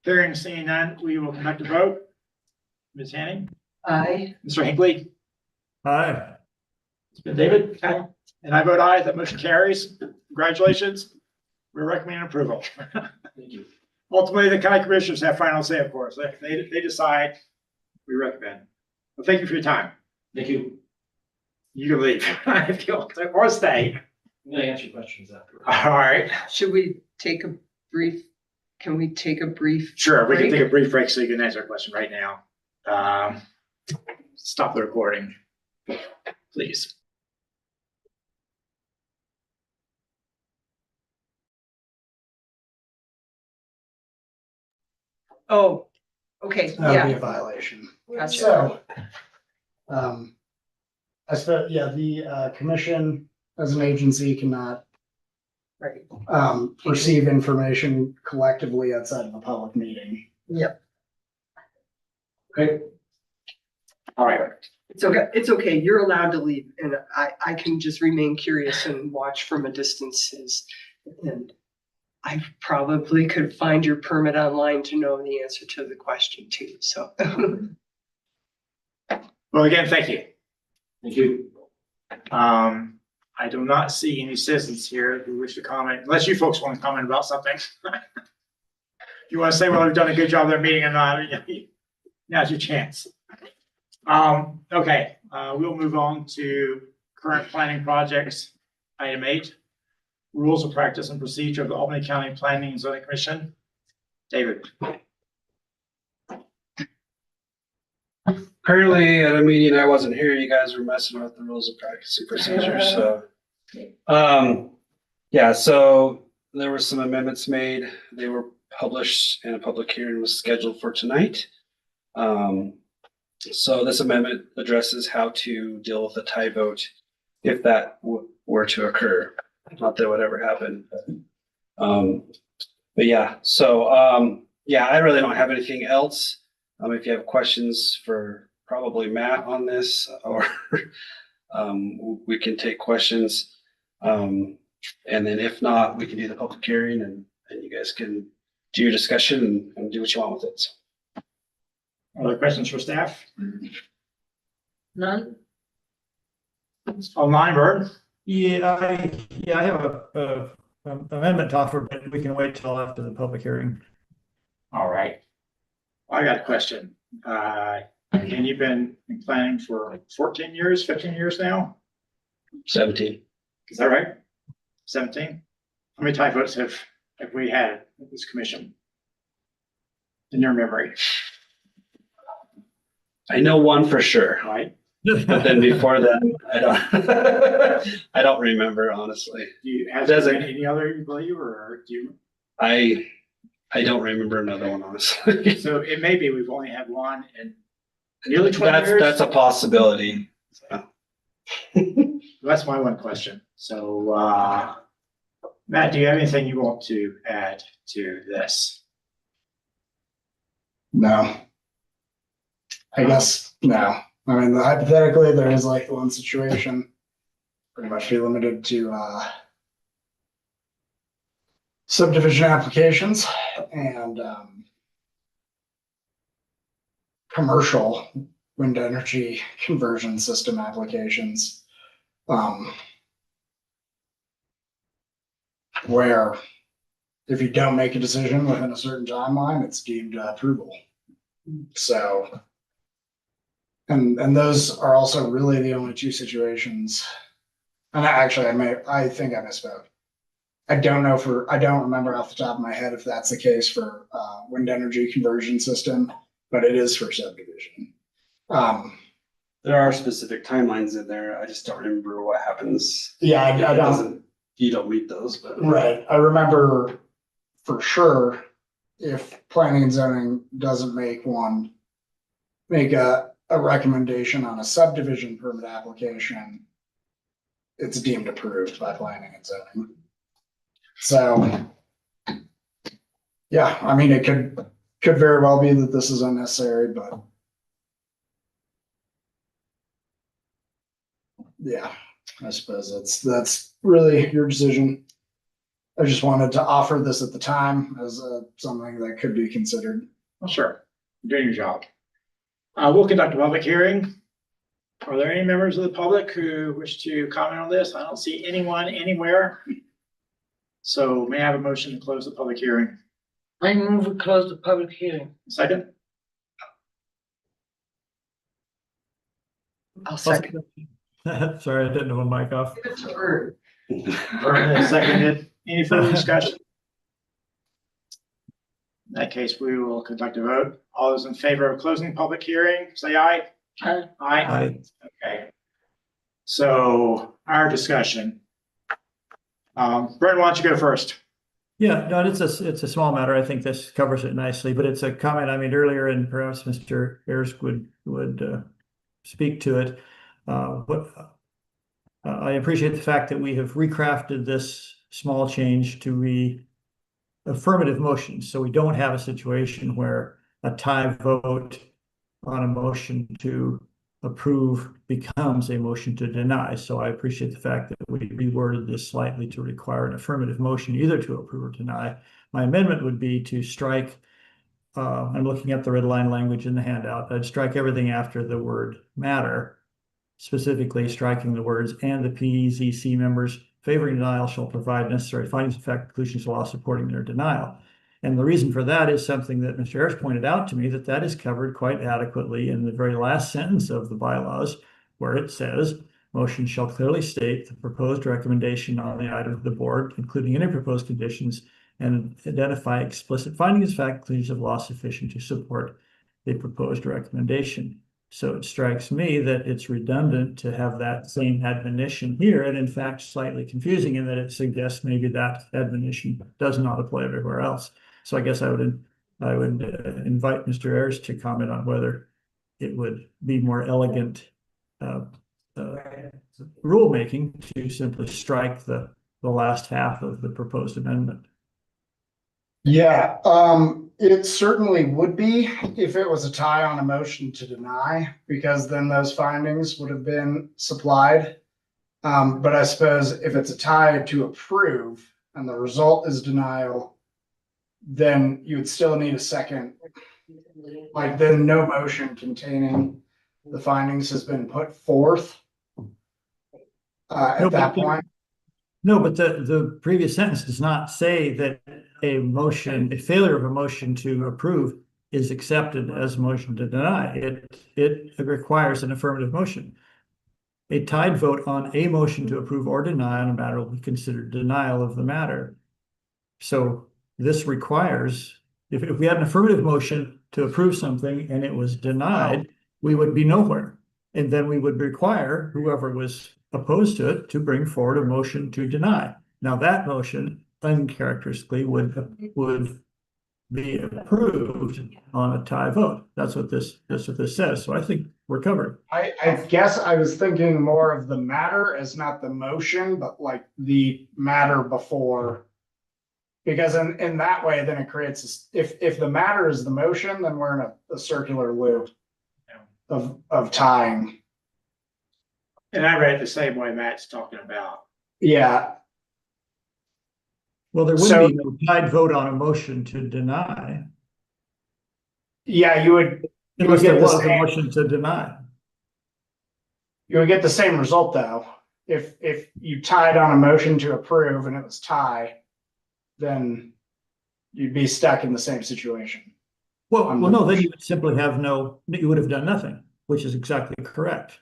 Hearing and seeing none, we will conduct a vote. Ms. Hanning? Aye. Mr. Hinckley? Aye. David? Aye. And I vote aye. That motion carries. Congratulations. We're recommending approval. Thank you. Ultimately, the county commissioners have final say, of course. If they decide, we recommend. Well, thank you for your time. Thank you. You can leave if you want to, or stay. I'm gonna answer questions after. All right. Should we take a brief, can we take a brief? Sure, we can break? take a brief break so you can answer a question right now. Stop the recording, please. Oh, okay, That would be yeah, a violation. gotcha. So, I suppose, yeah, the commission as an agency cannot Right. receive information collectively outside of a public meeting. Yep. Okay. All right. It's okay. You're allowed to leave and I can just remain curious and watch from a distance. And I probably could find your permit online to know the answer to the question too, so. Well, again, thank you. Thank you. I do not see any citizens here who wish to comment, unless you folks want to comment about something. You want to say, well, we've done a good job of their meeting or not, now's your chance. Okay, we'll move on to current planning projects. Item 8, rules of practice and procedure of the Albany County Planning and Zoning Commission. David. Apparently at a meeting I wasn't here, you guys were messing with the rules of practice and procedures, so. Yeah, so there were some amendments made. They were published and a public hearing was scheduled for tonight. So this amendment addresses how to deal with a tie vote if that were to occur. Not that would ever happen. But yeah, so yeah, I really don't have anything else. If you have questions for probably Matt on this, or we can take questions. And then if not, we can do the public hearing and you guys can do your discussion and do what you want with it. Other questions for staff? None? Online, Bird? I have a amendment to offer, but we can wait till after the public hearing. All right. I got a question. And you've been planning for 14 years, 15 years now? 17. Is that right? 17? How many tie votes have we had at this commission? In your memory, I know one for sure, right? but then before that, I don't remember, honestly. Do you have any other you believe, or do you? I don't remember another one, honestly. So it may be we've only had one in nearly 20 years. That's a possibility. So. That's my one question. So, Matt, do you have anything you want to add to this? No. I guess, no. I mean, hypothetically, there is like one situation, pretty much be limited to, subdivision applications and, commercial wind energy conversion system applications. Where if you don't make a decision within a certain timeline, it's deemed approval. So, and those are also really the only two situations. And actually, I think I misspoke. I don't remember off the top of my head if that's the case for wind energy conversion system, but it is for subdivision. There are specific timelines in there. I just don't remember what happens. Yeah, I It don't. doesn't- You don't meet those, but. Right, I remember for sure, if planning and zoning doesn't make a recommendation on a subdivision permit application, it's deemed approved by planning and zoning. So, yeah, I mean, it could very well be that this is unnecessary, but yeah, I suppose that's really your decision. I just wanted to offer this at the time as something that could be considered. Well, sure, you're doing your job. We'll conduct a public hearing. Are there any members of the public who wish to comment on this? I don't see anyone anywhere. So may I have a motion to close the public hearing? I move we close the public hearing. Second, I'll second. Sorry, I didn't have a mic off. It's a bird. Vernon has seconded. Any further discussion? In that case, we will conduct a vote. All those in favor of closing public hearing, say aye. Aye. Aye. Okay. So our discussion. Brent, why don't you go first? Yeah, no, it's a small matter. I think this covers it nicely, but it's a comment I made earlier, and perhaps Mr. Ayers would speak to it. But I appreciate the fact that we have recrafted this small change to be affirmative motions, so we don't have a situation where a tie vote on a motion to approve becomes a motion to deny. So I appreciate the fact that we reworded this slightly to require an affirmative motion either to approve or deny. My amendment would be to strike, I'm looking at the red line language in the handout, I'd strike everything after the word matter, specifically striking the words "and the PZC members favoring denial shall provide necessary findings of fact, conclusions of law supporting their denial." And the reason for that is something that Mr. Harris pointed out to me, that is covered quite adequately in the very last sentence of the bylaws, where it says, "Motion shall clearly state the proposed recommendation on the item of the board, including any proposed conditions, and identify explicit findings of fact, conclusions of law sufficient to support the proposed recommendation." So it strikes me that it's redundant to have that same admonition here, and in fact, slightly confusing in that it suggests maybe that admonition does not apply everywhere else. So I guess I would invite Mr. Ayers to comment on whether it would be more elegant rulemaking to simply strike the last half of the proposed amendment. Yeah, it certainly would be if it was a tie on a motion to deny, because then those findings would have been supplied. But I suppose if it's a tie to approve and the result is denial, then you would still need a second. Like then no motion containing the findings has been put forth at that point. No, but the previous sentence does not say that a failure of a motion to approve is accepted as a motion to deny. It requires an affirmative motion. A tied vote on a motion to approve or deny on a matter will be considered denial of the matter. So this requires, if we had an affirmative motion to approve something and it was denied, we would be nowhere. And then we would require whoever was opposed to it to bring forward a motion to deny. Now that motion uncharacteristically would be approved on a tie vote. That's what this says. So I think we're covered. I guess I was thinking more of the matter as not the motion, but like the matter before. Because in that way, then it creates, if the matter is the motion, then we're in a circular loop of tying. And I read it the same way Matt's talking about. Yeah, Well, there So- would be no tied vote on a motion to deny yeah, you would unless get there the was a same- motion to deny. get the same result though. If you tied on a motion to approve and it was tie, then you'd be stuck in the same situation. Well, no, then you would simply have you would have done nothing, which is exactly correct.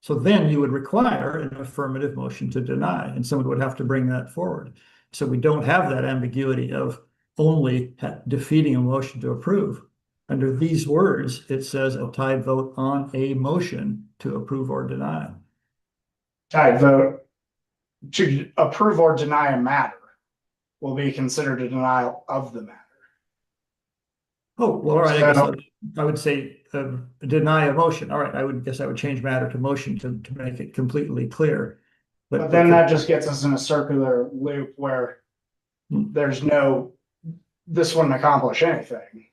So then you would require an affirmative motion to deny, and someone would have to bring that forward. So we don't have that ambiguity of only defeating a motion to approve. Under these words, it says a tied vote on a motion to approve or deny. Tied vote to approve or deny a matter will be considered a denial of the matter. Oh, well, all right, I So- guess I would say deny a motion. All right, I would change matter to motion to make it completely clear. But then that just gets us in a circular loop where there's this wouldn't accomplish anything.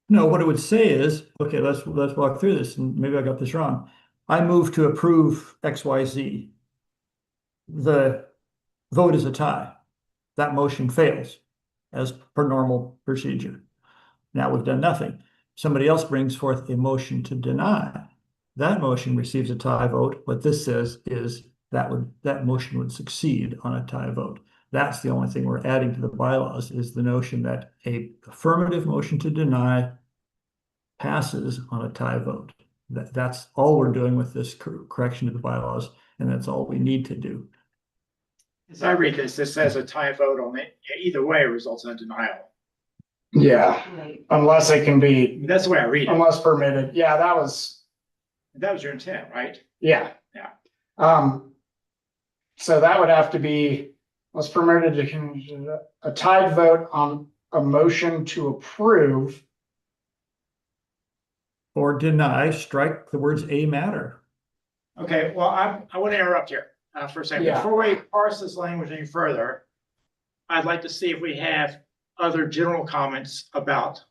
No, what it would say is, okay, let's walk through this, and maybe I got this wrong. I move to approve XYZ. The vote is a tie. That motion fails as per normal procedure. Now we've done nothing. Somebody else brings forth a motion to deny. That motion receives a tie vote. What this says is that motion would succeed on a tie vote. That's the only thing we're adding to the bylaws, is the notion that a affirmative motion to deny passes on a tie vote. That's all we're doing with this correction to the bylaws, and that's all we need to do. As I read this, this says a tie vote on it, either way results in a denial. Yeah, unless it can be, That's the way I read it. unless permitted. Yeah, that was Your intent, right? Yeah. Yeah. So that would have to be, was permitted to, a tied vote on a motion to approve. Or deny, strike the words a matter. Okay, well, I want to interrupt here for a second. Yeah. Before we parse this language any further, I'd like to see if we have other general comments about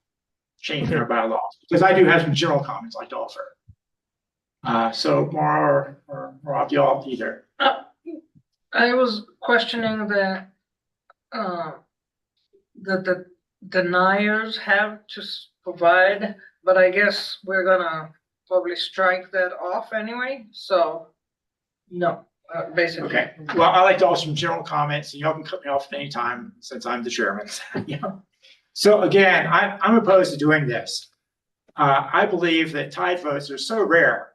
changing our bylaws, because I do have some general comments I'd like to offer. So Mara or Rob, y'all either. I was questioning the deniers have to provide, but I guess we're gonna probably strike that off anyway, so no, basically. Okay, well, I like to offer some general comments, and y'all can cut me off at any time since I'm the chairman. You know? So again, I'm opposed to doing this. I believe that tied votes are so rare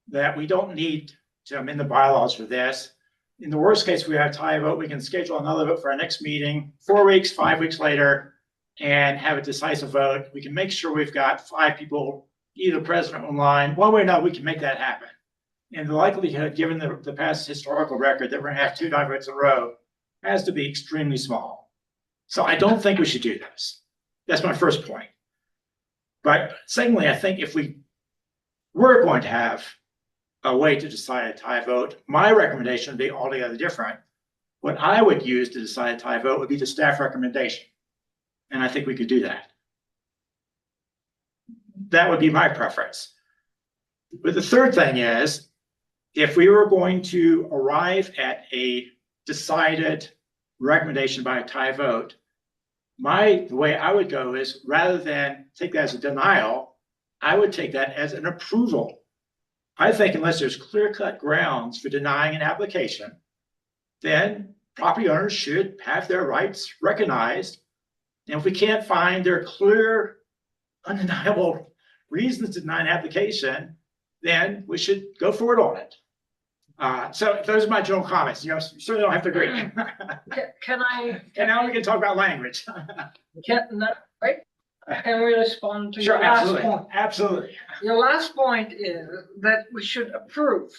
that we don't need to amend the bylaws for this. In the worst case, we have a tie vote, we can schedule another vote for our next meeting, 4 weeks, 5 weeks later, and have a decisive vote. We can make sure we've got 5 people, either present or online. One way or another, we can make that happen. And the likelihood, given the past historical record, that we're gonna have 2 tie votes in a row has to be extremely small. So I don't think we should do this. That's my first point. But secondly, I think if we were going to have a way to decide a tie vote, my recommendation would be altogether different. What I would use to decide a tie vote would be the staff recommendation. And I think we could do that. That would be my preference. But the third thing is, if we were going to arrive at a decided recommendation by a tie vote, the way I would go is, rather than take that as a denial, I would take that as an approval. I think unless there's clear-cut grounds for denying an application, then property owners should have their rights recognized. And if we can't find their clear, undeniable reasons to deny an application, then we should go forward on it. So those are my general comments. You certainly don't have to agree. Can I? And now we can talk about language. Can we respond to Sure, your last absolutely, point? absolutely. Your last point is that we should approve,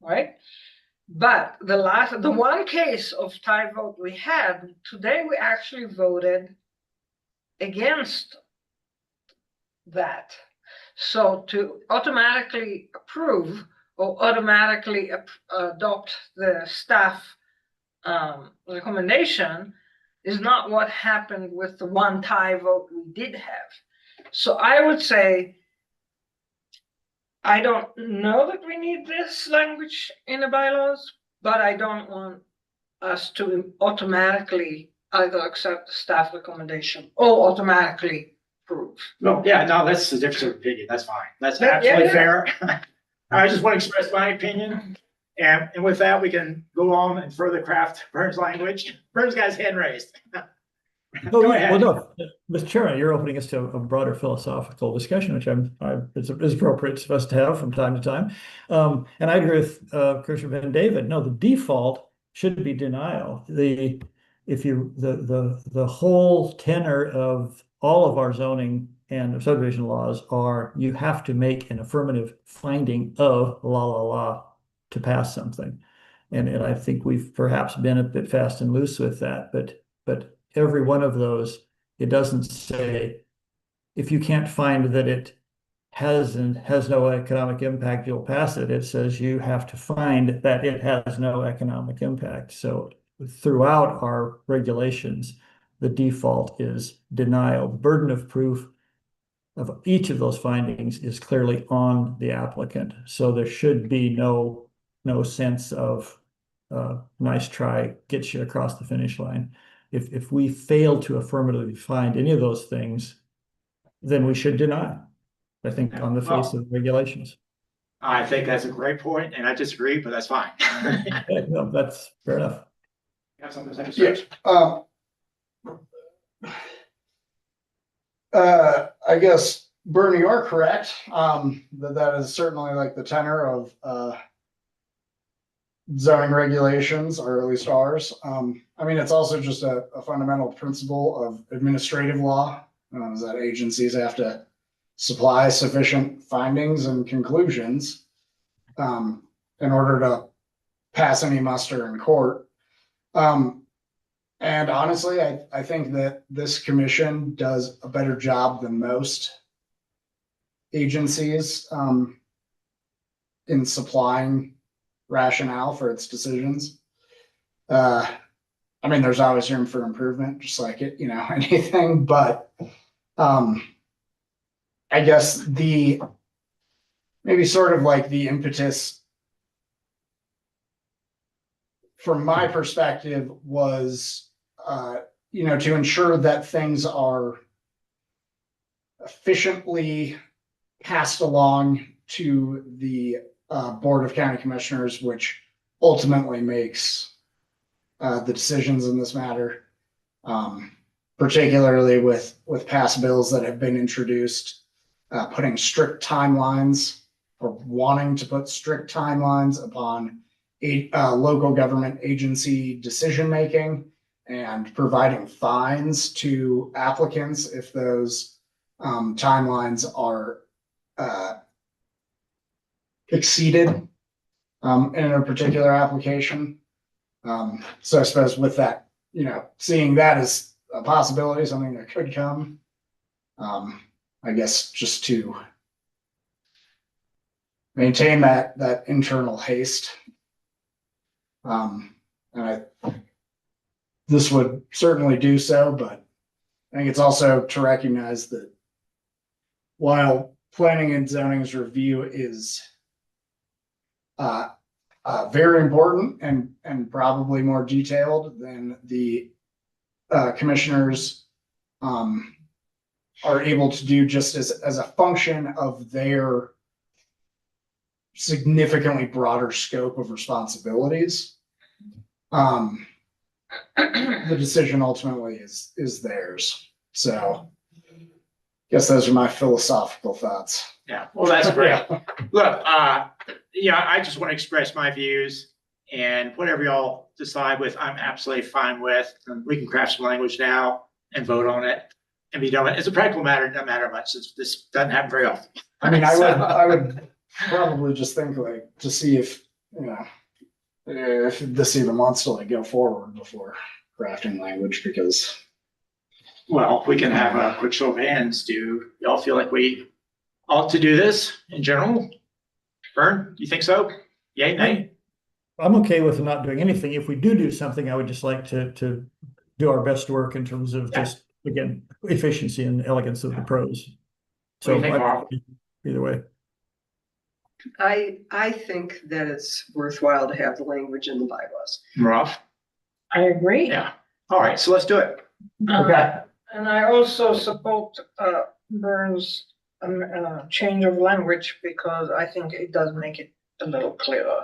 right? But the one case of tie vote we had, today we actually voted against that. So to automatically approve or automatically adopt the staff recommendation is not what happened with the one tie vote we did have. So I would say, I don't know that we need this language in the bylaws, but I don't want us to automatically either accept the staff recommendation or automatically approve. No, yeah, no, that's the difference of opinion. That's fine. That's Yeah, absolutely yeah. fair. I just want to express my opinion. And with that, we can go on and further craft Vern's language. Vern's got his hand raised. Oh, Go yeah, ahead. well, no, Mr. Chairman, you're opening us to a broader philosophical discussion, which is appropriate for us to have from time to time. And I agree with Commissioner Van David. No, the default should be denial. The whole tenor of all of our zoning and subdivision laws are you have to make an affirmative finding of to pass something. And I think we've perhaps been a bit fast and loose with that, but every one of those, it doesn't say if you can't find that it has no economic impact, you'll pass it. It says you have to find that it has no economic impact. So throughout our regulations, the default is denial. The burden of proof of each of those findings is clearly on the applicant. So there should be no sense of nice try, get you across the finish line. If we fail to affirmatively find any of those things, then we should deny, I think, on the face of the regulations. I think that's a great point, and I disagree, but that's fine. Yeah, no, that's fair enough. You have something to say, sir? I guess, Bernie, you are correct. That is certainly like the tenor of zoning regulations, or at least ours. I mean, it's also just a fundamental principle of administrative law, is that agencies have to supply sufficient findings and conclusions in order to pass any muster in court. And honestly, I think that this commission does a better job than most agencies in supplying rationale for its decisions. I mean, there's always room for improvement, just like anything, but I guess maybe sort of like the impetus from my perspective was, to ensure that things are efficiently passed along to the Board of County Commissioners, which ultimately makes the decisions in this matter, particularly with past bills that have been introduced, putting strict timelines or wanting to put strict timelines upon local government agency decision-making and providing fines to applicants if those timelines are exceeded in a particular application. So I suppose with that, seeing that as a possibility, something that could come, I guess just to maintain that internal haste. And this would certainly do so, but I think it's also to recognize that while planning and zoning's review is very important and probably more detailed than the commissioners are able to do, just as a function of their significantly broader scope of responsibilities. The decision ultimately is theirs. So I guess those are my philosophical thoughts. Yeah, well, that's great. Look, I just want to express my views, and whatever y'all decide with, I'm absolutely fine with. And we can craft some language now and vote on it and be done with it. It's a practical matter, it doesn't matter much since this doesn't happen very often. I mean, I would probably just think to see if this even wants to go forward before crafting language, because Well, we can have a quick show of hands. Do y'all feel like we ought to do this in general? Vern, you think so? Yay, nay? I'm okay with not doing anything. If we do something, I would just like to do our best work in terms of just, again, efficiency and elegance of the prose. What do you So think, Mark? either way. I think that it's worthwhile to have the language in the bylaws. Ralph? I agree. Yeah. All right, so let's do it. Okay. And I also support, Vern's, change of language because I think it does make it a little clearer.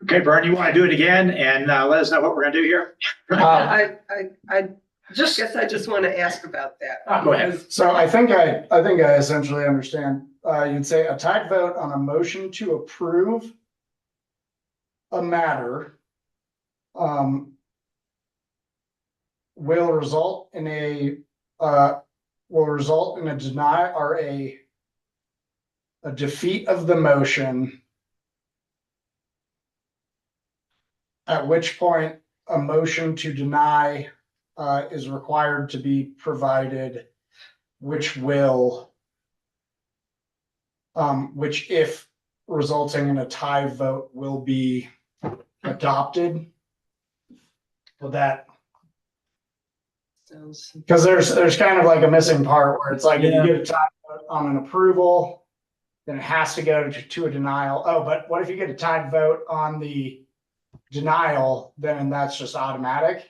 Okay, Vern, you want to do it again and let us know what we're gonna do here? I guess I just want to ask about that. Go ahead. So I think I essentially understand. You'd say a tied vote on a motion to approve a matter will result in a deny or a defeat of the motion, at which point a motion to deny is required to be provided, which if resulting in a tie vote will be adopted. Well, that, Sounds, because there's kind of like a missing part where it's like, if you get a tie vote on an approval, then it has to go to a denial. Oh, but what if you get a tied vote on the denial, then that's just automatic?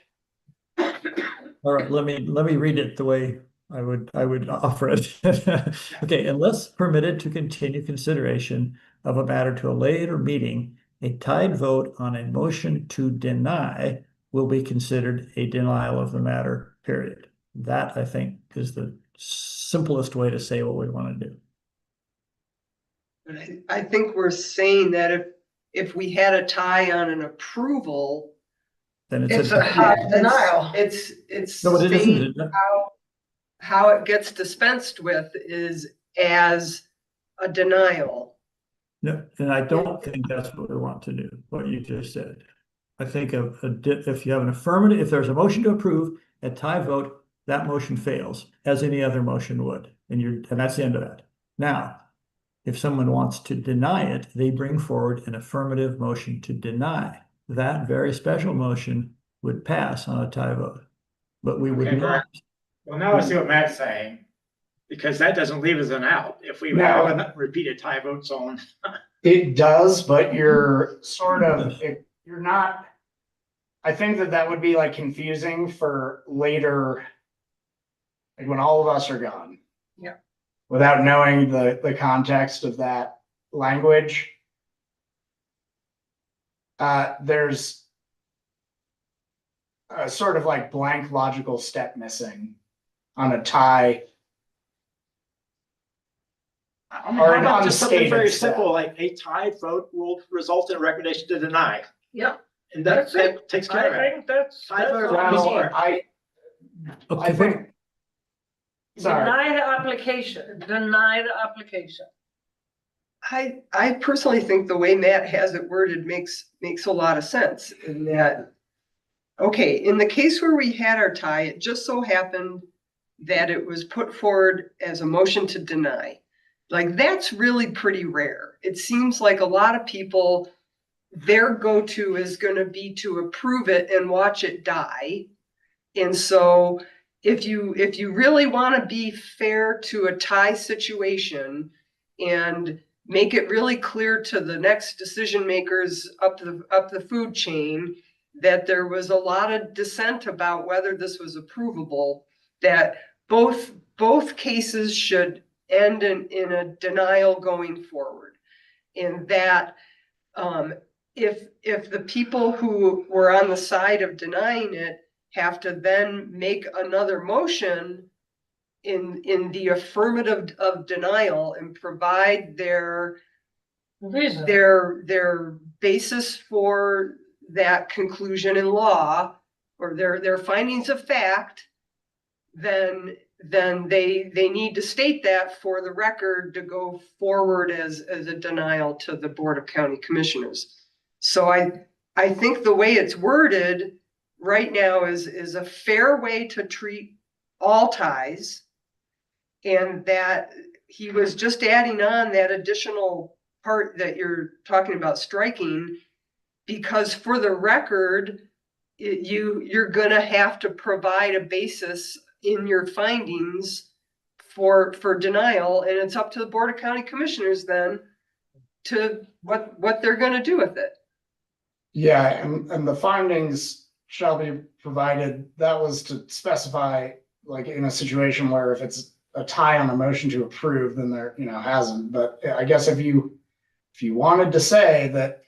All right, let me read it the way I would offer it. Okay, unless permitted to continue consideration of a matter to a later meeting, a tied vote on a motion to deny will be considered a denial of the matter, period. That, I think, is the simplest way to say what we want to do. but I think we're saying that if we had a tie on an approval, Then It's a hard denial. it's No, but it stating isn't. how it gets dispensed with is as a denial. No, and I don't think that's what we want to do, what you just said. I think if you have an affirmative, if there's a motion to approve, a tie vote, that motion fails, as any other motion would, and that's the end of that. Now, if someone wants to deny it, they bring forward an affirmative motion to deny. That very special motion would pass on a tie vote, but we would Okay, not. Well, now I see what Matt's saying, because that doesn't leave us an out. If we No. have repeated tie votes on. It does, but you're sort of, you're not, I think that would be like confusing for later, like when all of us are gone. Yeah. Without knowing the context of that language. There's a sort of like blank logical step missing on a tie. I mean, Or how an about just something unstated very step. simple, like a tied vote will result in a recommendation to deny, Yeah, and that That's it. takes care of I it. think that's. Tied vote that's is all. easy. I Okay, think. Sorry, Deny the application, deny the application. I personally think the way Matt has it worded makes a lot of sense in that, okay, in the case where we had our tie, it just so happened that it was put forward as a motion to deny. Like, that's really pretty rare. It seems like a lot of people, their go-to is gonna be to approve it and watch it die. And so if you really wanna be fair to a tie situation and make it really clear to the next decision makers up the food chain that there was a lot of dissent about whether this was approvable, that both cases should end in a denial going forward. And that if the people who were on the side of denying it have to then make another motion in the affirmative of denial and provide their Reason. their basis for that conclusion in law or their findings of fact, then they need to state that for the record to go forward as a denial to the Board of County Commissioners. So I think the way it's worded right now is a fair way to treat all ties. And that he was just adding on that additional part that you're talking about striking. Because for the record, you're gonna have to provide a basis in your findings for denial, and it's up to the Board of County Commissioners then to what they're gonna do with it. Yeah, and the findings shall be provided. That was to specify, like, in a situation where if it's a tie on a motion to approve, then there, hasn't. But I guess if you wanted to say that,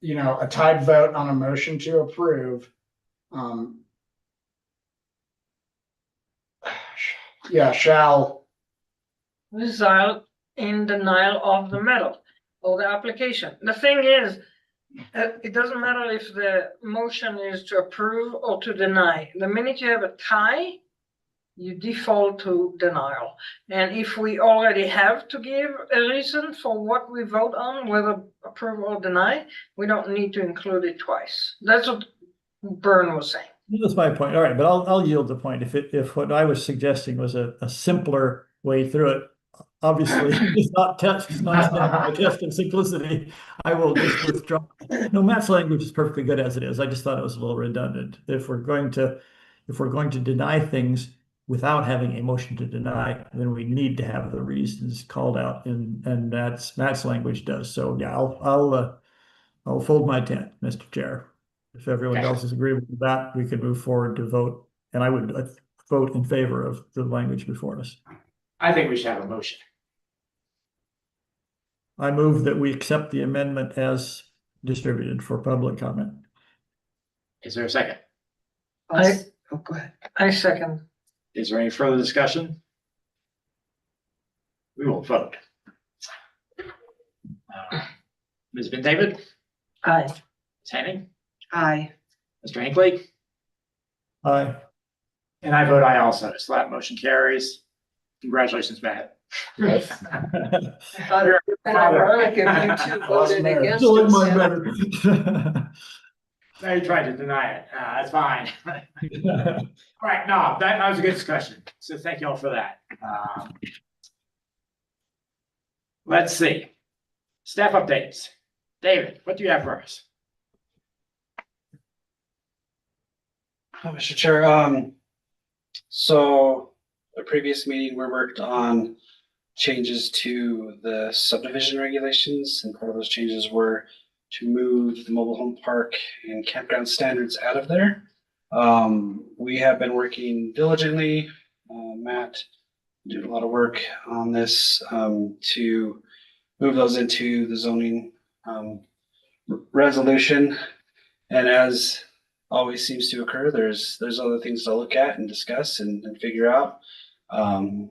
a tied vote on a motion to approve, shall. Result in denial of the matter or the application. The thing is, it doesn't matter if the motion is to approve or to deny. The minute you have a tie, you default to denial. And if we already have to give a reason for what we vote on, whether approve or deny, we don't need to include it twice. That's what Byrne was saying. That's my point. All right, but I'll yield the point. If what I was suggesting was a simpler way through it, obviously it's not stand by the test of simplicity. I will just withdraw. No, Matt's language is perfectly good as it is. I just thought it was a little redundant. If we're going to deny things without having a motion to deny, then we need to have the reasons called out, and Matt's language does. So yeah, I'll fold my tent, Mr. Chair. If everyone else is agreeable with that, we could move forward to vote, and I would vote in favor of the language before us. I think we should have a motion. I move that we accept the amendment as distributed for public comment. Is there a second? Go ahead. I second. Is there any further discussion? We will vote. Ms. Van David? Aye. Ms. Henning? Aye. Mr. Hinckley? Aye. And I vote aye also, so that motion carries. Congratulations, Matt. I thought it would be ironic if you two voted against Still in it. my Sam. better. No, you tried to deny it. That's fine. All right, no, that was a good discussion. So thank you all for that. Let's see. Staff updates. David, what do you have for us? Mr. Chair, so the previous meeting, we worked on changes to the subdivision regulations, and part of those changes were to move the mobile home park and campground standards out of there. We have been working diligently, Matt did a lot of work on this, to move those into the zoning resolution. And as always seems to occur, there's other things to look at and discuss and figure out.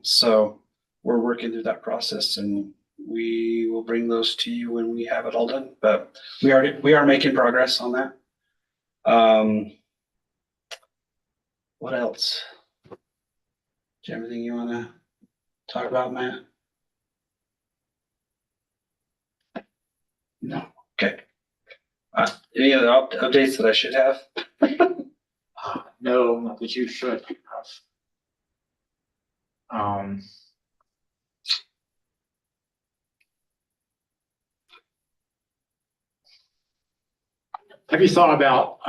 So we're working through that process, and we will bring those to you when we have it all done. But we are making progress on that. What else? Do you have anything you want to talk about, Matt? No. Okay. Any other updates that I should have? No, not that you should have. Have you thought about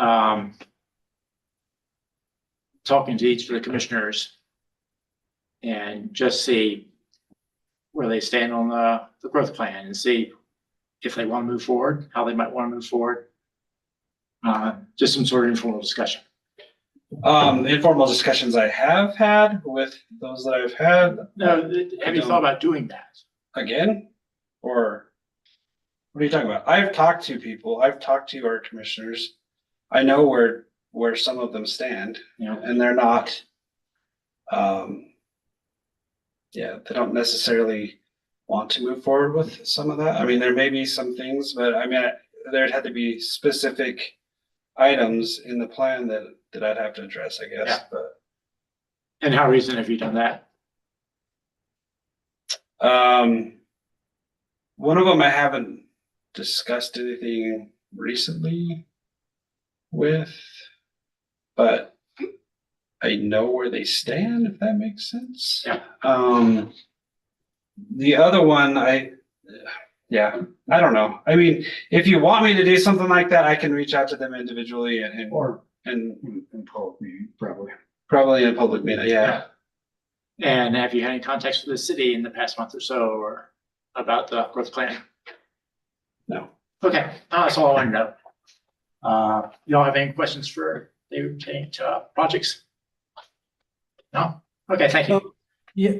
talking to each of the commissioners and just see where they stand on the growth plan and see if they want to move forward, how they might want to move forward? Just some sort of informal discussion. Informal discussions I have had with those that I've had. No, have you thought about doing that? Again? Or what are you talking about? I've talked to people. I've talked to our commissioners. I know where some of them stand, and they're not, they don't necessarily want to move forward with some of that. I mean, there may be some things, but I mean, there'd have to be specific items in the plan that I'd have to address, I guess. Yeah. But And how recent have you done that? one of them I haven't discussed anything recently with, but I know where they stand, if that makes sense. Yeah. The other one, yeah, I don't know. I mean, if you want me to do something like that, I can reach out to them individually Or and in public meeting, probably. probably in a public meeting, yeah. And have you had any contacts with the city in the past month or so or about the growth plan? No. Okay, that's all I want to know. You don't have any questions for David pertaining to projects? No? Okay, thank you. Yeah,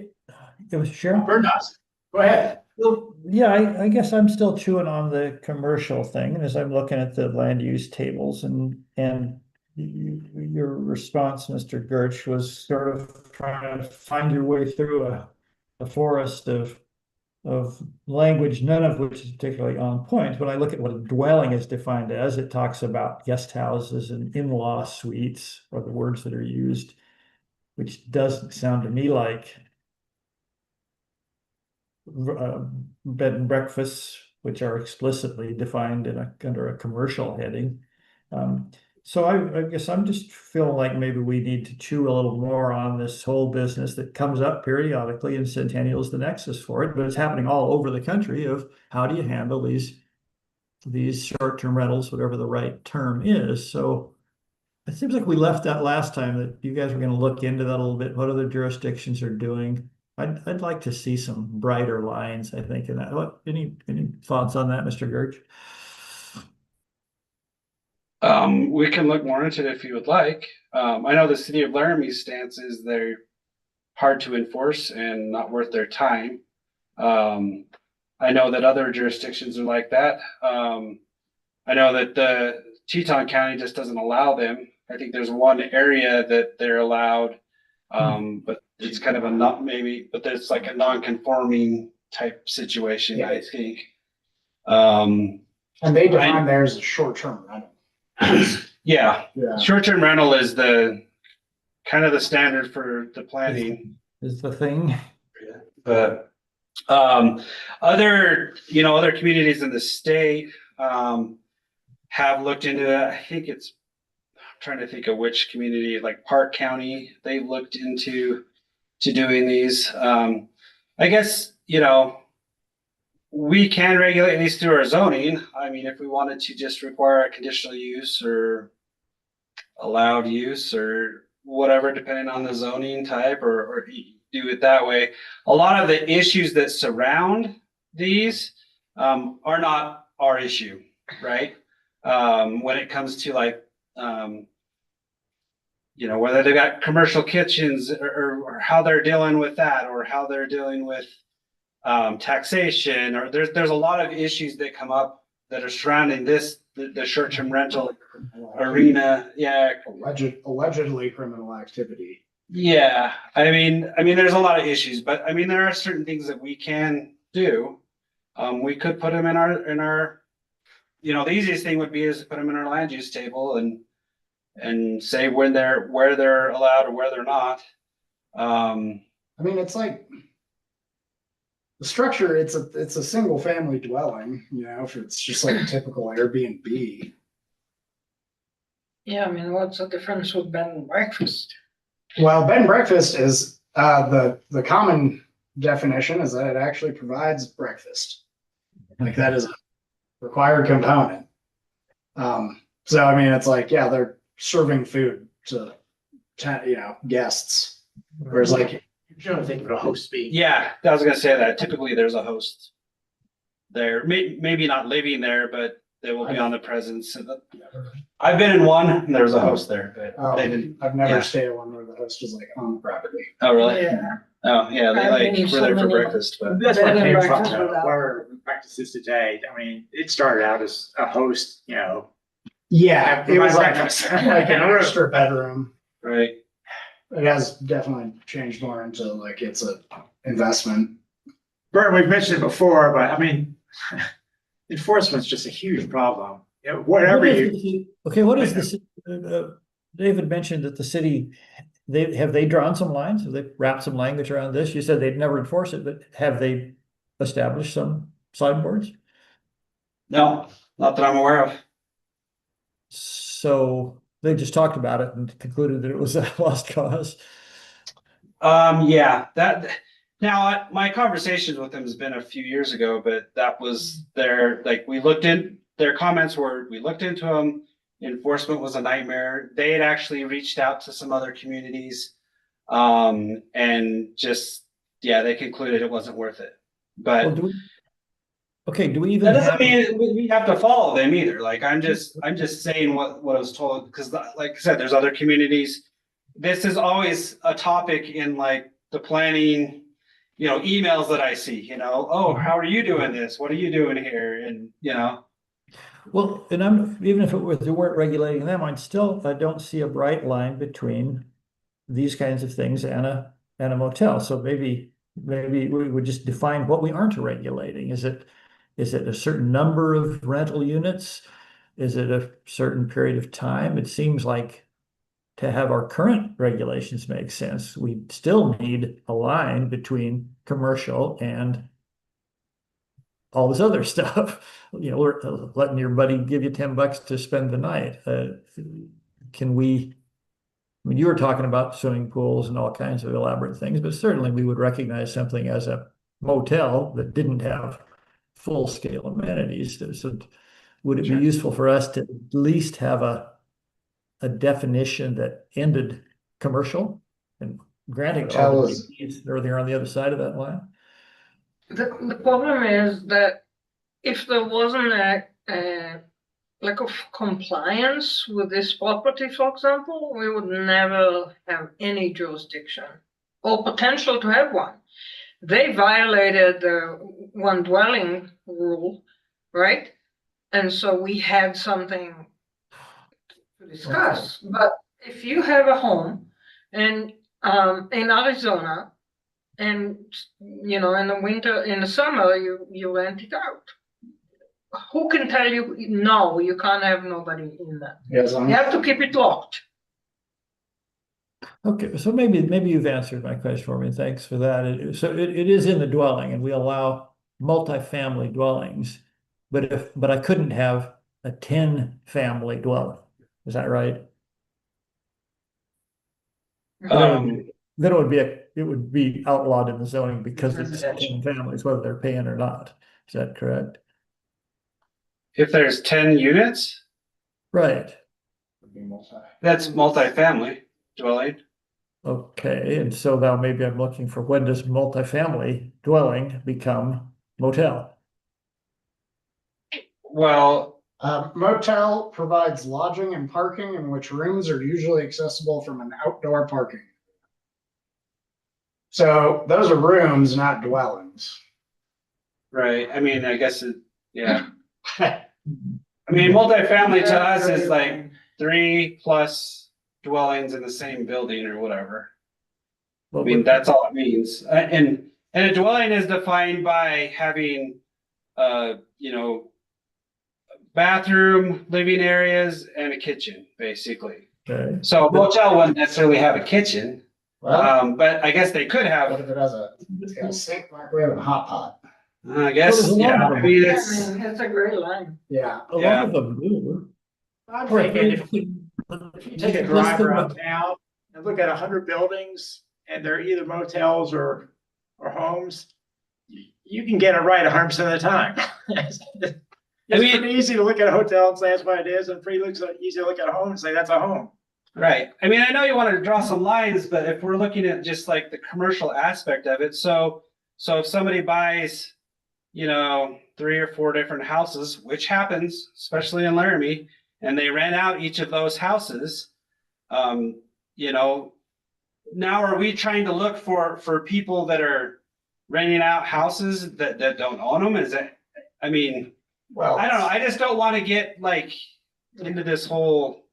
it was Cheryl. Bird does. Go ahead. Well, yeah, I guess I'm still chewing on the commercial thing as I'm looking at the land use tables and your response, Mr. Gertsch, was sort of trying to find your way through a forest of language, none of which is particularly on point. When I look at what a dwelling is defined as, it talks about guest houses and in-law suites are the words that are used, which doesn't sound to me like bed and breakfasts, which are explicitly defined under a commercial heading. So I guess I'm just feeling like maybe we need to chew a little more on this whole business that comes up periodically, and Centennial is the nexus for it, but it's happening all over the country of how do you handle these short-term rentals, whatever the right term is. So it seems like we left that last time that you guys were going to look into that a little bit, what other jurisdictions are doing. I'd like to see some brighter lines, I think, in that. Any thoughts on that, Mr. Gertsch? We can look more into it if you would like. I know the city of Laramie's stance is they're hard to enforce and not worth their time. I know that other jurisdictions are like that. I know that the Teton County just doesn't allow them. I think there's one area that they're allowed, but it's kind of a not maybe, but there's like a non-conforming type situation, I think. And they define theirs as short-term rental. Yeah, Yeah. short-term rental is the kind of the standard for the planning. Is the thing. But other communities in the state have looked into it. I think I'm trying to think of which community, like Park County, they've looked into doing these. I guess, we can regulate these through our zoning. I mean, if we wanted to just require a conditional use or allowed use or whatever, depending on the zoning type, or do it that way. A lot of the issues that surround these are not our issue, right? When it comes to like, whether they got commercial kitchens or how they're dealing with that, or how they're dealing with taxation, or there's a lot of issues that come up that are surrounding the short-term rental arena. Yeah. Allegedly criminal activity. Yeah. I mean, there's a lot of issues, but I mean, there are certain things that we can do. We could put them in our, the easiest thing would be is to put them in our land use table and say where they're allowed or where they're not. I mean, it's like the structure, it's a single family dwelling, if it's just like a typical Airbnb. Yeah, I mean, what's the difference with bed and breakfast? Well, bed and breakfast is the common definition is that it actually provides breakfast. Like that is a required component. So I mean, it's like, yeah, they're serving food to guests. Whereas like You don't think of a host being. Yeah, I was gonna say that. Typically, there's a host there. Maybe not living there, but they will be on the presence. I've been in one, and there was a host there, but they didn't. I've never Yeah. stayed at one where the host is like on the property. Oh, really? Yeah. Oh, yeah. They I've been in were so there for many- breakfast, but That's where it Bed and came from, breakfast though, without- where we practice this today. I mean, it started out as a host, Yeah, Yeah, it was like breakfast. like an extra bedroom. right. It has definitely changed more into like it's a investment. Bert, we've mentioned it before, but I mean, enforcement's just a huge problem. Whatever you, Okay, what is this? David mentioned that the city, they drawn some lines? Have they wrapped some language around this? You said they'd never enforce it, but have they established some signboards? No, not that I'm aware of. So they just talked about it and concluded that it was a lost cause. Yeah, Now, my conversations with them has been a few years ago, but that was their, like, their comments were, we looked into them. Enforcement was a nightmare. They had actually reached out to some other communities. And just, yeah, they concluded it wasn't worth it. Well, But do we even that doesn't have, mean we have to follow them either. Like, I'm just saying what I was told, because like I said, there's other communities. This is always a topic in like the planning, emails that I see, oh, how are you doing this? What are you doing here? And, well, and even if they weren't regulating them, I don't see a bright line between these kinds of things and a motel. So maybe we would just define what we aren't regulating. Is it a certain number of rental units? Is it a certain period of time? It seems like to have our current regulations make sense, we still need a line between commercial and all this other stuff. Letting your buddy give you $10 to spend the night. Can we? I mean, you were talking about swimming pools and all kinds of elaborate things, but certainly we would recognize something as a motel that didn't have full-scale amenities. So would it be useful for us to at least have a definition that ended commercial? And granting all the needs, they're on the other side of that line. The problem is that if there wasn't a lack of compliance with this property, for example, we would never have any jurisdiction or potential to have one. They violated the one dwelling rule, right? And so we had something to discuss. Okay. But if you have a home and in Arizona, and in the winter, in the summer, you rent it out. Who can tell you, no, you can't have nobody in there? Yes, you have to keep it locked. Okay, so maybe you've answered my question for me. Thanks for that. So it is in the dwelling, and we allow multifamily dwellings, but I couldn't have a 10-family dwelling. Is that right? Then it would be outlawed in the zoning because it's 10 families, whether they're paying or not. Is that correct? If there's 10 units, right, that's multifamily dwelling. Okay, and so now maybe I'm looking for, when does multifamily dwelling become motel? Well, motel provides lodging and parking in which rooms are usually accessible from an outdoor parking. So those are rooms, not dwellings. Right. I mean, I guess yeah. I mean, multifamily to us is like 3+ dwellings in the same building or whatever. I mean, that's all it means. And a dwelling is defined by having, bathroom, living areas, and a kitchen, basically. Okay. So a motel wouldn't necessarily have a kitchen, but I guess they could have. What if it has a sink, microwave, and a hot pot? I guess, yeah. I mean, That's a great line. Yeah. A lot of them do. I'm thinking if you take a drive around town and look at 100 buildings and they're either motels or homes, you can get it right 100% of the time. It's pretty easy to look at a hotel and say that's what it is, and pretty easy to look at a home and say that's a home. Right. I mean, I know you want to draw some lines, but if we're looking at just like the commercial aspect of it, so if somebody buys, 3 or 4 different houses, which happens, especially in Laramie, and they rent out each of those houses, now are we trying to look for people that are renting out houses that don't own them? Is that, I mean, well, I don't know. I just don't want to get like into this whole,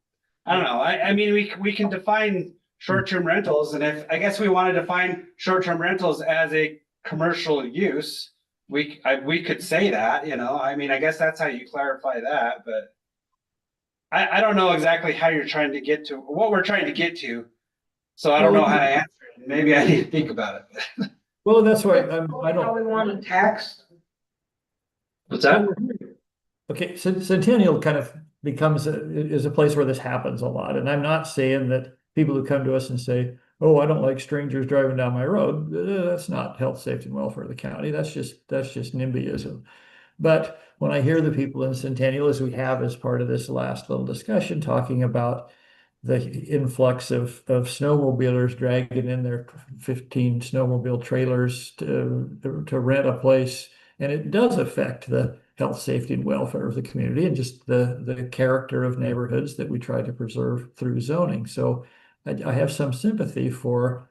I don't know. I mean, we can define short-term rentals, and if I guess we want to define short-term rentals as a commercial use, we could say that, I mean, I guess that's how you clarify that, but I don't know exactly how you're trying to get to what we're trying to get to. So I don't know how to answer it. Maybe I need to think about it. Well, that's why I don't. We want to tax. What's that? Okay, so Centennial kind of becomes is a place where this happens a lot, and I'm not saying that people who come to us and say, oh, I don't like strangers driving down my road. That's not health, safety, and welfare of the county. That's just NIMBYism. But when I hear the people in Centennial, as we have as part of this last little discussion, talking about the influx of snowmobilers dragging in their 15 snowmobile trailers to rent a place, and it does affect the health, safety, and welfare of the community and just the character of neighborhoods that we try to preserve through zoning. So I have some sympathy for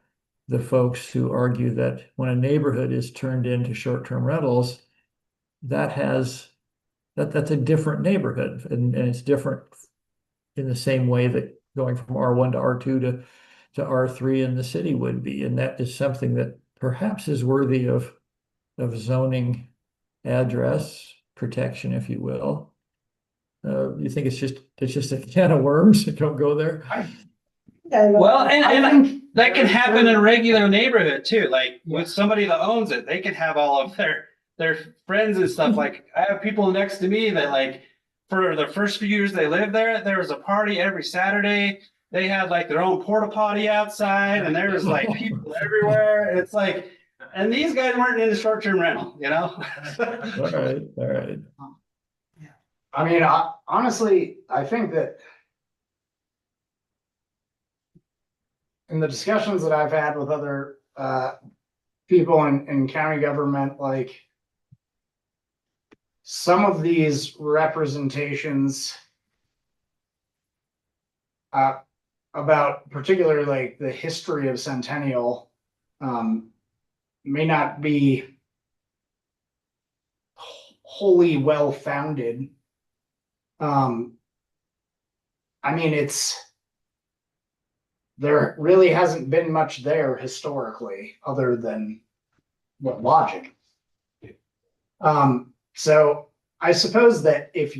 the folks who argue that when a neighborhood is turned into short-term rentals, that's a different neighborhood, and it's different in the same way that going from R1 to R2 to R3 in the city would be. And that is something that perhaps is worthy of zoning address protection, if you will. You think it's just a can of worms? Don't go there. Well, and that can happen in a regular neighborhood too. Like with somebody that owns it, they can have all of their friends and stuff. Like I have people next to me that like for the first few years they lived there was a party every Saturday. They had like their own porta potty outside, and there was like people everywhere. It's like, and these guys weren't into short-term rental, you know? All right. I mean, honestly, I think that in the discussions that I've had with other people in county government, like some of these representations about particularly like the history of Centennial may not be wholly well founded. I mean, there really hasn't been much there historically other than what logic. So I suppose that if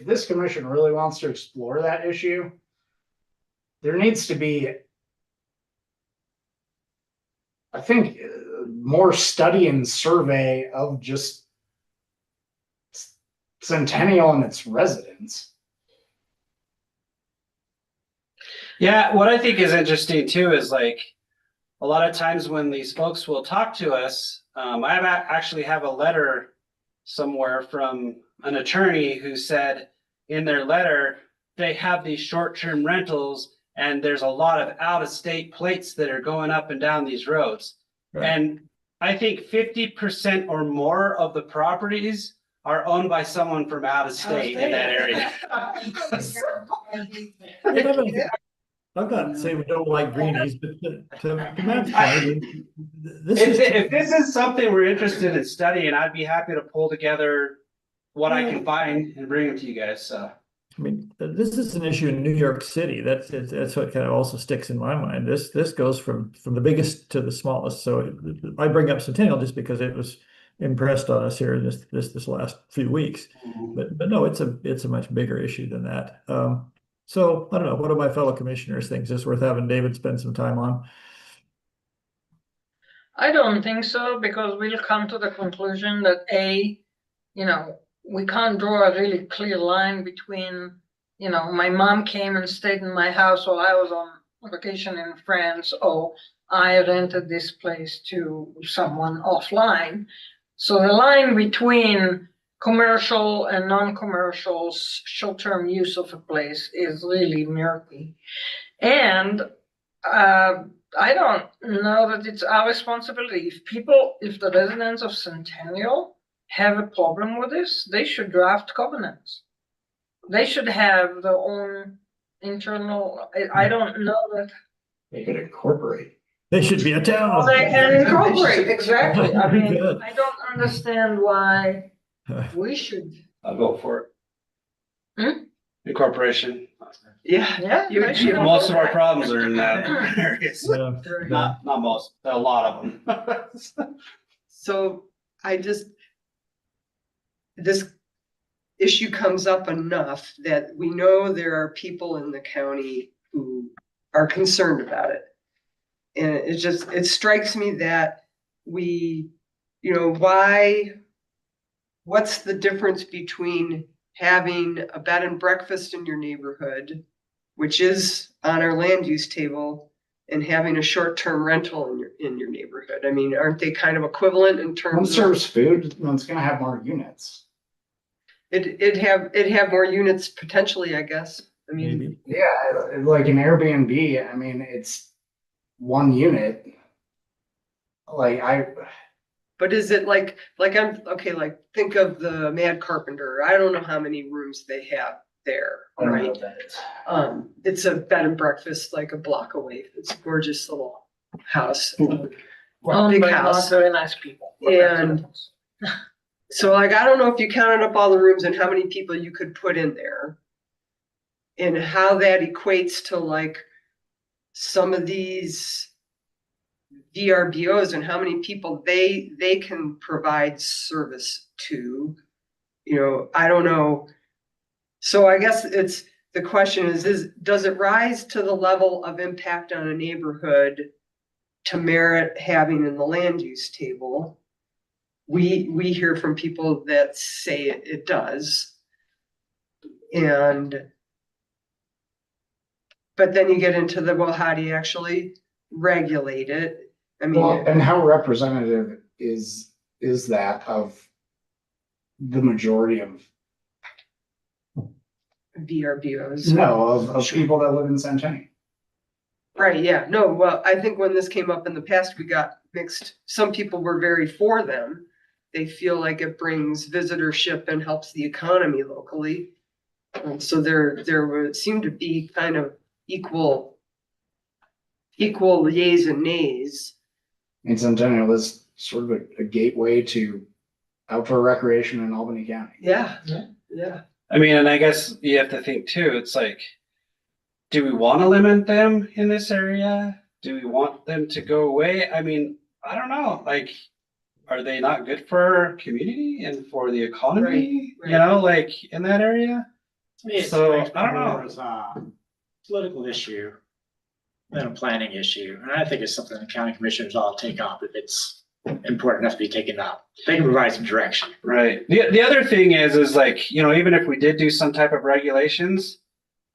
this commission really wants to explore that issue, there needs to be, I think, more study and survey of just Centennial and its residents. Yeah, what I think is interesting too is like a lot of times when these folks will talk to us, I actually have a letter somewhere from an attorney who said in their letter they have these short-term rentals and there's a lot of out-of-state plates that are going up and down these roads. Right. And I think 50% or more of the properties are owned by someone from out of state in that area. I'm not saying we don't like greenies, but to Matt's point, if this is something we're interested in studying, I'd be happy to pull together what I can find and bring it to you guys. So. I mean, this is an issue in New York City. That's what kind of also sticks in my mind. This goes from the biggest to the smallest. So I bring up Centennial just because it was impressed on us here in this last few weeks. But no, it's a much bigger issue than that. So I don't know. What do my fellow commissioners think? Is this worth having David spend some time on? I don't think so, because we'll come to the conclusion that we can't draw a really clear line between, my mom came and stayed in my house while I was on vacation in France, or I rented this place to someone offline. So the line between commercial and non-commercial short-term use of a place is really murky. And I don't know that it's our responsibility. If the residents of Centennial have a problem with this, they should draft covenants. They should have their own internal, I don't know that. They could incorporate. They should be a town. They can incorporate, exactly. I mean, I don't understand why we should. I'll go for it. Incorporation. Yeah. Most of our problems are in that area. Yeah. Not most, a lot of them. So this issue comes up enough that we know there are people in the county who are concerned about it. And it strikes me that what's the difference between having a bed and breakfast in your neighborhood, which is on our land use table, and having a short-term rental in your neighborhood? I mean, aren't they kind of equivalent in One terms of? serves food, one's gonna have more units. It'd have more units potentially, I guess. I mean, Maybe. Yeah, like an Airbnb, I mean, it's one unit. Like but is it like like think of the Mad Carpenter. I don't know how many rooms they have there, I don't know right? what that is. It's a bed and breakfast like a block away. It's a gorgeous little house. Owned Big by house. not very nice people. And so like, I don't know if you counted up all the rooms and how many people you could put in there. And how that equates to like some of these VRBOs and how many people they can provide service to. You know, I don't know. So I guess the question is does it rise to the level of impact on a neighborhood to merit having in the land use table? We hear from people that say it does. But then you get into well, how do you actually regulate it? I mean, Well, and how representative is that of the majority of VRBOs. of people that live in Centennial? Right, yeah, no, well, I think when this came up in the past, we got mixed. Some people were very for them. They feel like it brings visitorship and helps the economy locally. And so there would seem to be kind of equal yays and nays. And Centennial is sort of a gateway to outdoor recreation in Albany County. Yeah. I mean, and I guess you have to think too, it's like, do we want to limit them in this area? Do we want them to go away? I mean, I don't know, like, are they not good for our community and for the economy? Right. You know, like in that area? To me, it So, strikes me I don't know. more as a political issue than a planning issue. And I think it's something the county commissioners all take up if it's important enough to be taken up. They can provide some direction. Right. The other thing is like, you know, even if we did do some type of regulations,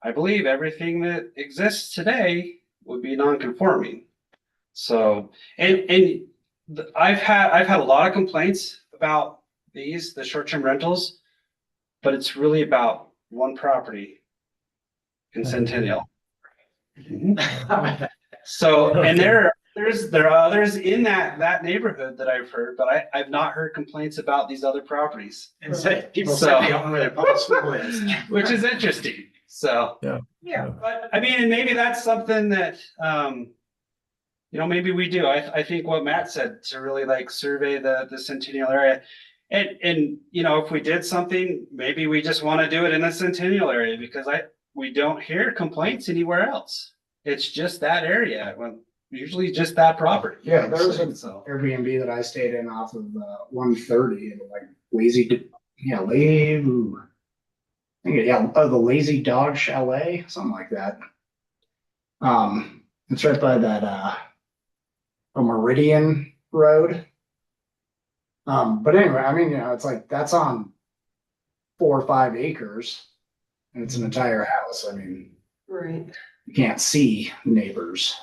I believe everything that exists today would be non-conforming. So, I've had a lot of complaints about the short-term rentals, but it's really about one property in Centennial. So, and there are others in that neighborhood that I've heard, but I've not heard complaints about these other proproperties. And say, people So- say they don't know where their public school is. Which is interesting, so. Yeah. But I mean, and maybe that's something that, you know, maybe we do. I think what Matt said, to really like survey the Centennial area. And, you know, if we did something, maybe we just want to do it in the Centennial area because we don't hear complaints anywhere else. It's just that area, well, usually just that property. Yeah, there was an So. Airbnb that I stayed in off of 130 and like the Lazy Dog Chalet, something like that. It's right by that Meridian Road. But anyway, I mean, you know, it's like that's on 4 or 5 acres, and it's an entire house. I mean, Right. you can't see neighbors.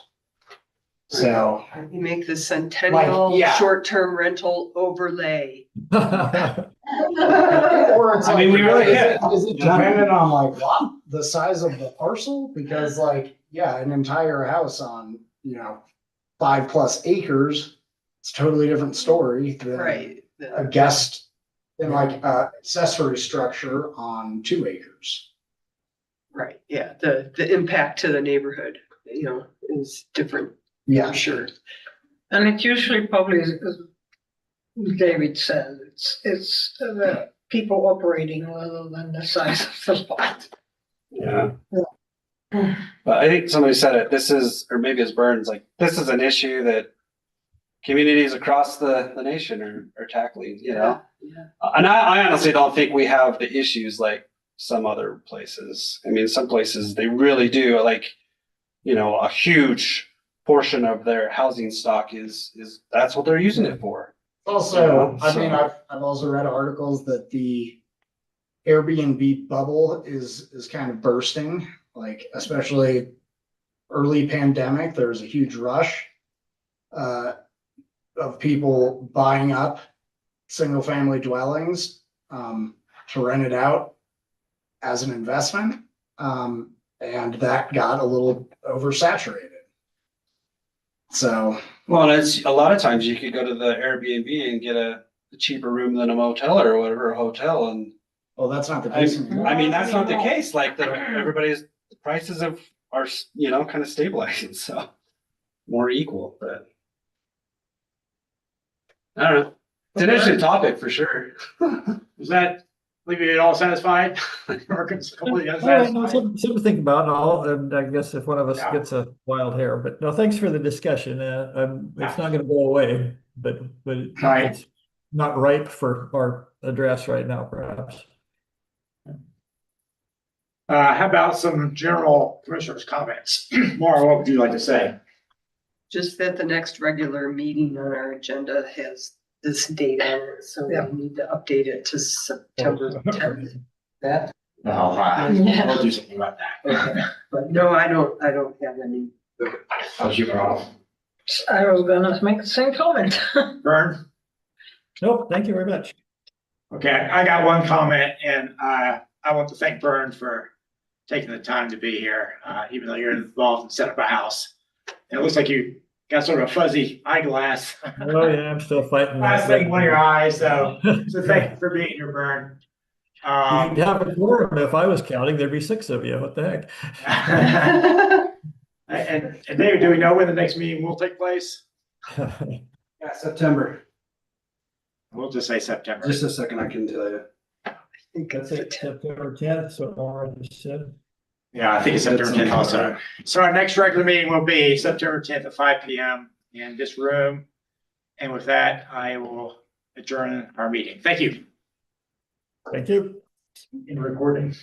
So You make the Centennial Like, yeah. short-term rental overlay. Or it's I mean, we really is it dependent on like the size of the parcel? Because like, yeah, an entire house on, you know, 5+ acres, it's a totally different story than Right. a guest in like a accessory structure on 2 acres. Right, yeah, the impact to the neighborhood, you know, is different, Yeah. for sure. And it usually probably is, as David said, it's the people operating rather than the size of the lot. Yeah. But I think somebody said it, or maybe it's Burns, like, this is an issue that communities across the nation are tackling, you know? Yeah. And I honestly don't think we have the issues like some other places. I mean, some places they really do, like, you know, a huge portion of their housing stock is that's what they're using it for. Also, I So- mean, I've also read articles that the Airbnb bubble is kind of bursting, like especially early pandemic, there was a huge rush of people buying up single family dwellings to rent it out as an investment. And that got a little oversaturated. So, Well, and it's a lot of times you could go to the Airbnb and get a cheaper room than a motel or whatever, a hotel. And well, that's not the case anymore. I mean, that's not the case. Like everybody's the prices are, kind of stabilizing. So more equal, but I don't know. It's an interesting topic for sure. Does that leave you all satisfied? Or completely All right, no, unsatisfied? something to think about, and I guess if one of us Yeah. gets a wild hair, but no, thanks for the discussion. It's not gonna go away, but Right. it's not ripe for our address right now, perhaps. How about some general commissioners' comments? Maura, what would you like to say? Just that the next regular meeting on our agenda has this date on it, so we Yeah. need to update it to September 10th. That, All right. Yeah. We'll do something about that. but no, I don't have any. How's your problem? I was gonna make the same comment. Vern? Nope, thank you very much. Okay, I got one comment, and I want to thank Vern for taking the time to be here, even though you're involved in setting up a house. And it looks like you got sort of a fuzzy eyeglass. Oh, yeah, I'm still fighting. Last thing, one of your eyes, so thank you for being here, Vern. You'd have a quorum if I was counting, there'd be 6 of you, what the heck? And David, do we know when the next meeting will take place? Yeah, September. We'll just say September. Just a second, I can tell you. I think That's it's it, September 10th, so Laura just said. Yeah, I think it's September 10th also. So our next regular meeting will be September 10th at 5 PM in this room. And with that, I will adjourn our meeting. Thank you. Thank you. In recording.